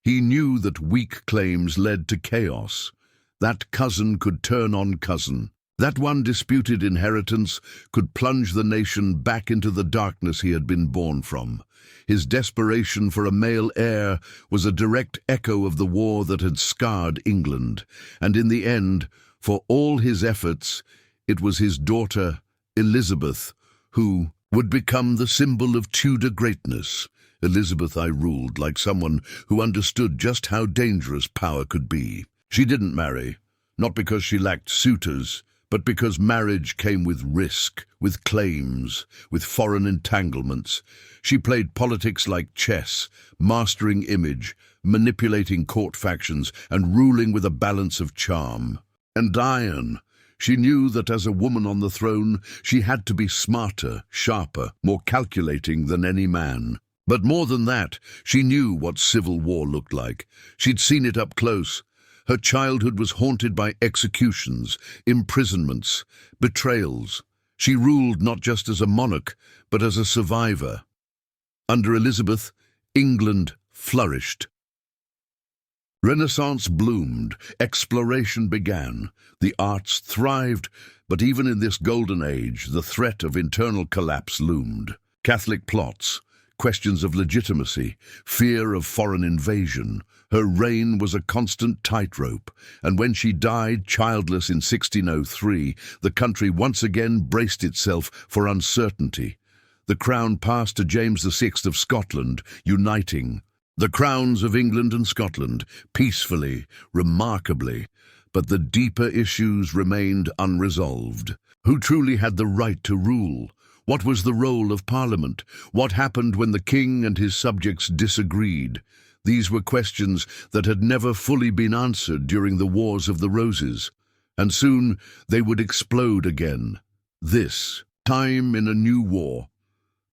He knew that weak claims led to chaos. That cousin could turn on cousin. That one disputed inheritance could plunge the nation back into the darkness he had been born from. His desperation for a male heir was a direct echo of the war that had scarred England. And in the end, for all his efforts, it was his daughter, Elizabeth, who would become the symbol of Tudor greatness. Elizabeth I ruled like someone who understood just how dangerous power could be. She didn't marry, not because she lacked suitors, but because marriage came with risk, with claims, with foreign entanglements. She played politics like chess, mastering image, manipulating court factions, and ruling with a balance of charm. And iron. She knew that as a woman on the throne, she had to be smarter, sharper, more calculating than any man. But more than that, she knew what civil war looked like. She'd seen it up close. Her childhood was haunted by executions, imprisonments, betrayals. She ruled not just as a monarch, but as a survivor. Under Elizabeth, England flourished. Renaissance bloomed, exploration began, the arts thrived, but even in this golden age, the threat of internal collapse loomed. Catholic plots, questions of legitimacy, fear of foreign invasion. Her reign was a constant tightrope, and when she died childless in 1603, the country once again braced itself for uncertainty. The crown passed to James VI of Scotland, uniting the crowns of England and Scotland, peacefully, remarkably, but the deeper issues remained unresolved. Who truly had the right to rule? What was the role of Parliament? What happened when the king and his subjects disagreed? These were questions that had never fully been answered during the Wars of the Roses, and soon they would explode again. This time in a new war,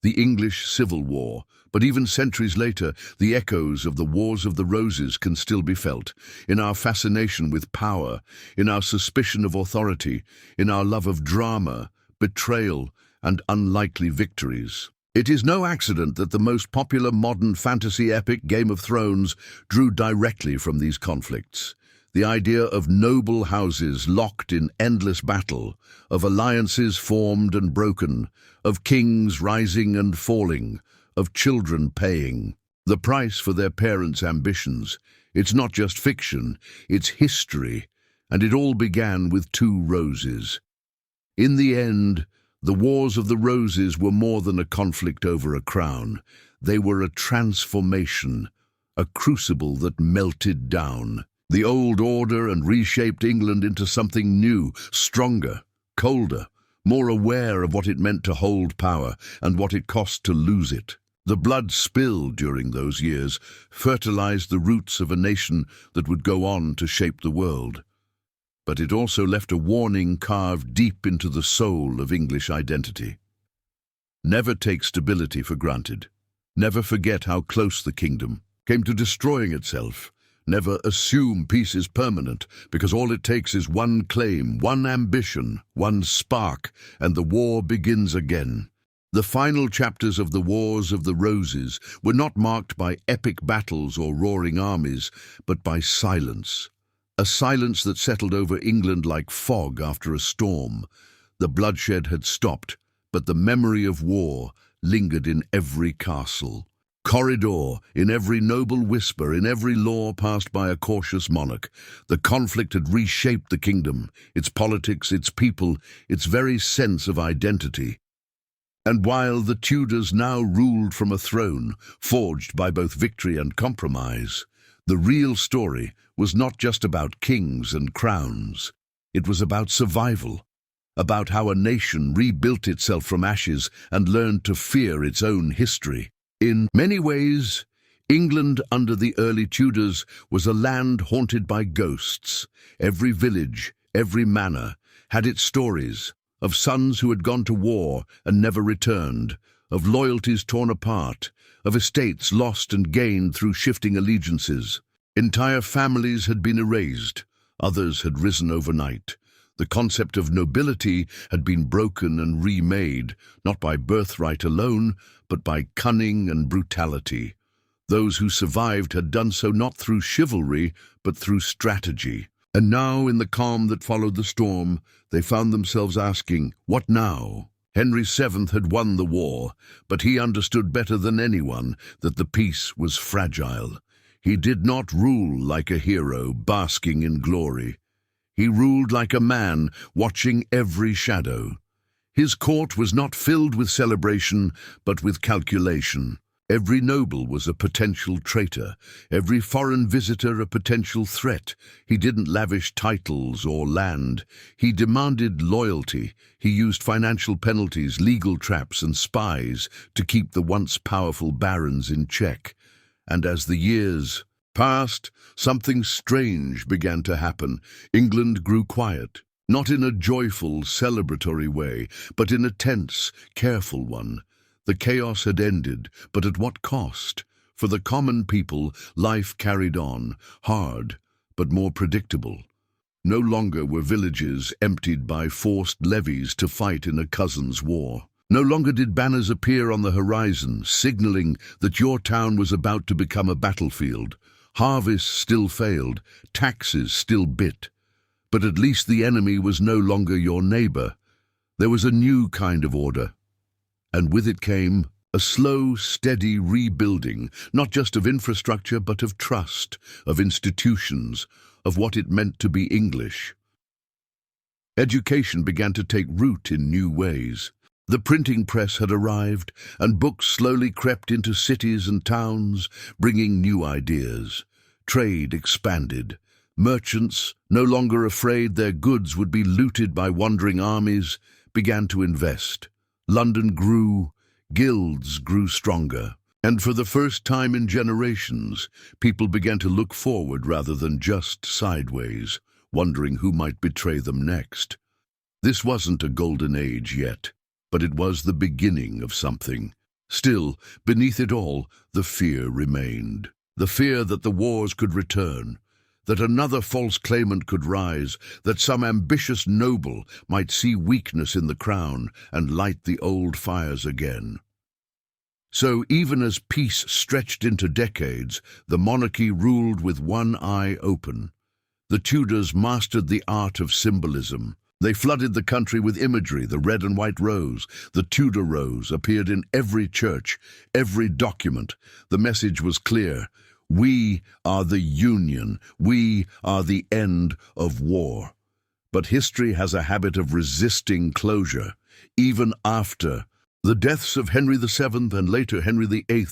the English Civil War. But even centuries later, the echoes of the Wars of the Roses can still be felt, in our fascination with power, in our suspicion of authority, in our love of drama, betrayal, and unlikely victories. It is no accident that the most popular modern fantasy epic, Game of Thrones, drew directly from these conflicts. The idea of noble houses locked in endless battle, of alliances formed and broken, of kings rising and falling, of children paying the price for their parents' ambitions. It's not just fiction, it's history, and it all began with 2 roses. In the end, the Wars of the Roses were more than a conflict over a crown. They were a transformation, a crucible that melted down the old order and reshaped England into something new, stronger, colder, more aware of what it meant to hold power and what it cost to lose it. The blood spilled during those years fertilized the roots of a nation that would go on to shape the world. But it also left a warning carved deep into the soul of English identity. Never take stability for granted. Never forget how close the kingdom came to destroying itself. Never assume peace is permanent, because all it takes is one claim, one ambition, one spark, and the war begins again. The final chapters of the Wars of the Roses were not marked by epic battles or roaring armies, but by silence. A silence that settled over England like fog after a storm. The bloodshed had stopped, but the memory of war lingered in every castle, corridor, in every noble whisper, in every law passed by a cautious monarch. The conflict had reshaped the kingdom, its politics, its people, its very sense of identity. And while the Tudors now ruled from a throne, forged by both victory and compromise, the real story was not just about kings and crowns. It was about survival, about how a nation rebuilt itself from ashes and learned to fear its own history. In many ways, England under the early Tudors was a land haunted by ghosts. Every village, every manor, had its stories of sons who had gone to war and never returned, of loyalties torn apart, of estates lost and gained through shifting allegiances. Entire families had been erased, others had risen overnight. The concept of nobility had been broken and remade, not by birthright alone, but by cunning and brutality. Those who survived had done so not through chivalry, but through strategy. And now, in the calm that followed the storm, they found themselves asking, what now? Henry VII had won the war, but he understood better than anyone that the peace was fragile. He did not rule like a hero, basking in glory. He ruled like a man, watching every shadow. His court was not filled with celebration, but with calculation. Every noble was a potential traitor, every foreign visitor a potential threat. He didn't lavish titles or land. He demanded loyalty. He used financial penalties, legal traps, and spies to keep the once powerful barons in check. And as the years passed, something strange began to happen. England grew quiet, not in a joyful, celebratory way, but in a tense, careful one. The chaos had ended, but at what cost? For the common people, life carried on, hard, but more predictable. No longer were villages emptied by forced levies to fight in a cousin's war. No longer did banners appear on the horizon, signaling that your town was about to become a battlefield. Harvests still failed, taxes still bit. But at least the enemy was no longer your neighbor. There was a new kind of order. And with it came a slow, steady rebuilding, not just of infrastructure, but of trust, of institutions, of what it meant to be English. Education began to take root in new ways. The printing press had arrived, and books slowly crept into cities and towns, bringing new ideas. Trade expanded. Merchants, no longer afraid their goods would be looted by wandering armies, began to invest. London grew, guilds grew stronger, and for the first time in generations, people began to look forward rather than just sideways, wondering who might betray them next. This wasn't a golden age yet, but it was the beginning of something. Still, beneath it all, the fear remained. The fear that the wars could return, that another false claimant could rise, that some ambitious noble might see weakness in the crown and light the old fires again. So even as peace stretched into decades, the monarchy ruled with one eye open. The Tudors mastered the art of symbolism. They flooded the country with imagery. The red and white rose, the Tudor rose, appeared in every church, every document. The message was clear. We are the Union. We are the end of war. But history has a habit of resisting closure, even after the deaths of Henry VII and later Henry VIII.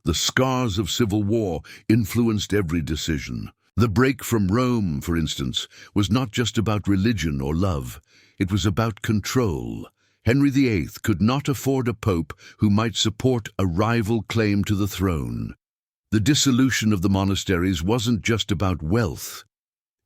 The scars of civil war influenced every decision. The break from Rome, for instance, was not just about religion or love. It was about control. Henry VIII could not afford a pope who might support a rival claim to the throne. The dissolution of the monasteries wasn't just about wealth.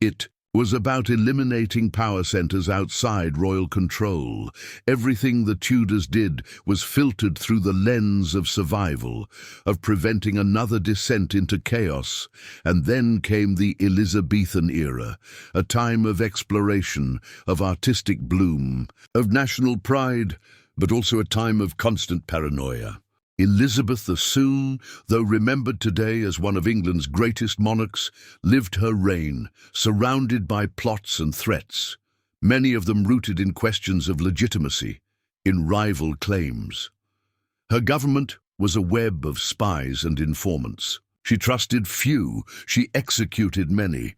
It was about eliminating power centers outside royal control. Everything the Tudors did was filtered through the lens of survival, of preventing another descent into chaos. And then came the Elizabethan era, a time of exploration, of artistic bloom, of national pride, but also a time of constant paranoia. Elizabeth soon, though remembered today as one of England's greatest monarchs, lived her reign, surrounded by plots and threats, many of them rooted in questions of legitimacy, in rival claims. Her government was a web of spies and informants. She trusted few, she executed many,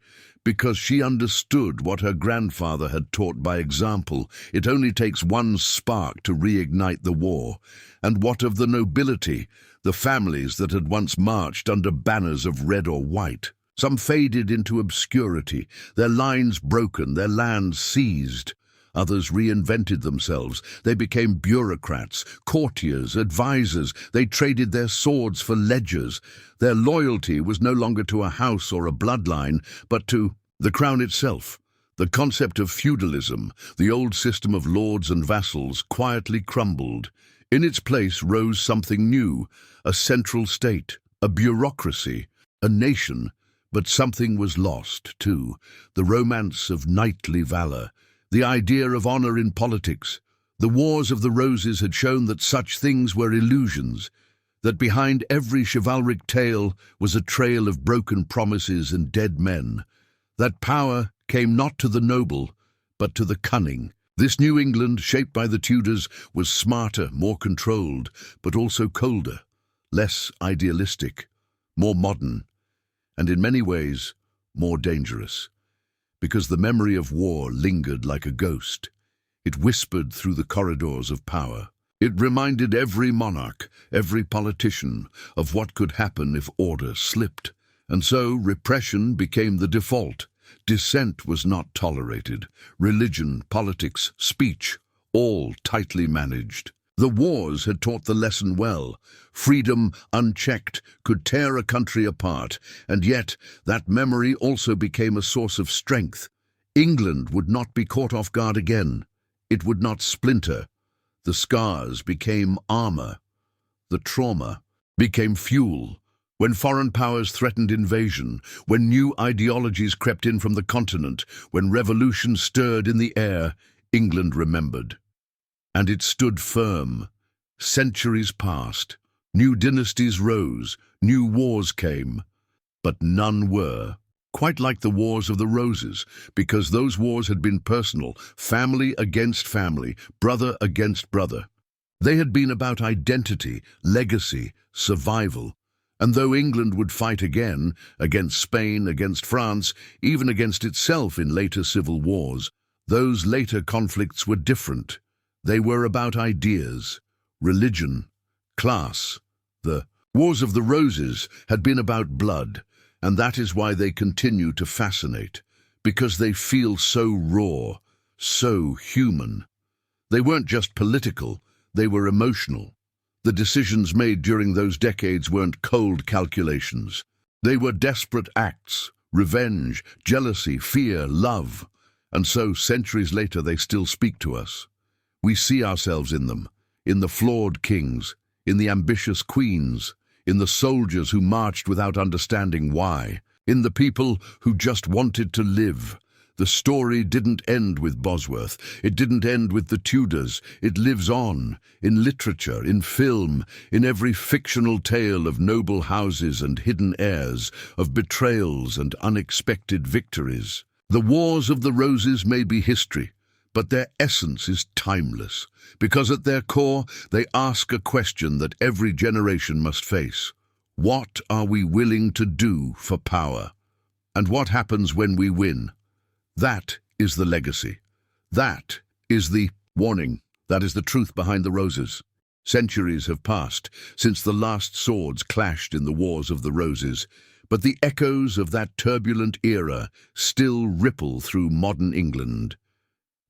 because she understood what her grandfather had taught by example. It only takes one spark to reignite the war. And what of the nobility, the families that had once marched under banners of red or white? Some faded into obscurity, their lines broken, their lands seized. Others reinvented themselves. They became bureaucrats, courtiers, advisors. They traded their swords for ledgers. Their loyalty was no longer to a house or a bloodline, but to the crown itself. The concept of feudalism, the old system of lords and vassals, quietly crumbled. In its place rose something new, a central state, a bureaucracy, a nation. But something was lost, too, the romance of knightly valor, the idea of honor in politics. The Wars of the Roses had shown that such things were illusions, that behind every chivalric tale was a trail of broken promises and dead men, that power came not to the noble, but to the cunning. This New England, shaped by the Tudors, was smarter, more controlled, but also colder, less idealistic, more modern, and in many ways more dangerous. Because the memory of war lingered like a ghost. It whispered through the corridors of power. It reminded every monarch, every politician, of what could happen if order slipped. And so repression became the default. Dissent was not tolerated. Religion, politics, speech, all tightly managed. The wars had taught the lesson well. Freedom, unchecked, could tear a country apart, and yet that memory also became a source of strength. England would not be caught off guard again. It would not splinter. The scars became armor. The trauma became fuel. When foreign powers threatened invasion, when new ideologies crept in from the continent, when revolution stirred in the air, England remembered. And it stood firm. Centuries passed. New dynasties rose. New wars came. But none were quite like the Wars of the Roses, because those wars had been personal, family against family, brother against brother. They had been about identity, legacy, survival. And though England would fight again, against Spain, against France, even against itself in later civil wars, those later conflicts were different. They were about ideas, religion, class. The Wars of the Roses had been about blood, and that is why they continue to fascinate, because they feel so raw, so human. They weren't just political, they were emotional. The decisions made during those decades weren't cold calculations. They were desperate acts, revenge, jealousy, fear, love. And so, centuries later, they still speak to us. We see ourselves in them, in the flawed kings, in the ambitious queens, in the soldiers who marched without understanding why, in the people who just wanted to live. The story didn't end with Bosworth. It didn't end with the Tudors. It lives on, in literature, in film, in every fictional tale of noble houses and hidden heirs, of betrayals and unexpected victories. The Wars of the Roses may be history, but their essence is timeless, because at their core they ask a question that every generation must face. What are we willing to do for power? And what happens when we win? That is the legacy. That is the warning. That is the truth behind the Roses. Centuries have passed since the last swords clashed in the Wars of the Roses, but the echoes of that turbulent era still ripple through modern England.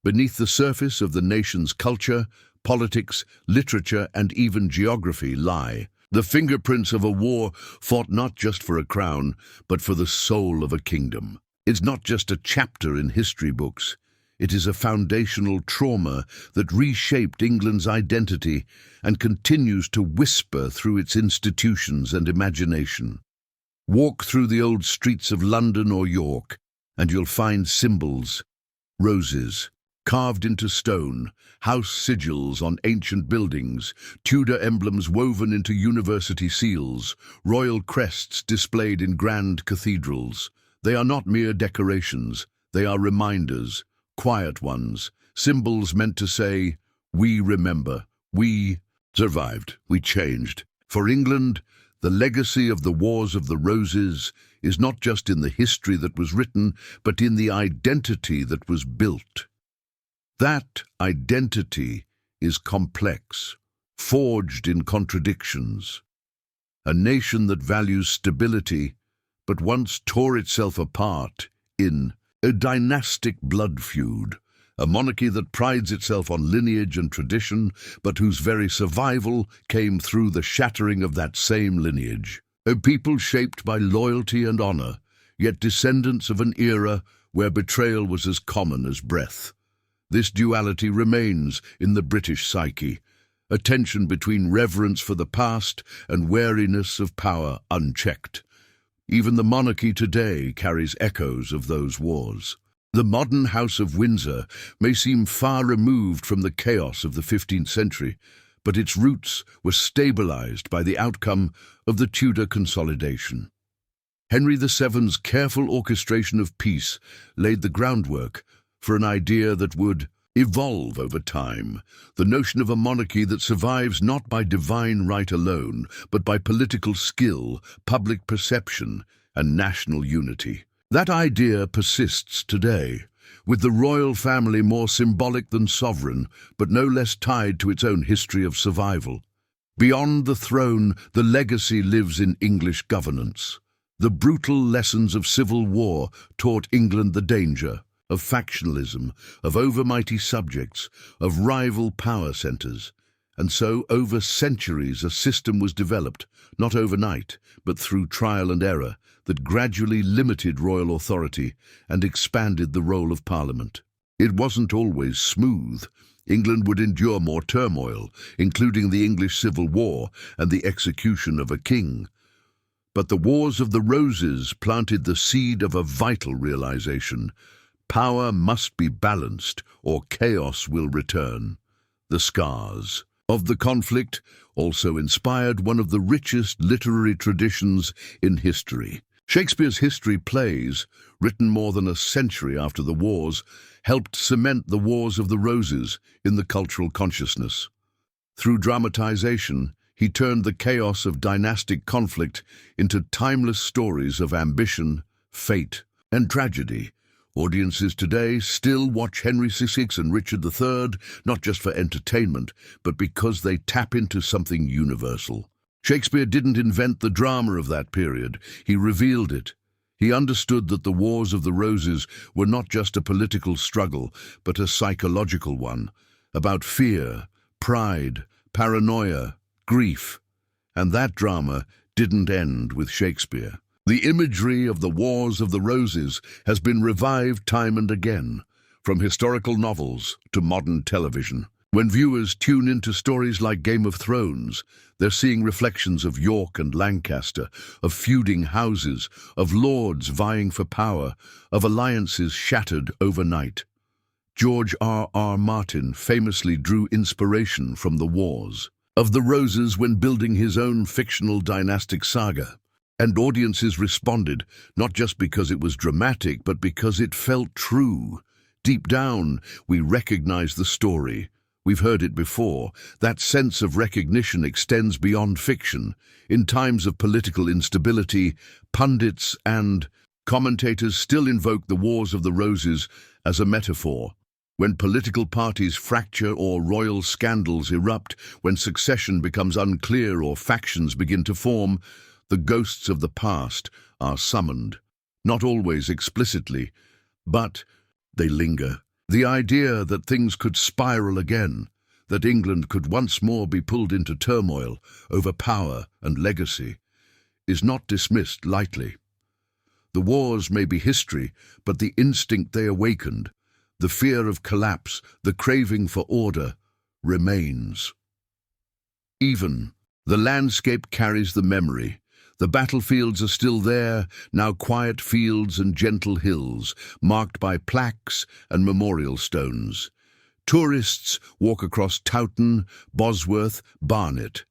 Beneath the surface of the nation's culture, politics, literature, and even geography lie the fingerprints of a war fought not just for a crown, but for the soul of a kingdom. It's not just a chapter in history books. It is a foundational trauma that reshaped England's identity and continues to whisper through its institutions and imagination. Walk through the old streets of London or York, and you'll find symbols, roses, carved into stone, house sigils on ancient buildings, Tudor emblems woven into university seals, royal crests displayed in grand cathedrals. They are not mere decorations, they are reminders, quiet ones, symbols meant to say, we remember, we survived, we changed. For England, the legacy of the Wars of the Roses is not just in the history that was written, but in the identity that was built. That identity is complex, forged in contradictions. A nation that values stability, but once tore itself apart in a dynastic blood feud, a monarchy that prides itself on lineage and tradition, but whose very survival came through the shattering of that same lineage. A people shaped by loyalty and honor, yet descendants of an era where betrayal was as common as breath. This duality remains in the British psyche, a tension between reverence for the past and wariness of power unchecked. Even the monarchy today carries echoes of those wars. The modern House of Windsor may seem far removed from the chaos of the 15th century, but its roots were stabilized by the outcome of the Tudor consolidation. Henry VII's careful orchestration of peace laid the groundwork for an idea that would evolve over time, the notion of a monarchy that survives not by divine right alone, but by political skill, public perception, and national unity. That idea persists today, with the royal family more symbolic than sovereign, but no less tied to its own history of survival. Beyond the throne, the legacy lives in English governance. The brutal lessons of civil war taught England the danger of factionalism, of overmighty subjects, of rival power centres. And so, over centuries, a system was developed, not overnight, but through trial and error, that gradually limited royal authority and expanded the role of Parliament. It wasn't always smooth. England would endure more turmoil, including the English Civil War and the execution of a king. But the Wars of the Roses planted the seed of a vital realization. Power must be balanced, or chaos will return. The scars of the conflict also inspired one of the richest literary traditions in history. Shakespeare's history plays, written more than a century after the wars, helped cement the Wars of the Roses in the cultural consciousness. Through dramatization, he turned the chaos of dynastic conflict into timeless stories of ambition, fate, and tragedy. Audiences today still watch Henry VI and Richard III, not just for entertainment, but because they tap into something universal. Shakespeare didn't invent the drama of that period, he revealed it. He understood that the Wars of the Roses were not just a political struggle, but a psychological one, about fear, pride, paranoia, grief. And that drama didn't end with Shakespeare. The imagery of the Wars of the Roses has been revived time and again, from historical novels to modern television. When viewers tune into stories like Game of Thrones, they're seeing reflections of York and Lancaster, of feuding houses, of lords vying for power, of alliances shattered overnight. George R.R. Martin famously drew inspiration from the Wars of the Roses when building his own fictional dynastic saga. And audiences responded, not just because it was dramatic, but because it felt true. Deep down, we recognize the story. We've heard it before. That sense of recognition extends beyond fiction. In times of political instability, pundits and commentators still invoke the Wars of the Roses as a metaphor. When political parties fracture or royal scandals erupt, when succession becomes unclear or factions begin to form, the ghosts of the past are summoned, not always explicitly, but they linger. The idea that things could spiral again, that England could once more be pulled into turmoil over power and legacy, is not dismissed lightly. The wars may be history, but the instinct they awakened, the fear of collapse, the craving for order, remains. Even the landscape carries the memory. The battlefields are still there, now quiet fields and gentle hills, marked by plaques and memorial stones. Tourists walk across Towton, Bosworth, Barnet,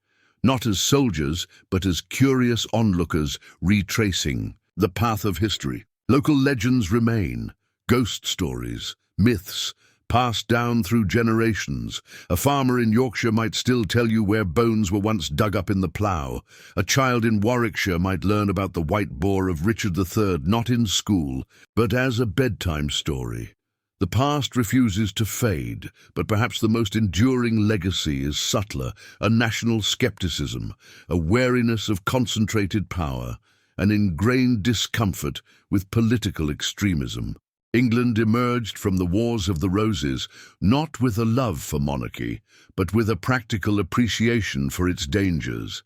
not as soldiers, but as curious onlookers retracing the path of history. Local legends remain, ghost stories, myths, passed down through generations. A farmer in Yorkshire might still tell you where bones were once dug up in the plough. A child in Warwickshire might learn about the white boar of Richard III, not in school, but as a bedtime story. The past refuses to fade, but perhaps the most enduring legacy is subtler, a national skepticism, a wariness of concentrated power, an ingrained discomfort with political extremism. England emerged from the Wars of the Roses not with a love for monarchy, but with a practical appreciation for its dangers.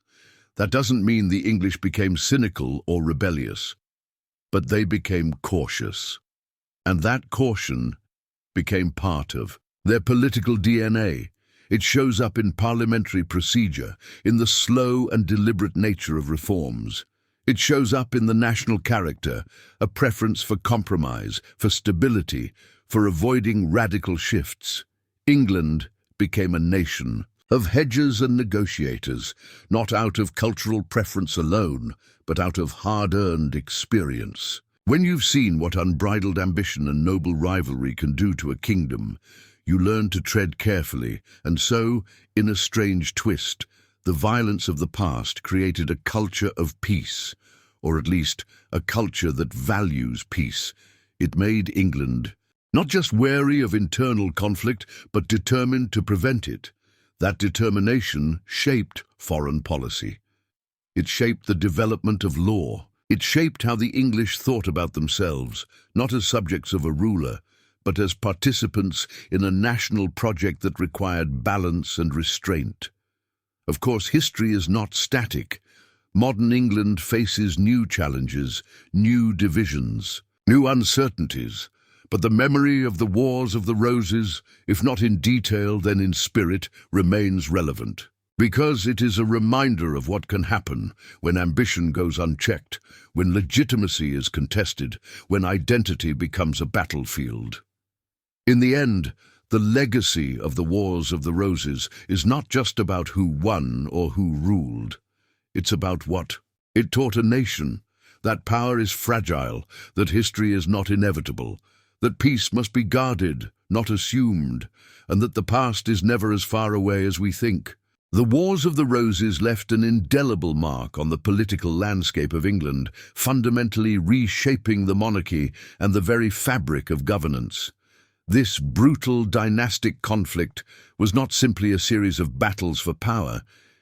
That doesn't mean the English became cynical or rebellious, but they became cautious. And that caution became part of their political DNA. It shows up in parliamentary procedure, in the slow and deliberate nature of reforms. It shows up in the national character, a preference for compromise, for stability, for avoiding radical shifts. England became a nation of hedgers and negotiators, not out of cultural preference alone, but out of hard-earned experience. When you've seen what unbridled ambition and noble rivalry can do to a kingdom, you learn to tread carefully, and so, in a strange twist, the violence of the past created a culture of peace, or at least a culture that values peace. It made England not just wary of internal conflict, but determined to prevent it. That determination shaped foreign policy. It shaped the development of law. It shaped how the English thought about themselves, not as subjects of a ruler, but as participants in a national project that required balance and restraint. Of course, history is not static. Modern England faces new challenges, new divisions, new uncertainties, but the memory of the Wars of the Roses, if not in detail, then in spirit, remains relevant. Because it is a reminder of what can happen when ambition goes unchecked, when legitimacy is contested, when identity becomes a battlefield. In the end, the legacy of the Wars of the Roses is not just about who won or who ruled. It's about what it taught a nation, that power is fragile, that history is not inevitable, that peace must be guarded, not assumed, and that the past is never as far away as we think. The Wars of the Roses left an indelible mark on the political landscape of England, fundamentally reshaping the monarchy and the very fabric of governance. This brutal dynastic conflict was not simply a series of battles for power,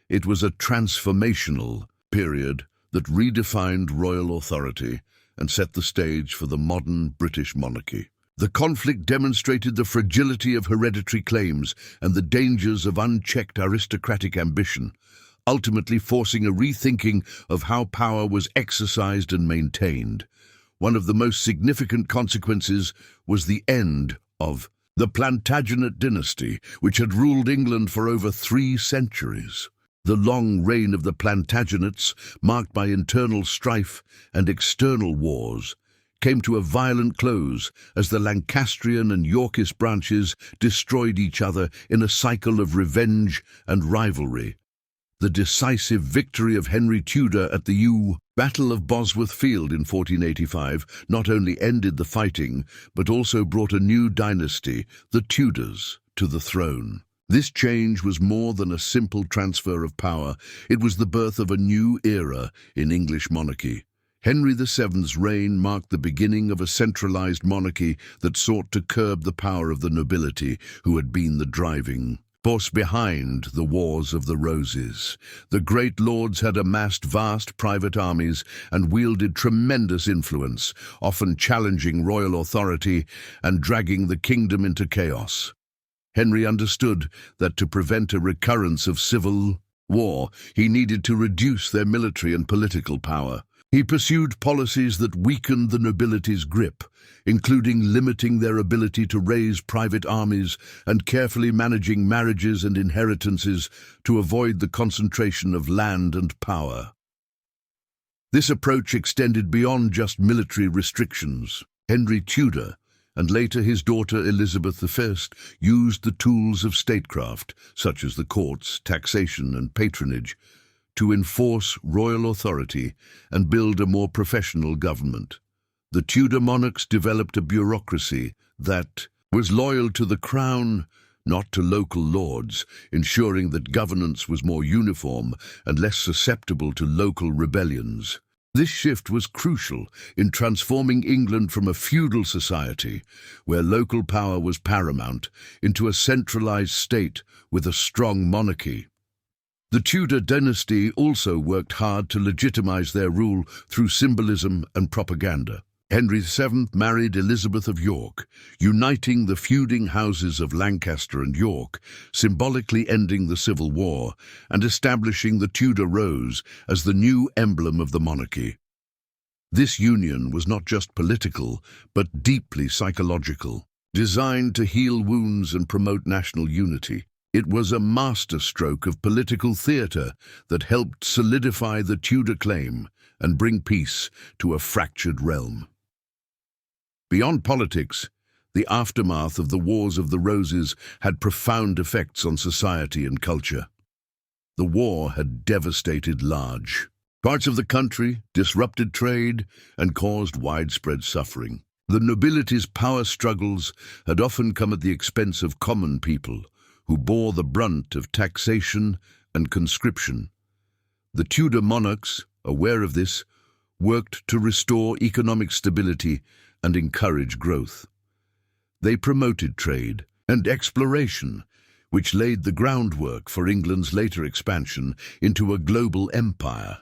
it was a transformational period that redefined royal authority and set the stage for the modern British monarchy. The conflict demonstrated the fragility of hereditary claims and the dangers of unchecked aristocratic ambition, ultimately forcing a rethinking of how power was exercised and maintained. One of the most significant consequences was the end of the Plantagenet dynasty, which had ruled England for over 3 centuries. The long reign of the Plantagenets, marked by internal strife and external wars, came to a violent close as the Lancastrian and Yorkist branches destroyed each other in a cycle of revenge and rivalry. The decisive victory of Henry Tudor at the Battle of Bosworth field in 1485 not only ended the fighting, but also brought a new dynasty, the Tudors, to the throne. This change was more than a simple transfer of power. It was the birth of a new era in English monarchy. Henry VII's reign marked the beginning of a centralized monarchy that sought to curb the power of the nobility, who had been the driving force behind the Wars of the Roses. The great lords had amassed vast private armies and wielded tremendous influence, often challenging royal authority and dragging the kingdom into chaos. Henry understood that to prevent a recurrence of civil war, he needed to reduce their military and political power. He pursued policies that weakened the nobility's grip, including limiting their ability to raise private armies and carefully managing marriages and inheritances to avoid the concentration of land and power. This approach extended beyond just military restrictions. Henry Tudor, and later his daughter Elizabeth I, used the tools of statecraft, such as the courts, taxation, and patronage, to enforce royal authority and build a more professional government. The Tudor monarchs developed a bureaucracy that was loyal to the crown, not to local lords, ensuring that governance was more uniform and less susceptible to local rebellions. This shift was crucial in transforming England from a feudal society, where local power was paramount, into a centralized state with a strong monarchy. The Tudor dynasty also worked hard to legitimize their rule through symbolism and propaganda. Henry VII married Elizabeth of York, uniting the feuding houses of Lancaster and York, symbolically ending the Civil War and establishing the Tudor rose as the new emblem of the monarchy. This union was not just political, but deeply psychological. Designed to heal wounds and promote national unity, it was a masterstroke of political theatre that helped solidify the Tudor claim and bring peace to a fractured realm. Beyond politics, the aftermath of the Wars of the Roses had profound effects on society and culture. The war had devastated large parts of the country, disrupted trade, and caused widespread suffering. The nobility's power struggles had often come at the expense of common people, who bore the brunt of taxation and conscription. The Tudor monarchs, aware of this, worked to restore economic stability and encourage growth. They promoted trade and exploration, which laid the groundwork for England's later expansion into a global empire.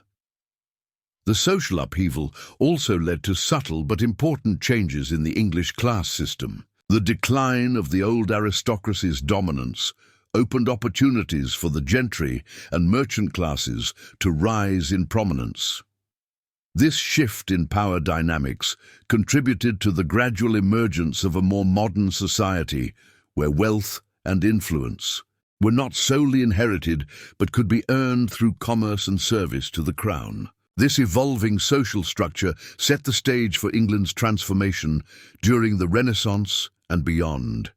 The social upheaval also led to subtle but important changes in the English class system. The decline of the old aristocracy's dominance opened opportunities for the gentry and merchant classes to rise in prominence. This shift in power dynamics contributed to the gradual emergence of a more modern society where wealth and influence were not solely inherited but could be earned through commerce and service to the crown. This evolving social structure set the stage for England's transformation during the Renaissance and beyond.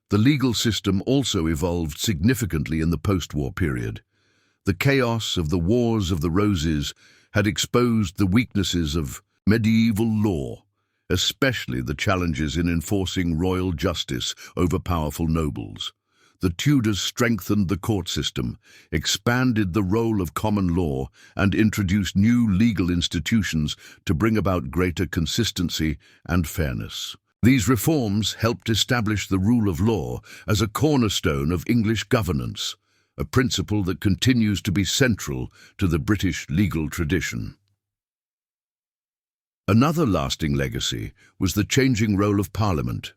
The legal system also evolved significantly in the post-war period. The chaos of the Wars of the Roses had exposed the weaknesses of medieval law, especially the challenges in enforcing royal justice over powerful nobles. The Tudors strengthened the court system, expanded the role of common law, and introduced new legal institutions to bring about greater consistency and fairness. These reforms helped establish the rule of law as a cornerstone of English governance, a principle that continues to be central to the British legal tradition. Another lasting legacy was the changing role of Parliament.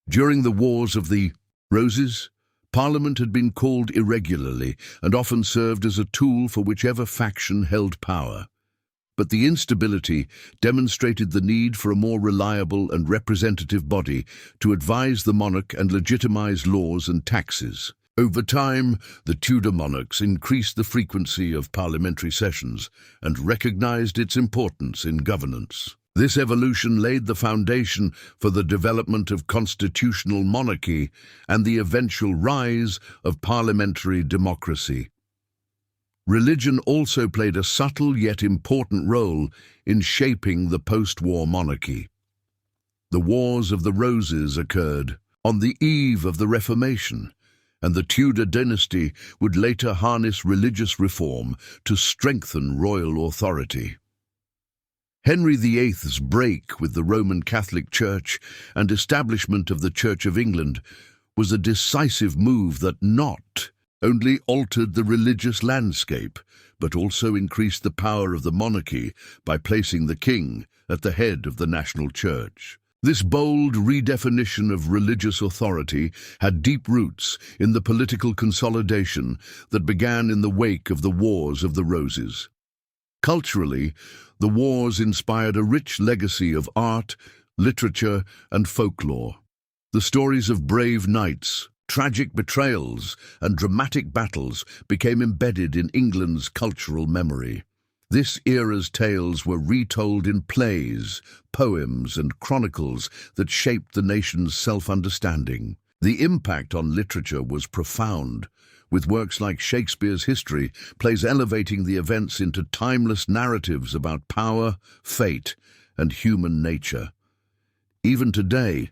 During the Wars of the Roses, Parliament had been called irregularly and often served as a tool for whichever faction held power. But the instability demonstrated the need for a more reliable and representative body to advise the monarch and legitimize laws and taxes. Over time, the Tudor monarchs increased the frequency of parliamentary sessions and recognized its importance in governance. This evolution laid the foundation for the development of constitutional monarchy and the eventual rise of parliamentary democracy. Religion also played a subtle yet important role in shaping the post-war monarchy. The Wars of the Roses occurred on the eve of the Reformation, and the Tudor dynasty would later harness religious reform to strengthen royal authority. Henry VIII's break with the Roman Catholic Church and establishment of the Church of England was a decisive move that not only altered the religious landscape, but also increased the power of the monarchy by placing the king at the head of the national church. This bold redefinition of religious authority had deep roots in the political consolidation that began in the wake of the Wars of the Roses. Culturally, the wars inspired a rich legacy of art, literature, and folklore. The stories of brave knights, tragic betrayals, and dramatic battles became embedded in England's cultural memory. This era's tales were retold in plays, poems, and chronicles that shaped the nation's self-understanding. The impact on literature was profound, with works like Shakespeare's History plays elevating the events into timeless narratives about power, fate, and human nature. Even today,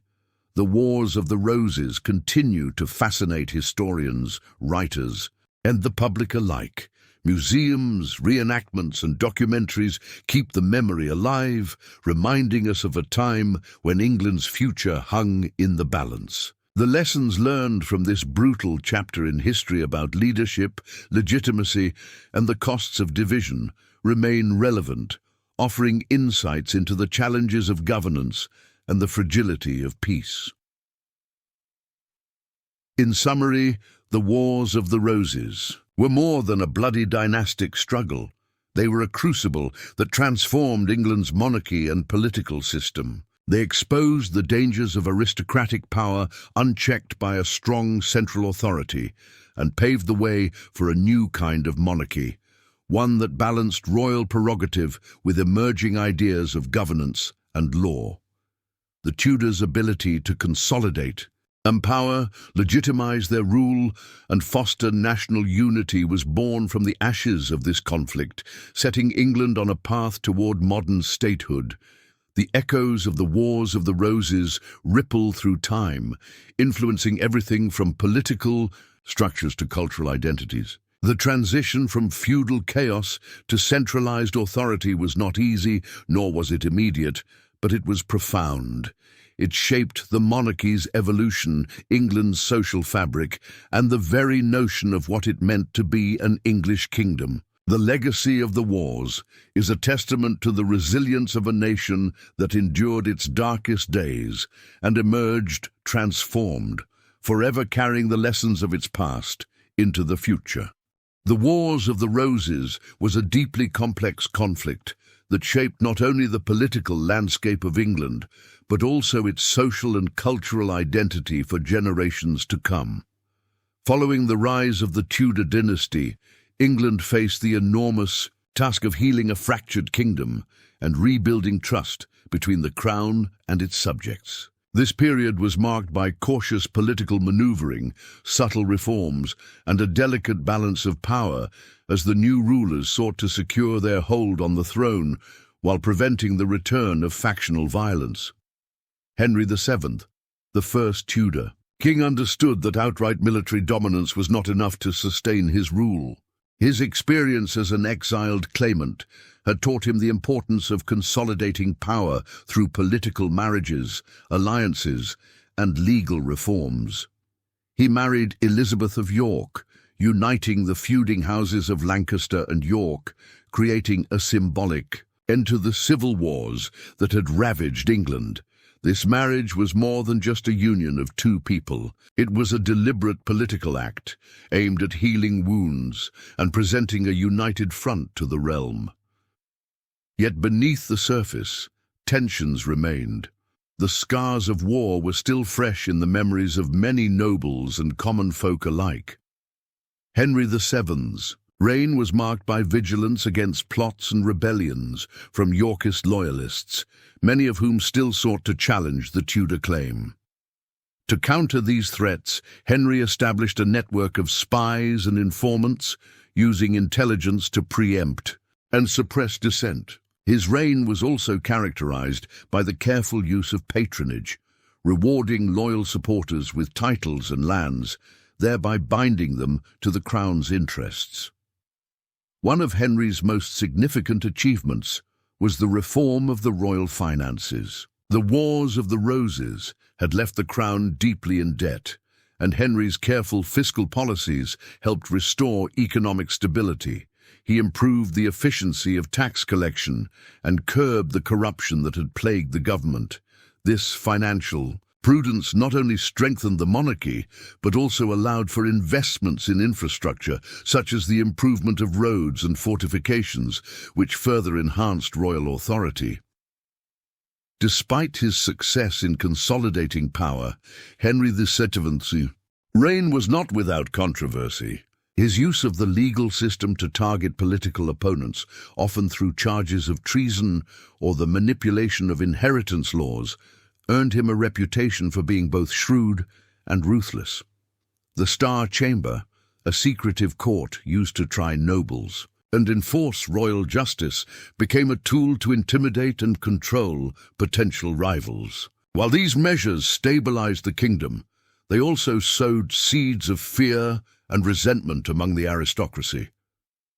the Wars of the Roses continue to fascinate historians, writers, and the public alike. Museums, reenactments, and documentaries keep the memory alive, reminding us of a time when England's future hung in the balance. The lessons learned from this brutal chapter in history about leadership, legitimacy, and the costs of division remain relevant, offering insights into the challenges of governance and the fragility of peace. In summary, the Wars of the Roses were more than a bloody dynastic struggle. They were a crucible that transformed England's monarchy and political system. They exposed the dangers of aristocratic power unchecked by a strong central authority and paved the way for a new kind of monarchy, one that balanced royal prerogative with emerging ideas of governance and law. The Tudors' ability to consolidate, empower, legitimize their rule, and foster national unity was born from the ashes of this conflict, setting England on a path toward modern statehood. The echoes of the Wars of the Roses ripple through time, influencing everything from political structures to cultural identities. The transition from feudal chaos to centralized authority was not easy, nor was it immediate, but it was profound. It shaped the monarchy's evolution, England's social fabric, and the very notion of what it meant to be an English kingdom. The legacy of the wars is a testament to the resilience of a nation that endured its darkest days and emerged transformed, forever carrying the lessons of its past into the future. The Wars of the Roses was a deeply complex conflict that shaped not only the political landscape of England, but also its social and cultural identity for generations to come. Following the rise of the Tudor dynasty, England faced the enormous task of healing a fractured kingdom and rebuilding trust between the crown and its subjects. This period was marked by cautious political maneuvering, subtle reforms, and a delicate balance of power as the new rulers sought to secure their hold on the throne while preventing the return of factional violence. Henry VII, the first Tudor king, understood that outright military dominance was not enough to sustain his rule. His experience as an exiled claimant had taught him the importance of consolidating power through political marriages, alliances, and legal reforms. He married Elizabeth of York, uniting the feuding houses of Lancaster and York, creating a symbolic end to the civil wars that had ravaged England. This marriage was more than just a union of two people. It was a deliberate political act, aimed at healing wounds and presenting a united front to the realm. Yet beneath the surface, tensions remained. The scars of war were still fresh in the memories of many nobles and common folk alike. Henry VII's reign was marked by vigilance against plots and rebellions from Yorkist loyalists, many of whom still sought to challenge the Tudor claim. To counter these threats, Henry established a network of spies and informants, using intelligence to preempt and suppress dissent. His reign was also characterized by the careful use of patronage, rewarding loyal supporters with titles and lands, thereby binding them to the crown's interests. One of Henry's most significant achievements was the reform of the royal finances. The Wars of the Roses had left the crown deeply in debt, and Henry's careful fiscal policies helped restore economic stability. He improved the efficiency of tax collection and curbed the corruption that had plagued the government. This financial Prudence not only strengthened the monarchy, but also allowed for investments in infrastructure, such as the improvement of roads and fortifications, which further enhanced royal authority. Despite his success in consolidating power, Henry VII's reign was not without controversy. His use of the legal system to target political opponents, often through charges of treason or the manipulation of inheritance laws, earned him a reputation for being both shrewd and ruthless. The Star Chamber, a secretive court used to try nobles and enforce royal justice, became a tool to intimidate and control potential rivals. While these measures stabilized the kingdom, they also sowed seeds of fear and resentment among the aristocracy.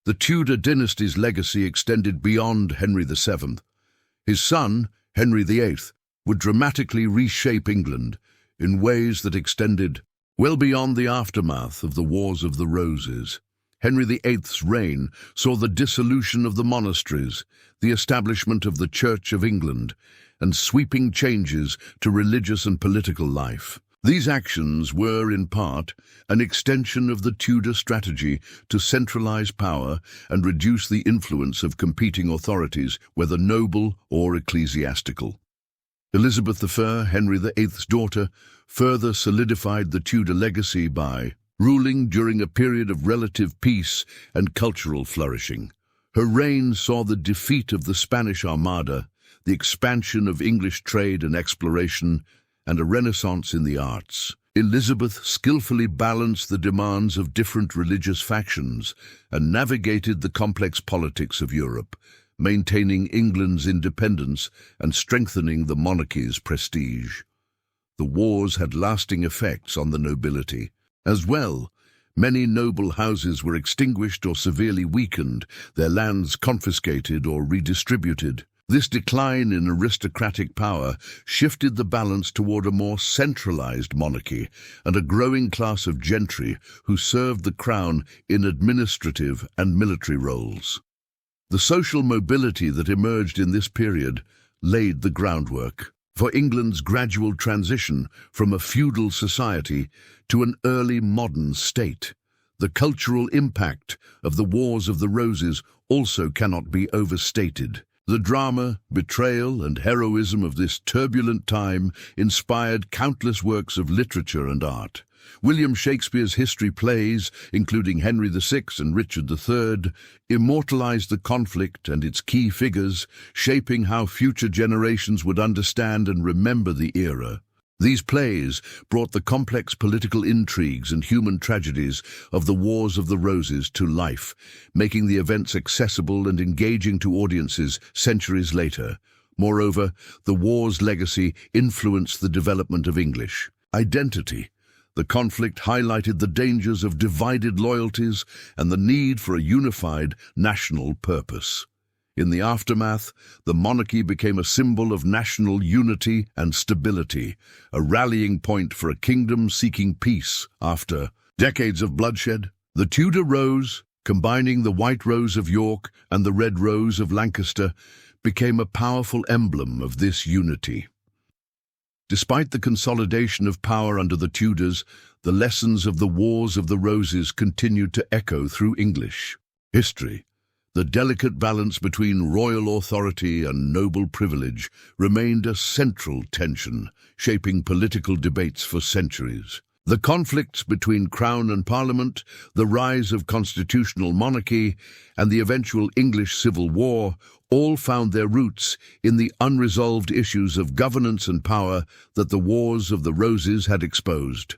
The Tudor dynasty's legacy extended beyond Henry VII. His son, Henry VIII, would dramatically reshape England in ways that extended well beyond the aftermath of the Wars of the Roses. Henry VIII's reign saw the dissolution of the monasteries, the establishment of the Church of England, and sweeping changes to religious and political life. These actions were, in part, an extension of the Tudor strategy to centralize power and reduce the influence of competing authorities, whether noble or ecclesiastical. Elizabeth I, Henry VIII's daughter, further solidified the Tudor legacy by ruling during a period of relative peace and cultural flourishing. Her reign saw the defeat of the Spanish Armada, the expansion of English trade and exploration, and a renaissance in the arts. Elizabeth skillfully balanced the demands of different religious factions and navigated the complex politics of Europe, maintaining England's independence and strengthening the monarchy's prestige. The wars had lasting effects on the nobility. As well, many noble houses were extinguished or severely weakened, their lands confiscated or redistributed. This decline in aristocratic power shifted the balance toward a more centralized monarchy and a growing class of gentry who served the crown in administrative and military roles. The social mobility that emerged in this period laid the groundwork for England's gradual transition from a feudal society to an early modern state. The cultural impact of the Wars of the Roses also cannot be overstated. The drama, betrayal, and heroism of this turbulent time inspired countless works of literature and art. William Shakespeare's history plays, including Henry VI and Richard III, immortalized the conflict and its key figures, shaping how future generations would understand and remember the era. These plays brought the complex political intrigues and human tragedies of the Wars of the Roses to life, making the events accessible and engaging to audiences centuries later. Moreover, the war's legacy influenced the development of English identity. The conflict highlighted the dangers of divided loyalties and the need for a unified national purpose. In the aftermath, the monarchy became a symbol of national unity and stability, a rallying point for a kingdom seeking peace after decades of bloodshed. The Tudor rose, combining the white rose of York and the red rose of Lancaster, became a powerful emblem of this unity. Despite the consolidation of power under the Tudors, the lessons of the Wars of the Roses continued to echo through English history. The delicate balance between royal authority and noble privilege remained a central tension, shaping political debates for centuries. The conflicts between Crown and Parliament, the rise of constitutional monarchy, and the eventual English Civil War all found their roots in the unresolved issues of governance and power that the Wars of the Roses had exposed.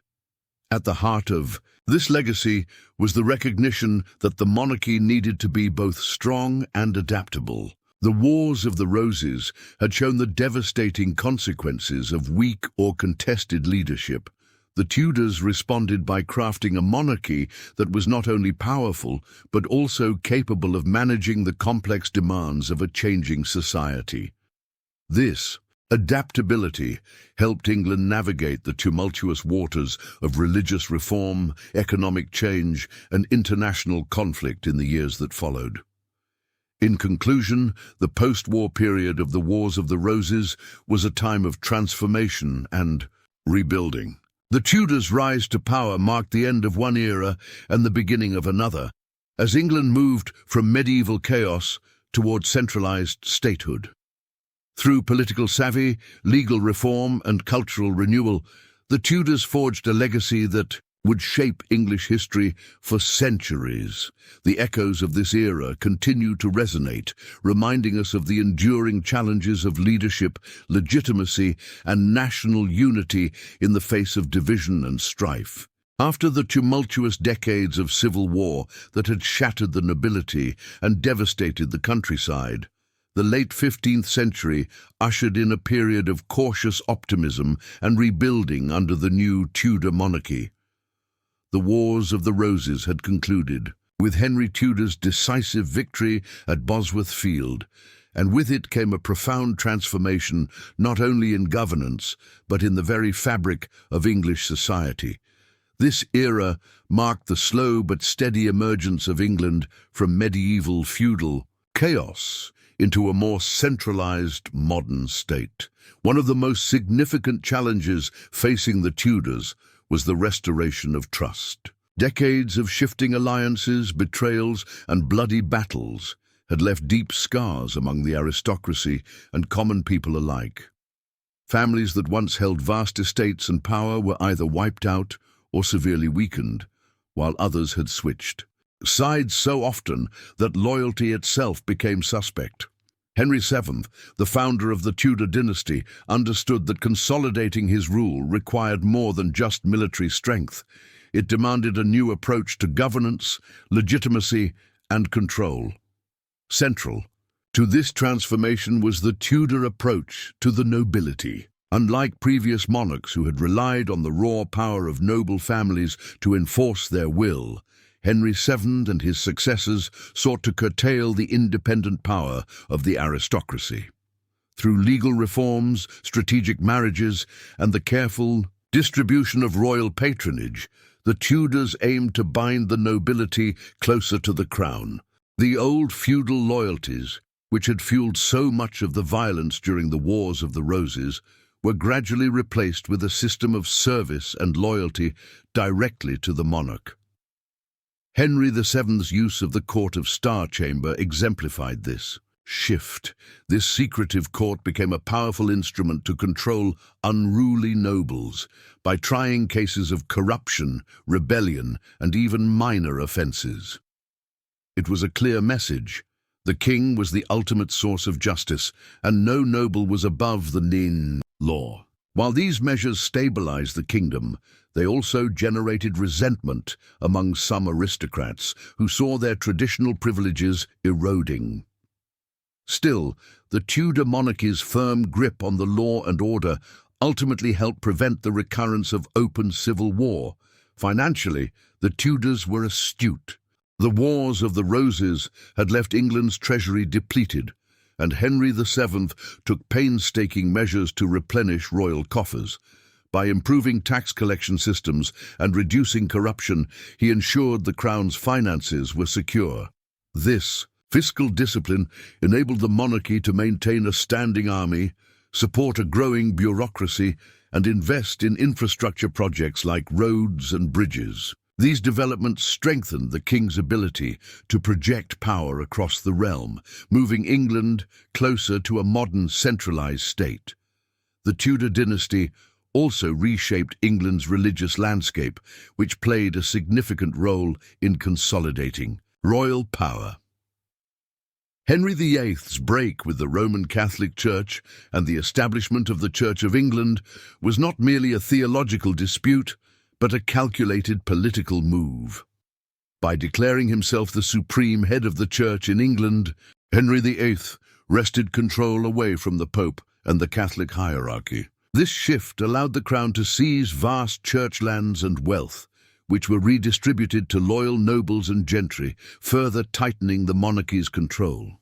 At the heart of this legacy was the recognition that the monarchy needed to be both strong and adaptable. The Wars of the Roses had shown the devastating consequences of weak or contested leadership. The Tudors responded by crafting a monarchy that was not only powerful, but also capable of managing the complex demands of a changing society. This adaptability helped England navigate the tumultuous waters of religious reform, economic change, and international conflict in the years that followed. In conclusion, the post-war period of the Wars of the Roses was a time of transformation and Rebuilding. The Tudors' rise to power marked the end of one era and the beginning of another, as England moved from medieval chaos toward centralized statehood. Through political savvy, legal reform, and cultural renewal, the Tudors forged a legacy that would shape English history for centuries. The echoes of this era continue to resonate, reminding us of the enduring challenges of leadership, legitimacy, and national unity in the face of division and strife. After the tumultuous decades of civil war that had shattered the nobility and devastated the countryside, the late 15th century ushered in a period of cautious optimism and rebuilding under the new Tudor monarchy. The Wars of the Roses had concluded, with Henry Tudor's decisive victory at Bosworth Field, and with it came a profound transformation not only in governance, but in the very fabric of English society. This era marked the slow but steady emergence of England from medieval feudal chaos into a more centralized modern state. One of the most significant challenges facing the Tudors was the restoration of trust. Decades of shifting alliances, betrayals, and bloody battles had left deep scars among the aristocracy and common people alike. Families that once held vast estates and power were either wiped out or severely weakened, while others had switched sides so often that loyalty itself became suspect. Henry VII, the founder of the Tudor dynasty, understood that consolidating his rule required more than just military strength. It demanded a new approach to governance, legitimacy, and control. Central to this transformation was the Tudor approach to the nobility. Unlike previous monarchs who had relied on the raw power of noble families to enforce their will, Henry VII and his successors sought to curtail the independent power of the aristocracy. Through legal reforms, strategic marriages, and the careful distribution of royal patronage, the Tudors aimed to bind the nobility closer to the crown. The old feudal loyalties, which had fueled so much of the violence during the Wars of the Roses, were gradually replaced with a system of service and loyalty directly to the monarch. Henry VII's use of the Court of Star Chamber exemplified this shift. This secretive court became a powerful instrument to control unruly nobles by trying cases of corruption, rebellion, and even minor offenses. It was a clear message. The king was the ultimate source of justice, and no noble was above the law. While these measures stabilized the kingdom, they also generated resentment among some aristocrats who saw their traditional privileges eroding. Still, the Tudor monarchy's firm grip on the law and order ultimately helped prevent the recurrence of open civil war. Financially, the Tudors were astute. The Wars of the Roses had left England's treasury depleted, and Henry VII took painstaking measures to replenish royal coffers. By improving tax collection systems and reducing corruption, he ensured the crown's finances were secure. This fiscal discipline enabled the monarchy to maintain a standing army, support a growing bureaucracy, and invest in infrastructure projects like roads and bridges. These developments strengthened the king's ability to project power across the realm, moving England closer to a modern centralized state. The Tudor dynasty also reshaped England's religious landscape, which played a significant role in consolidating royal power. Henry VIII's break with the Roman Catholic Church and the establishment of the Church of England was not merely a theological dispute, but a calculated political move. By declaring himself the supreme head of the Church in England, Henry VIII wrested control away from the Pope and the Catholic hierarchy. This shift allowed the crown to seize vast church lands and wealth, which were redistributed to loyal nobles and gentry, further tightening the monarchy's control.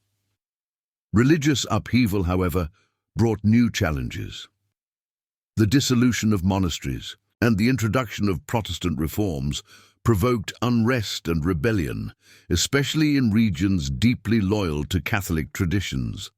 Religious upheaval, however, brought new challenges. The dissolution of monasteries and the introduction of Protestant reforms provoked unrest and rebellion, especially in regions deeply loyal to Catholic traditions.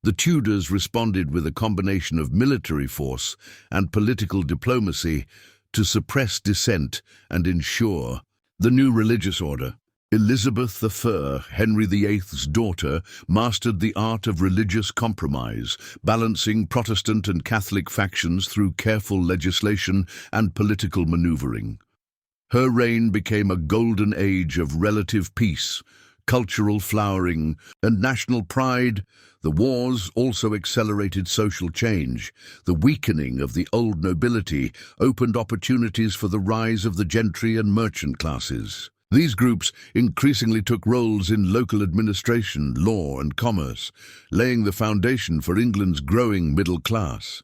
The Tudors responded with a combination of military force and political diplomacy to suppress dissent and ensure the new religious order. Elizabeth I, Henry VIII's daughter, mastered the art of religious compromise, balancing Protestant and Catholic factions through careful legislation and political maneuvering. Her reign became a golden age of relative peace, cultural flowering, and national pride. The wars also accelerated social change. The weakening of the old nobility opened opportunities for the rise of the gentry and merchant classes. These groups increasingly took roles in local administration, law, and commerce, laying the foundation for England's growing middle class.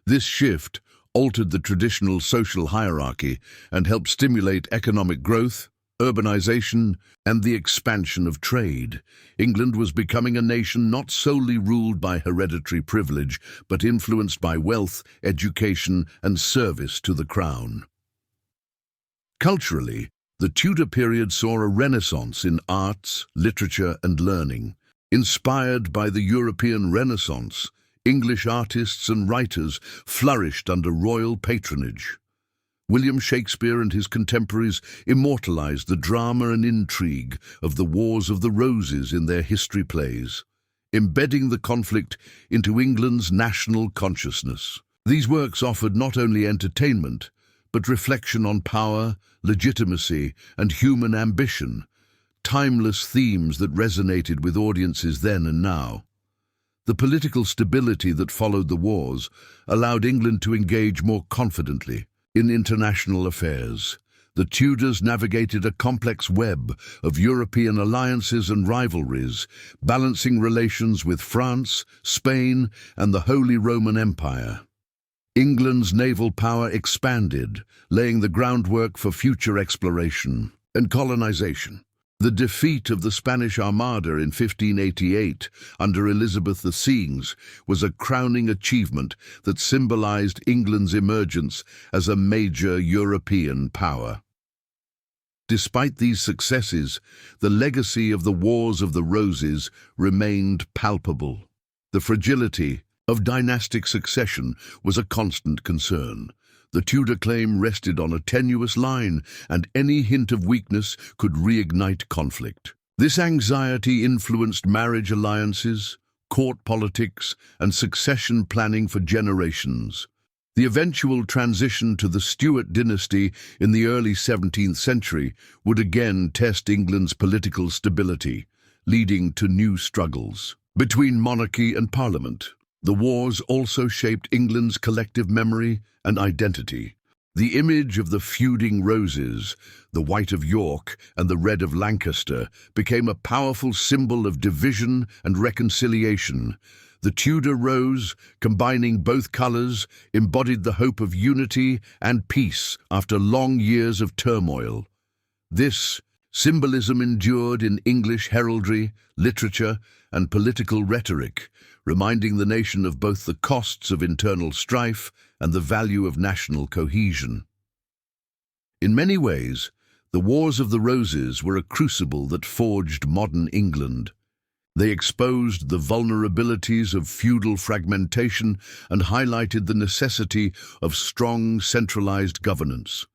This shift altered the traditional social hierarchy and helped stimulate economic growth, urbanization, and the expansion of trade. England was becoming a nation not solely ruled by hereditary privilege, but influenced by wealth, education, and service to the crown. Culturally, the Tudor period saw a renaissance in arts, literature, and learning. Inspired by the European Renaissance, English artists and writers flourished under royal patronage. William Shakespeare and his contemporaries immortalized the drama and intrigue of the Wars of the Roses in their history plays, embedding the conflict into England's national consciousness. These works offered not only entertainment, but reflection on power, legitimacy, and human ambition, timeless themes that resonated with audiences then and now. The political stability that followed the wars allowed England to engage more confidently in international affairs. The Tudors navigated a complex web of European alliances and rivalries, balancing relations with France, Spain, and the Holy Roman Empire. England's naval power expanded, laying the groundwork for future exploration and colonization. The defeat of the Spanish Armada in 1588 under Elizabeth II was a crowning achievement that symbolized England's emergence as a major European power. Despite these successes, the legacy of the Wars of the Roses remained palpable. The fragility of dynastic succession was a constant concern. The Tudor claim rested on a tenuous line, and any hint of weakness could reignite conflict. This anxiety influenced marriage alliances, court politics, and succession planning for generations. The eventual transition to the Stuart dynasty in the early 17th century would again test England's political stability, leading to new struggles between monarchy and parliament. The wars also shaped England's collective memory and identity. The image of the feuding roses, the white of York and the red of Lancaster, became a powerful symbol of division and reconciliation. The Tudor rose, combining both colours, embodied the hope of unity and peace after long years of turmoil. This symbolism endured in English heraldry, literature, and political rhetoric, reminding the nation of both the costs of internal strife and the value of national cohesion. In many ways, the Wars of the Roses were a crucible that forged modern England. They exposed the vulnerabilities of feudal fragmentation and highlighted the necessity of strong, centralized governance.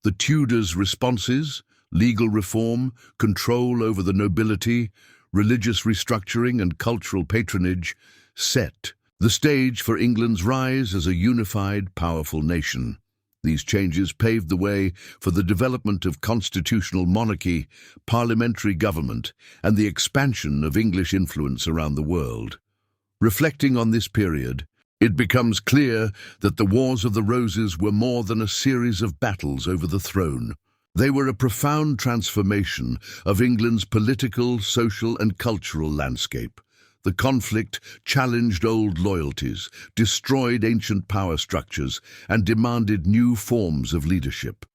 The Tudors' responses, legal reform, control over the nobility, religious restructuring, and cultural patronage, set the stage for England's rise as a unified, powerful nation. These changes paved the way for the development of constitutional monarchy, parliamentary government, and the expansion of English influence around the world. Reflecting on this period, it becomes clear that the Wars of the Roses were more than a series of battles over the throne. They were a profound transformation of England's political, social, and cultural landscape. The conflict challenged old loyalties, destroyed ancient power structures, and demanded new forms of leadership.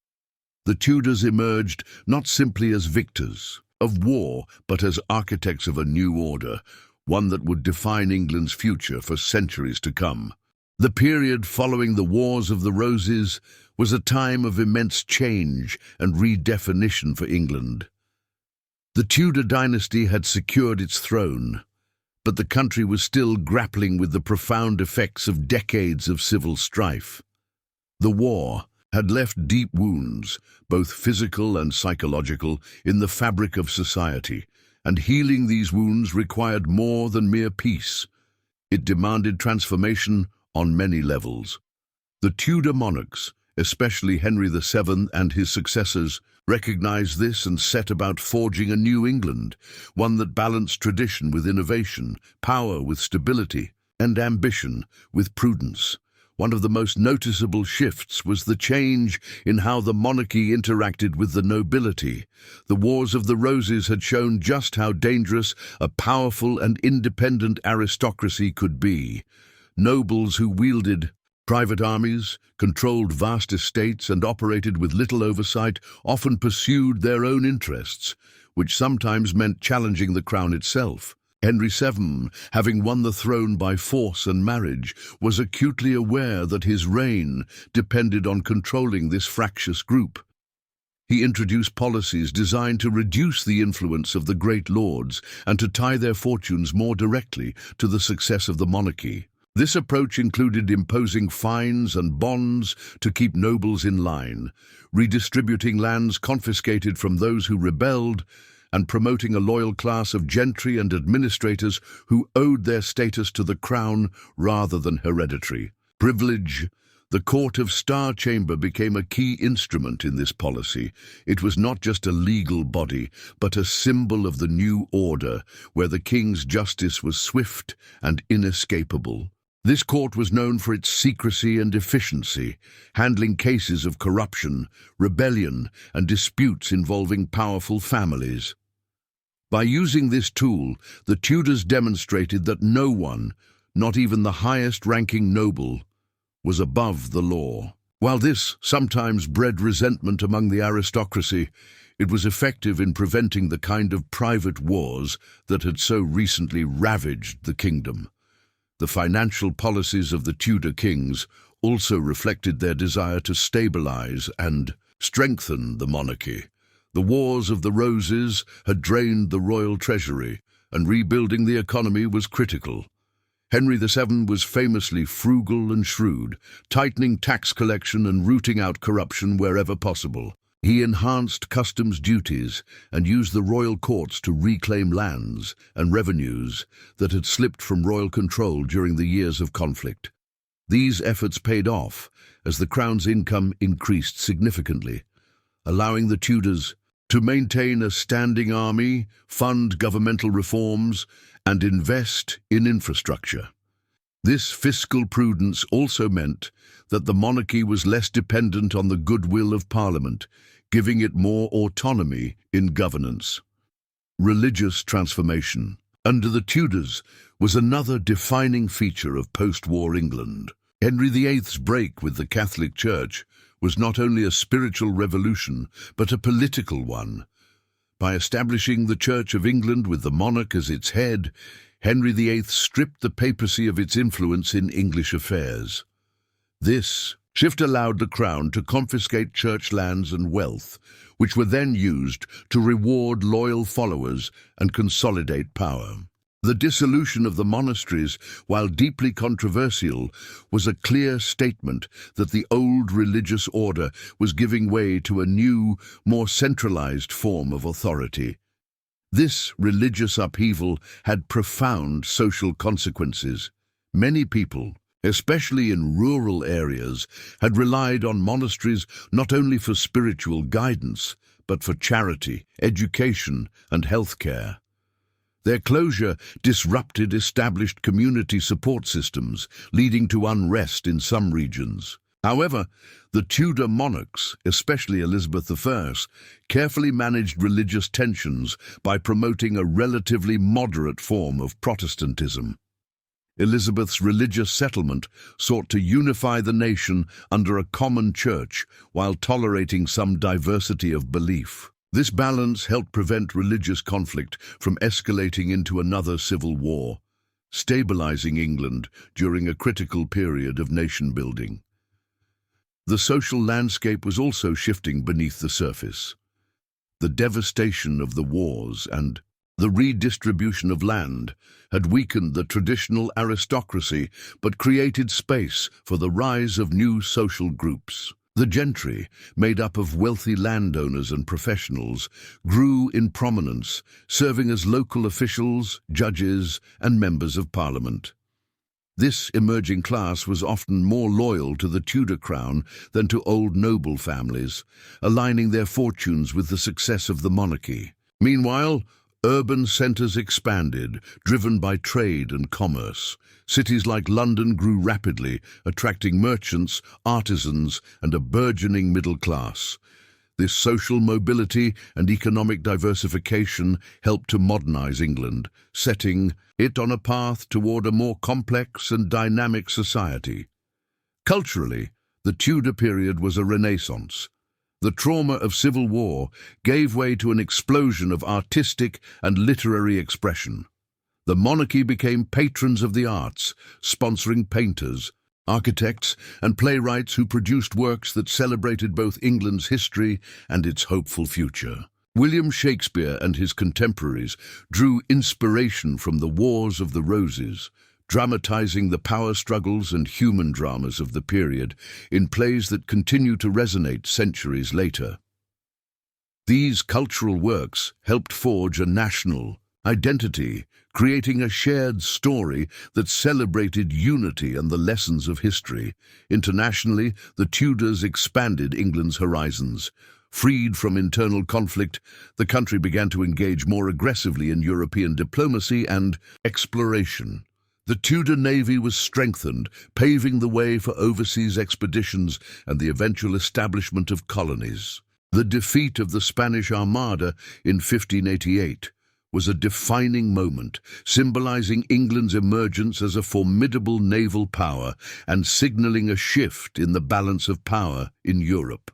The Tudors emerged not simply as victors of war, but as architects of a new order, one that would define England's future for centuries to come. The period following the Wars of the Roses was a time of immense change and redefinition for England. The Tudor dynasty had secured its throne, but the country was still grappling with the profound effects of decades of civil strife. The war had left deep wounds, both physical and psychological, in the fabric of society, and healing these wounds required more than mere peace. It demanded transformation on many levels. The Tudor monarchs, especially Henry VII and his successors, recognized this and set about forging a new England, one that balanced tradition with innovation, power with stability, and ambition with prudence. One of the most noticeable shifts was the change in how the monarchy interacted with the nobility. The Wars of the Roses had shown just how dangerous a powerful and independent aristocracy could be. Nobles who wielded private armies, controlled vast estates, and operated with little oversight often pursued their own interests, which sometimes meant challenging the crown itself. Henry VII, having won the throne by force and marriage, was acutely aware that his reign depended on controlling this fractious group. He introduced policies designed to reduce the influence of the great lords and to tie their fortunes more directly to the success of the monarchy. This approach included imposing fines and bonds to keep nobles in line, redistributing lands confiscated from those who rebelled, and promoting a loyal class of gentry and administrators who owed their status to the crown rather than hereditary privilege. The Court of Star Chamber became a key instrument in this policy. It was not just a legal body, but a symbol of the new order, where the king's justice was swift and inescapable. This court was known for its secrecy and efficiency, handling cases of corruption, rebellion, and disputes involving powerful families. By using this tool, the Tudors demonstrated that no one, not even the highest-ranking noble, was above the law. While this sometimes bred resentment among the aristocracy, it was effective in preventing the kind of private wars that had so recently ravaged the kingdom. The financial policies of the Tudor kings also reflected their desire to stabilize and strengthen the monarchy. The Wars of the Roses had drained the royal treasury, and rebuilding the economy was critical. Henry VII was famously frugal and shrewd, tightening tax collection and rooting out corruption wherever possible. He enhanced customs duties and used the royal courts to reclaim lands and revenues that had slipped from royal control during the years of conflict. These efforts paid off as the crown's income increased significantly, allowing the Tudors to maintain a standing army, fund governmental reforms, and invest in infrastructure. This fiscal prudence also meant that the monarchy was less dependent on the goodwill of Parliament, giving it more autonomy in governance. Religious transformation under the Tudors was another defining feature of post-war England. Henry VIII's break with the Catholic Church was not only a spiritual revolution, but a political one. By establishing the Church of England with the monarch as its head, Henry VIII stripped the papacy of its influence in English affairs. This shift allowed the crown to confiscate church lands and wealth, which were then used to reward loyal followers and consolidate power. The dissolution of the monasteries, while deeply controversial, was a clear statement that the old religious order was giving way to a new, more centralized form of authority. This religious upheaval had profound social consequences. Many people, especially in rural areas, had relied on monasteries not only for spiritual guidance, but for charity, education, and healthcare. Their closure disrupted established community support systems, leading to unrest in some regions. However, the Tudor monarchs, especially Elizabeth I, carefully managed religious tensions by promoting a relatively moderate form of Protestantism. Elizabeth's religious settlement sought to unify the nation under a common church while tolerating some diversity of belief. This balance helped prevent religious conflict from escalating into another civil war, stabilizing England during a critical period of nation-building. The social landscape was also shifting beneath the surface. The devastation of the wars and The redistribution of land had weakened the traditional aristocracy but created space for the rise of new social groups. The gentry, made up of wealthy landowners and professionals, grew in prominence, serving as local officials, judges, and members of parliament. This emerging class was often more loyal to the Tudor crown than to old noble families, aligning their fortunes with the success of the monarchy. Meanwhile, urban centres expanded, driven by trade and commerce. Cities like London grew rapidly, attracting merchants, artisans, and a burgeoning middle class. This social mobility and economic diversification helped to modernize England, setting it on a path toward a more complex and dynamic society. Culturally, the Tudor period was a renaissance. The trauma of civil war gave way to an explosion of artistic and literary expression. The monarchy became patrons of the arts, sponsoring painters, architects, and playwrights who produced works that celebrated both England's history and its hopeful future. William Shakespeare and his contemporaries drew inspiration from the Wars of the Roses, dramatizing the power struggles and human dramas of the period in plays that continue to resonate centuries later. These cultural works helped forge a national identity, creating a shared story that celebrated unity and the lessons of history. Internationally, the Tudors expanded England's horizons. Freed from internal conflict, the country began to engage more aggressively in European diplomacy and exploration. The Tudor navy was strengthened, paving the way for overseas expeditions and the eventual establishment of colonies. The defeat of the Spanish Armada in 1588 was a defining moment, symbolizing England's emergence as a formidable naval power and signaling a shift in the balance of power in Europe.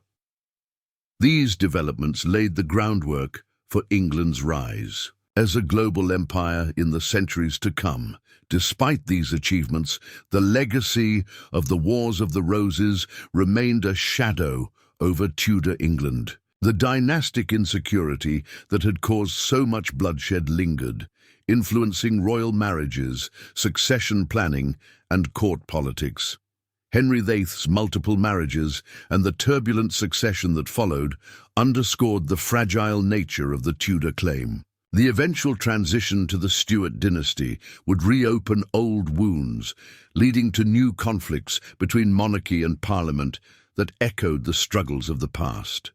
These developments laid the groundwork for England's rise as a global empire in the centuries to come. Despite these achievements, the legacy of the Wars of the Roses remained a shadow over Tudor England. The dynastic insecurity that had caused so much bloodshed lingered, influencing royal marriages, succession planning, and court politics. Henry VIII's multiple marriages and the turbulent succession that followed underscored the fragile nature of the Tudor claim. The eventual transition to the Stuart dynasty would reopen old wounds, leading to new conflicts between monarchy and parliament that echoed the struggles of the past.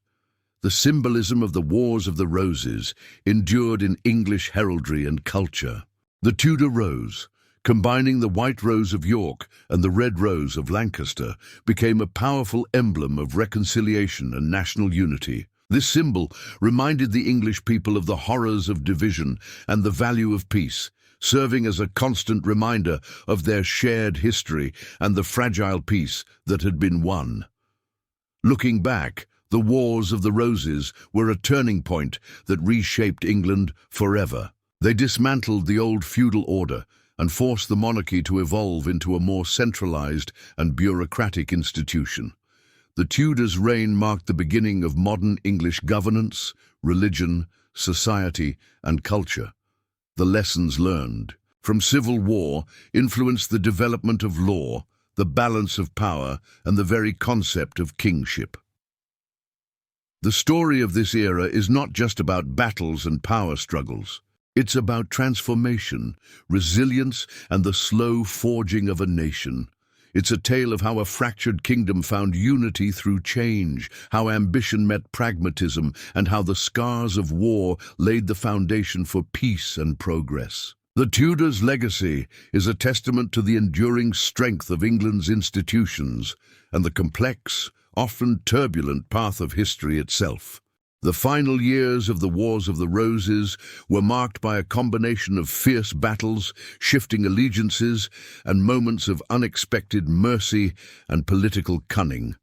The symbolism of the Wars of the Roses endured in English heraldry and culture. The Tudor rose, combining the white rose of York and the red rose of Lancaster, became a powerful emblem of reconciliation and national unity. This symbol reminded the English people of the horrors of division and the value of peace, serving as a constant reminder of their shared history and the fragile peace that had been won. Looking back, the Wars of the Roses were a turning point that reshaped England forever. They dismantled the old feudal order and forced the monarchy to evolve into a more centralized and bureaucratic institution. The Tudors' reign marked the beginning of modern English governance, religion, society, and culture. The lessons learned from civil war influenced the development of law, the balance of power, and the very concept of kingship. The story of this era is not just about battles and power struggles. It's about transformation, resilience, and the slow forging of a nation. It's a tale of how a fractured kingdom found unity through change, how ambition met pragmatism, and how the scars of war laid the foundation for peace and progress. The Tudors' legacy is a testament to the enduring strength of England's institutions and the complex, often turbulent path of history itself. The final years of the Wars of the Roses were marked by a combination of fierce battles, shifting allegiances, and moments of unexpected mercy and political cunning.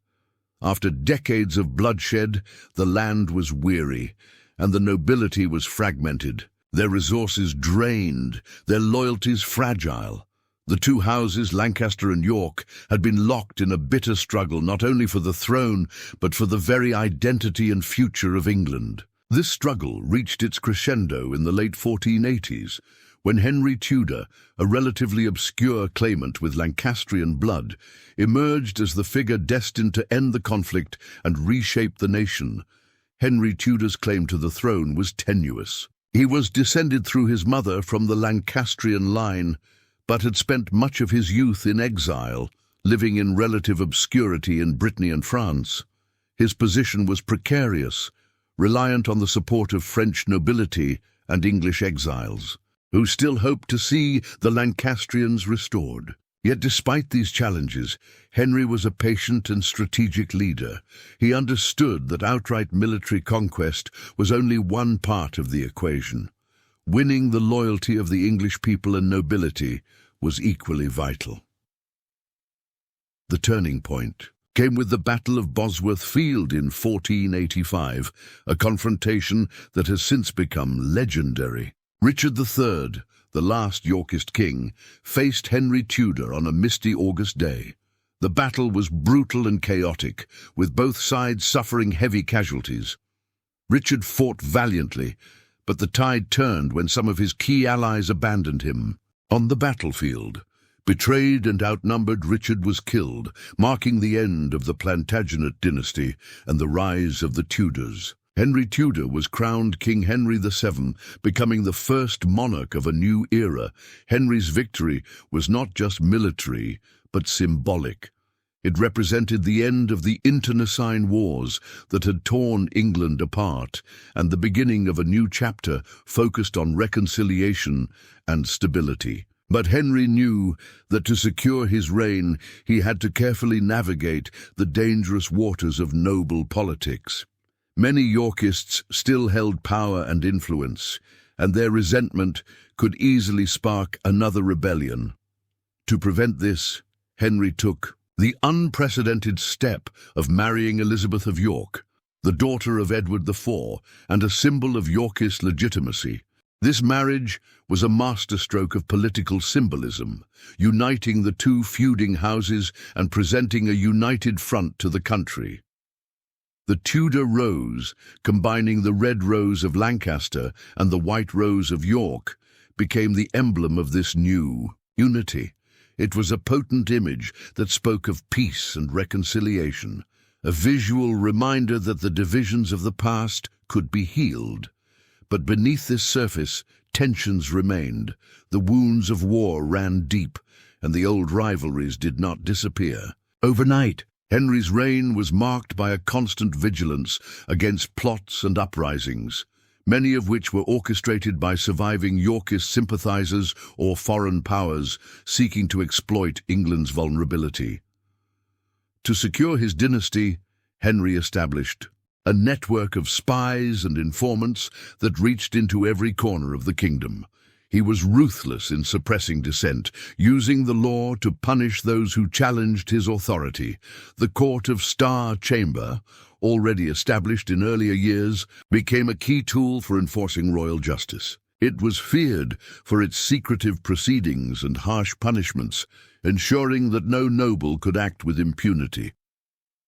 After decades of bloodshed, the land was weary, and the nobility was fragmented, their resources drained, their loyalties fragile. The two houses, Lancaster and York, had been locked in a bitter struggle not only for the throne, but for the very identity and future of England. This struggle reached its crescendo in the late 1480s, when Henry Tudor, a relatively obscure claimant with Lancastrian blood, emerged as the figure destined to end the conflict and reshape the nation. Henry Tudor's claim to the throne was tenuous. He was descended through his mother from the Lancastrian line, but had spent much of his youth in exile, living in relative obscurity in Brittany and France. His position was precarious, reliant on the support of French nobility and English exiles, who still hoped to see the Lancastrians restored. Yet despite these challenges, Henry was a patient and strategic leader. He understood that outright military conquest was only one part of the equation. Winning the loyalty of the English people and nobility was equally vital. The turning point came with the Battle of Bosworth Field in 1485, a confrontation that has since become legendary. Richard III, the last Yorkist king, faced Henry Tudor on a misty August day. The battle was brutal and chaotic, with both sides suffering heavy casualties. Richard fought valiantly, but the tide turned when some of his key allies abandoned him. On the battlefield, betrayed and outnumbered, Richard was killed, marking the end of the Plantagenet dynasty and the rise of the Tudors. Henry Tudor was crowned King Henry VII, becoming the first monarch of a new era. Henry's victory was not just military, but symbolic. It represented the end of the internecine wars that had torn England apart, and the beginning of a new chapter focused on reconciliation and stability. But Henry knew that to secure his reign, he had to carefully navigate the dangerous waters of noble politics. Many Yorkists still held power and influence, and their resentment could easily spark another rebellion. To prevent this, Henry took the unprecedented step of marrying Elizabeth of York, the daughter of Edward IV and a symbol of Yorkist legitimacy. This marriage was a masterstroke of political symbolism, uniting the two feuding houses and presenting a united front to the country. The Tudor rose, combining the red rose of Lancaster and the white rose of York, became the emblem of this new unity. It was a potent image that spoke of peace and reconciliation, a visual reminder that the divisions of the past could be healed. But beneath this surface, tensions remained. The wounds of war ran deep, and the old rivalries did not disappear. Overnight, Henry's reign was marked by a constant vigilance against plots and uprisings, many of which were orchestrated by surviving Yorkist sympathizers or foreign powers seeking to exploit England's vulnerability. To secure his dynasty, Henry established a network of spies and informants that reached into every corner of the kingdom. He was ruthless in suppressing dissent, using the law to punish those who challenged his authority. The Court of Star Chamber, already established in earlier years, became a key tool for enforcing royal justice. It was feared for its secretive proceedings and harsh punishments, ensuring that no noble could act with impunity.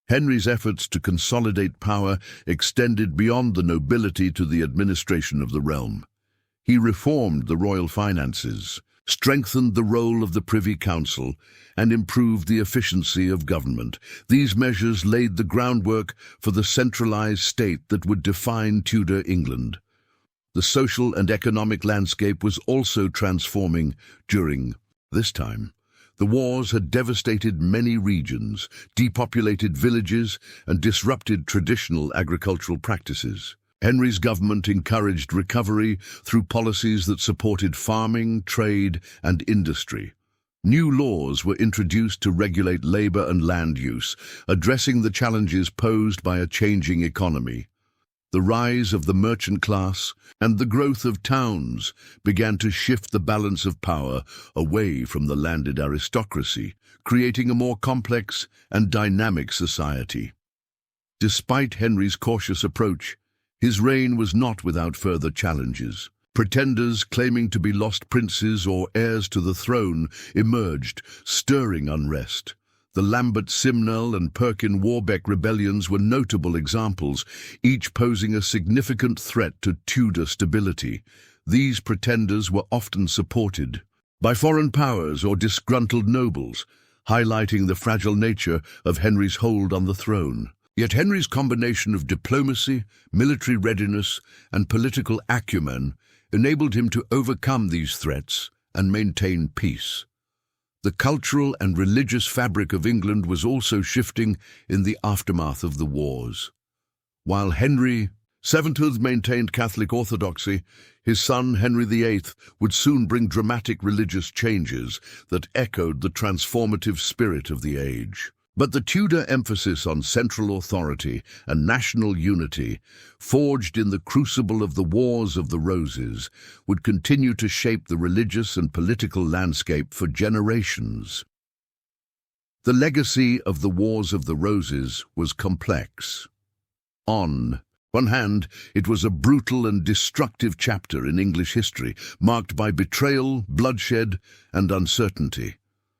Henry's efforts to consolidate power extended beyond the nobility to the administration of the realm. He reformed the royal finances, strengthened the role of the Privy Council, and improved the efficiency of government. These measures laid the groundwork for the centralized state that would define Tudor England. The social and economic landscape was also transforming during this time. The wars had devastated many regions, depopulated villages, and disrupted traditional agricultural practices. Henry's government encouraged recovery through policies that supported farming, trade, and industry. New laws were introduced to regulate labor and land use, addressing the challenges posed by a changing economy. The rise of the merchant class and the growth of towns began to shift the balance of power away from the landed aristocracy, creating a more complex and dynamic society. Despite Henry's cautious approach, his reign was not without further challenges. Pretenders claiming to be lost princes or heirs to the throne emerged, stirring unrest. The Lambert-Simnel and Perkin-Warbeck rebellions were notable examples, each posing a significant threat to Tudor stability. These pretenders were often supported by foreign powers or disgruntled nobles, highlighting the fragile nature of Henry's hold on the throne. Yet Henry's combination of diplomacy, military readiness, and political acumen enabled him to overcome these threats and maintain peace. The cultural and religious fabric of England was also shifting in the aftermath of the wars. While Henry VII maintained Catholic orthodoxy, his son Henry VIII would soon bring dramatic religious changes that echoed the transformative spirit of the age. But the Tudor emphasis on central authority and national unity, forged in the crucible of the Wars of the Roses, would continue to shape the religious and political landscape for generations. The legacy of the Wars of the Roses was complex. On one hand, it was a brutal and destructive chapter in English history, marked by betrayal, bloodshed, and uncertainty.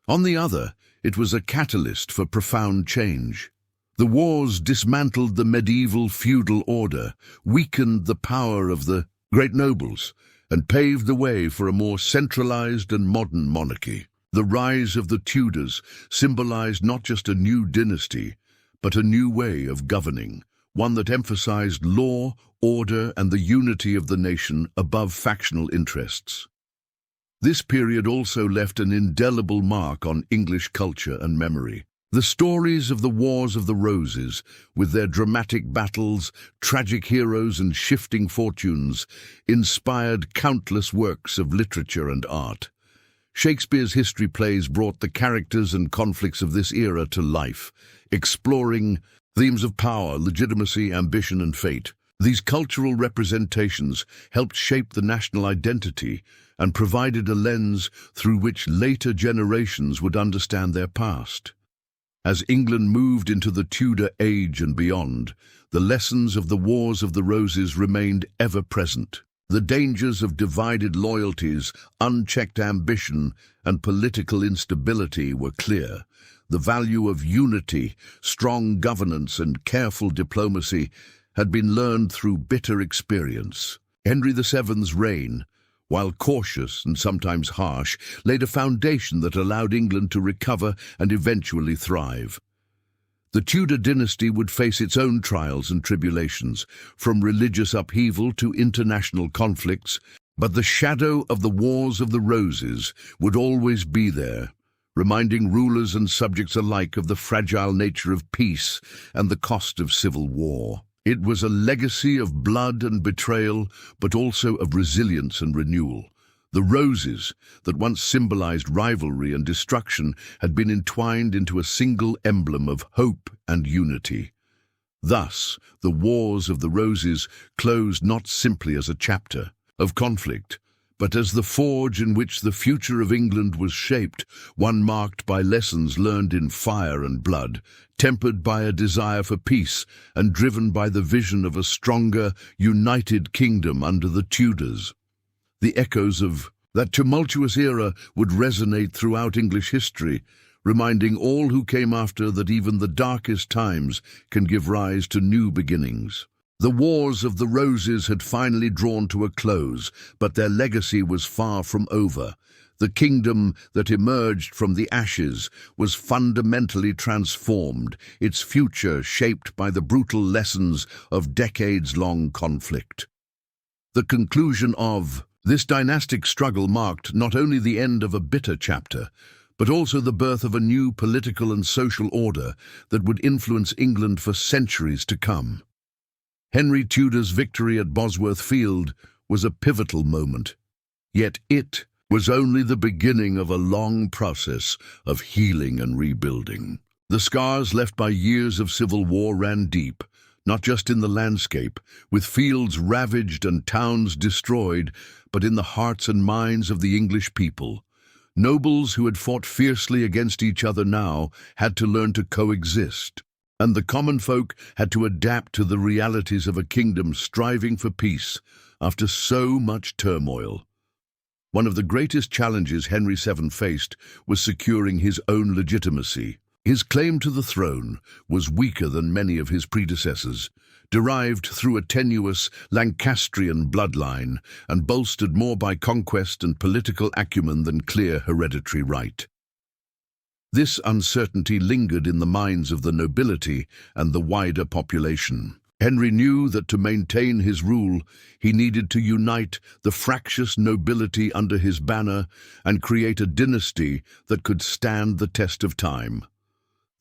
On the other, it was a catalyst for profound change. The wars dismantled the medieval feudal order, weakened the power of the great nobles, and paved the way for a more centralized and modern monarchy. The rise of the Tudors symbolized not just a new dynasty, but a new way of governing, one that emphasized law, order, and the unity of the nation above factional interests. This period also left an indelible mark on English culture and memory. The stories of the Wars of the Roses, with their dramatic battles, tragic heroes, and shifting fortunes, inspired countless works of literature and art. Shakespeare's history plays brought the characters and conflicts of this era to life, exploring themes of power, legitimacy, ambition, and fate. These cultural representations helped shape the national identity and provided a lens through which later generations would understand their past. As England moved into the Tudor age and beyond, the lessons of the Wars of the Roses remained ever present. The dangers of divided loyalties, unchecked ambition, and political instability were clear. The value of unity, strong governance, and careful diplomacy had been learned through bitter experience. Henry VII's reign, while cautious and sometimes harsh, laid a foundation that allowed England to recover and eventually thrive. The Tudor dynasty would face its own trials and tribulations, from religious upheaval to international conflicts, but the shadow of the Wars of the Roses would always be there, reminding rulers and subjects alike of the fragile nature of peace and the cost of civil war. It was a legacy of blood and betrayal, but also of resilience and renewal. The roses, that once symbolized rivalry and destruction, had been entwined into a single emblem of hope and unity. Thus, the Wars of the Roses closed not simply as a chapter of conflict, but as the forge in which the future of England was shaped, one marked by lessons learned in fire and blood, tempered by a desire for peace, and driven by the vision of a stronger, united kingdom under the Tudors. The echoes of that tumultuous era would resonate throughout English history, reminding all who came after that even the darkest times can give rise to new beginnings. The Wars of the Roses had finally drawn to a close, but their legacy was far from over. The kingdom that emerged from the ashes was fundamentally transformed, its future shaped by the brutal lessons of decades-long conflict. The conclusion of this dynastic struggle marked not only the end of a bitter chapter, but also the birth of a new political and social order that would influence England for centuries to come. Henry Tudor's victory at Bosworth Field was a pivotal moment, yet it was only the beginning of a long process of healing and rebuilding. The scars left by years of civil war ran deep, not just in the landscape, with fields ravaged and towns destroyed, but in the hearts and minds of the English people. Nobles who had fought fiercely against each other now had to learn to coexist, and the common folk had to adapt to the realities of a kingdom striving for peace after so much turmoil. One of the greatest challenges Henry VII faced was securing his own legitimacy. His claim to the throne was weaker than many of his predecessors, derived through a tenuous Lancastrian bloodline and bolstered more by conquest and political acumen than clear hereditary right. This uncertainty lingered in the minds of the nobility and the wider population. Henry knew that to maintain his rule, he needed to unite the fractious nobility under his banner and create a dynasty that could stand the test of time.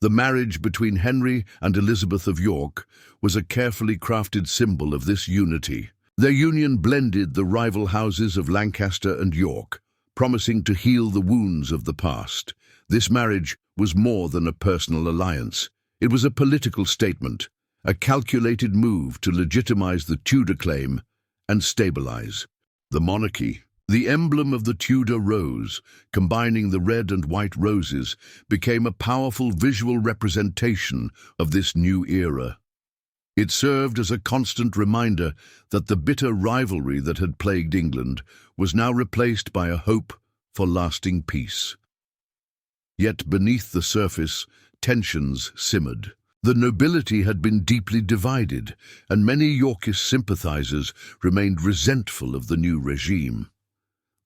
The marriage between Henry and Elizabeth of York was a carefully crafted symbol of this unity. Their union blended the rival houses of Lancaster and York, promising to heal the wounds of the past. This marriage was more than a personal alliance. It was a political statement, a calculated move to legitimize the Tudor claim and stabilize the monarchy. The emblem of the Tudor rose, combining the red and white roses, became a powerful visual representation of this new era. It served as a constant reminder that the bitter rivalry that had plagued England was now replaced by a hope for lasting peace. Yet beneath the surface, tensions simmered. The nobility had been deeply divided, and many Yorkist sympathizers remained resentful of the new regime.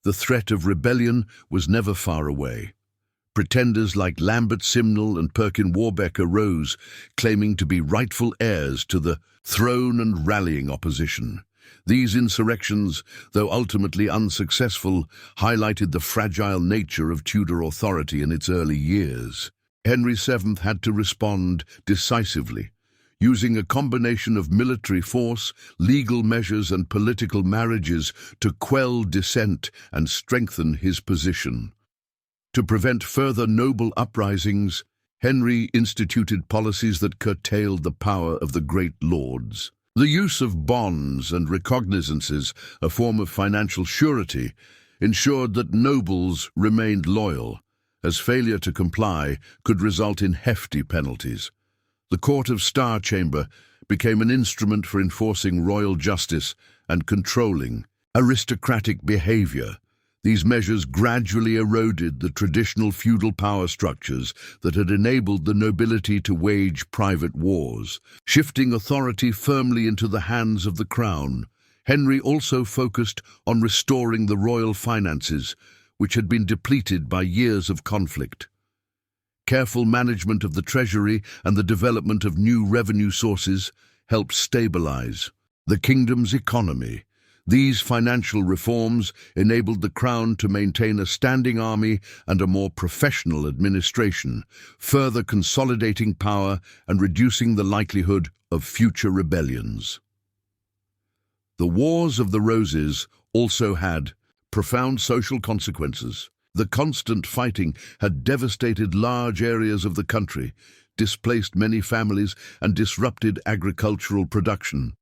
The threat of rebellion was never far away. Pretenders like Lambert Simnel and Perkin Warbeck arose, claiming to be rightful heirs to the throne and rallying opposition. These insurrections, though ultimately unsuccessful, highlighted the fragile nature of Tudor authority in its early years. Henry VII had to respond decisively, using a combination of military force, legal measures, and political marriages to quell dissent and strengthen his position. To prevent further noble uprisings, Henry instituted policies that curtailed the power of the great lords. The use of bonds and recognizances, a form of financial surety, ensured that nobles remained loyal, as failure to comply could result in hefty penalties. The Court of Star Chamber became an instrument for enforcing royal justice and controlling aristocratic behavior. These measures gradually eroded the traditional feudal power structures that had enabled the nobility to wage private wars, shifting authority firmly into the hands of the crown. Henry also focused on restoring the royal finances, which had been depleted by years of conflict. Careful management of the treasury and the development of new revenue sources helped stabilize the kingdom's economy. These financial reforms enabled the crown to maintain a standing army and a more professional administration, further consolidating power and reducing the likelihood of future rebellions. The Wars of the Roses also had profound social consequences. The constant fighting had devastated large areas of the country, displaced many families, and disrupted agricultural production.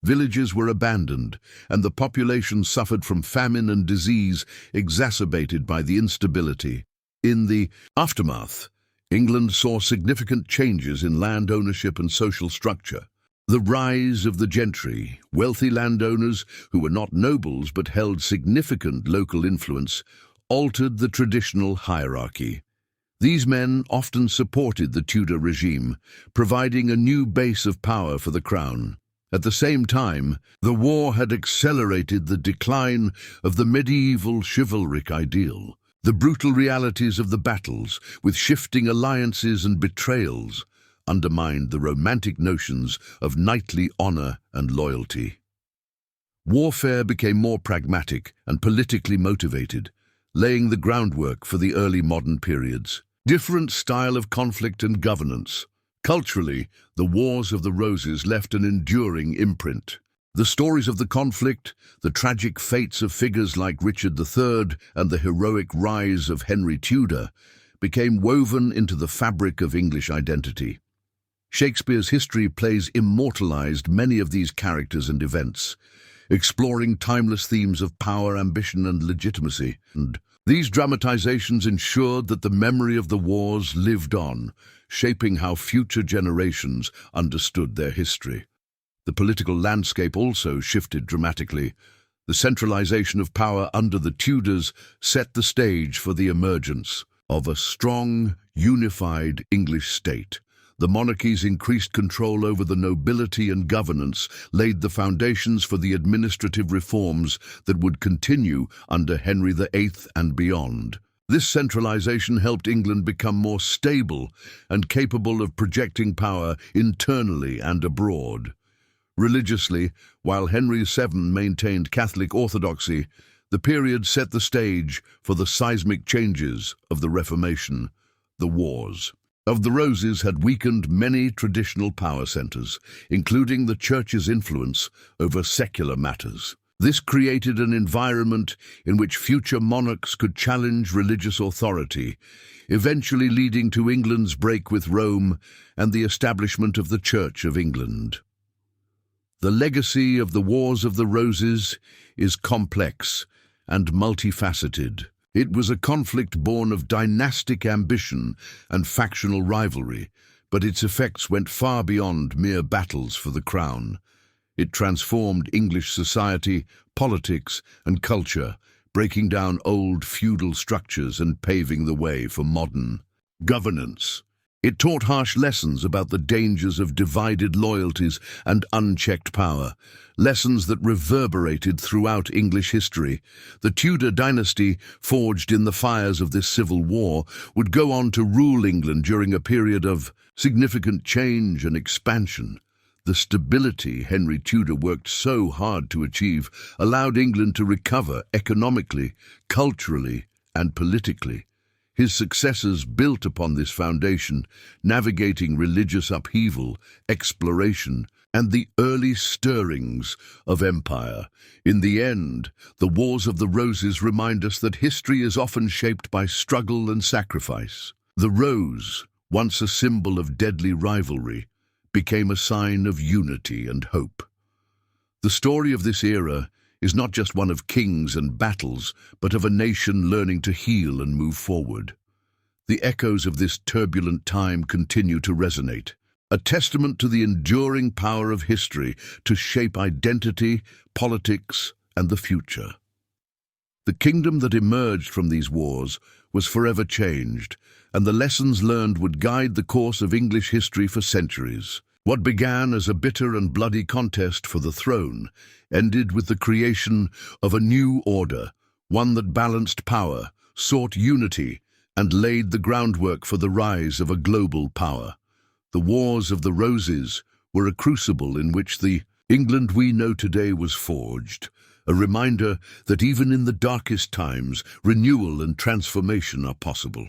Villages were abandoned, and the population suffered from famine and disease exacerbated by the instability. In the aftermath, England saw significant changes in land ownership and social structure. The rise of the gentry, wealthy landowners who were not nobles but held significant local influence, altered the traditional hierarchy. These men often supported the Tudor regime, providing a new base of power for the crown. At the same time, the war had accelerated the decline of the medieval chivalric ideal. The brutal realities of the battles, with shifting alliances and betrayals, undermined the romantic notions of knightly honor and loyalty. Warfare became more pragmatic and politically motivated, laying the groundwork for the early modern periods. Different style of conflict and governance. Culturally, the Wars of the Roses left an enduring imprint. The stories of the conflict, the tragic fates of figures like Richard III, and the heroic rise of Henry Tudor became woven into the fabric of English identity. Shakespeare's history plays immortalized many of these characters and events, exploring timeless themes of power, ambition, and legitimacy. And these dramatizations ensured that the memory of the wars lived on, shaping how future generations understood their history. The political landscape also shifted dramatically. The centralization of power under the Tudors set the stage for the emergence of a strong, unified English state. The monarchy's increased control over the nobility and governance laid the foundations for the administrative reforms that would continue under Henry VIII and beyond. This centralization helped England become more stable and capable of projecting power internally and abroad. Religiously, while Henry VII maintained Catholic orthodoxy, the period set the stage for the seismic changes of the Reformation. The Wars of the Roses had weakened many traditional power centers, including the Church's influence over secular matters. This created an environment in which future monarchs could challenge religious authority, eventually leading to England's break with Rome and the establishment of the Church of England. The legacy of the Wars of the Roses is complex and multifaceted. It was a conflict born of dynastic ambition and factional rivalry, but its effects went far beyond mere battles for the crown. It transformed English society, politics, and culture, breaking down old feudal structures and paving the way for modern governance. It taught harsh lessons about the dangers of divided loyalties and unchecked power, lessons that reverberated throughout English history. The Tudor dynasty, forged in the fires of this civil war, would go on to rule England during a period of significant change and expansion. The stability Henry Tudor worked so hard to achieve allowed England to recover economically, culturally, and politically. His successors built upon this foundation, navigating religious upheaval, exploration, and the early stirrings of empire. In the end, the Wars of the Roses remind us that history is often shaped by struggle and sacrifice. The rose, once a symbol of deadly rivalry, became a sign of unity and hope. The story of this era is not just one of kings and battles, but of a nation learning to heal and move forward. The echoes of this turbulent time continue to resonate, a testament to the enduring power of history to shape identity, politics, and the future. The kingdom that emerged from these wars was forever changed, and the lessons learned would guide the course of English history for centuries. What began as a bitter and bloody contest for the throne ended with the creation of a new order, one that balanced power, sought unity, and laid the groundwork for the rise of a global power. The Wars of the Roses were a crucible in which the England we know today was forged, a reminder that even in the darkest times, renewal and transformation are possible.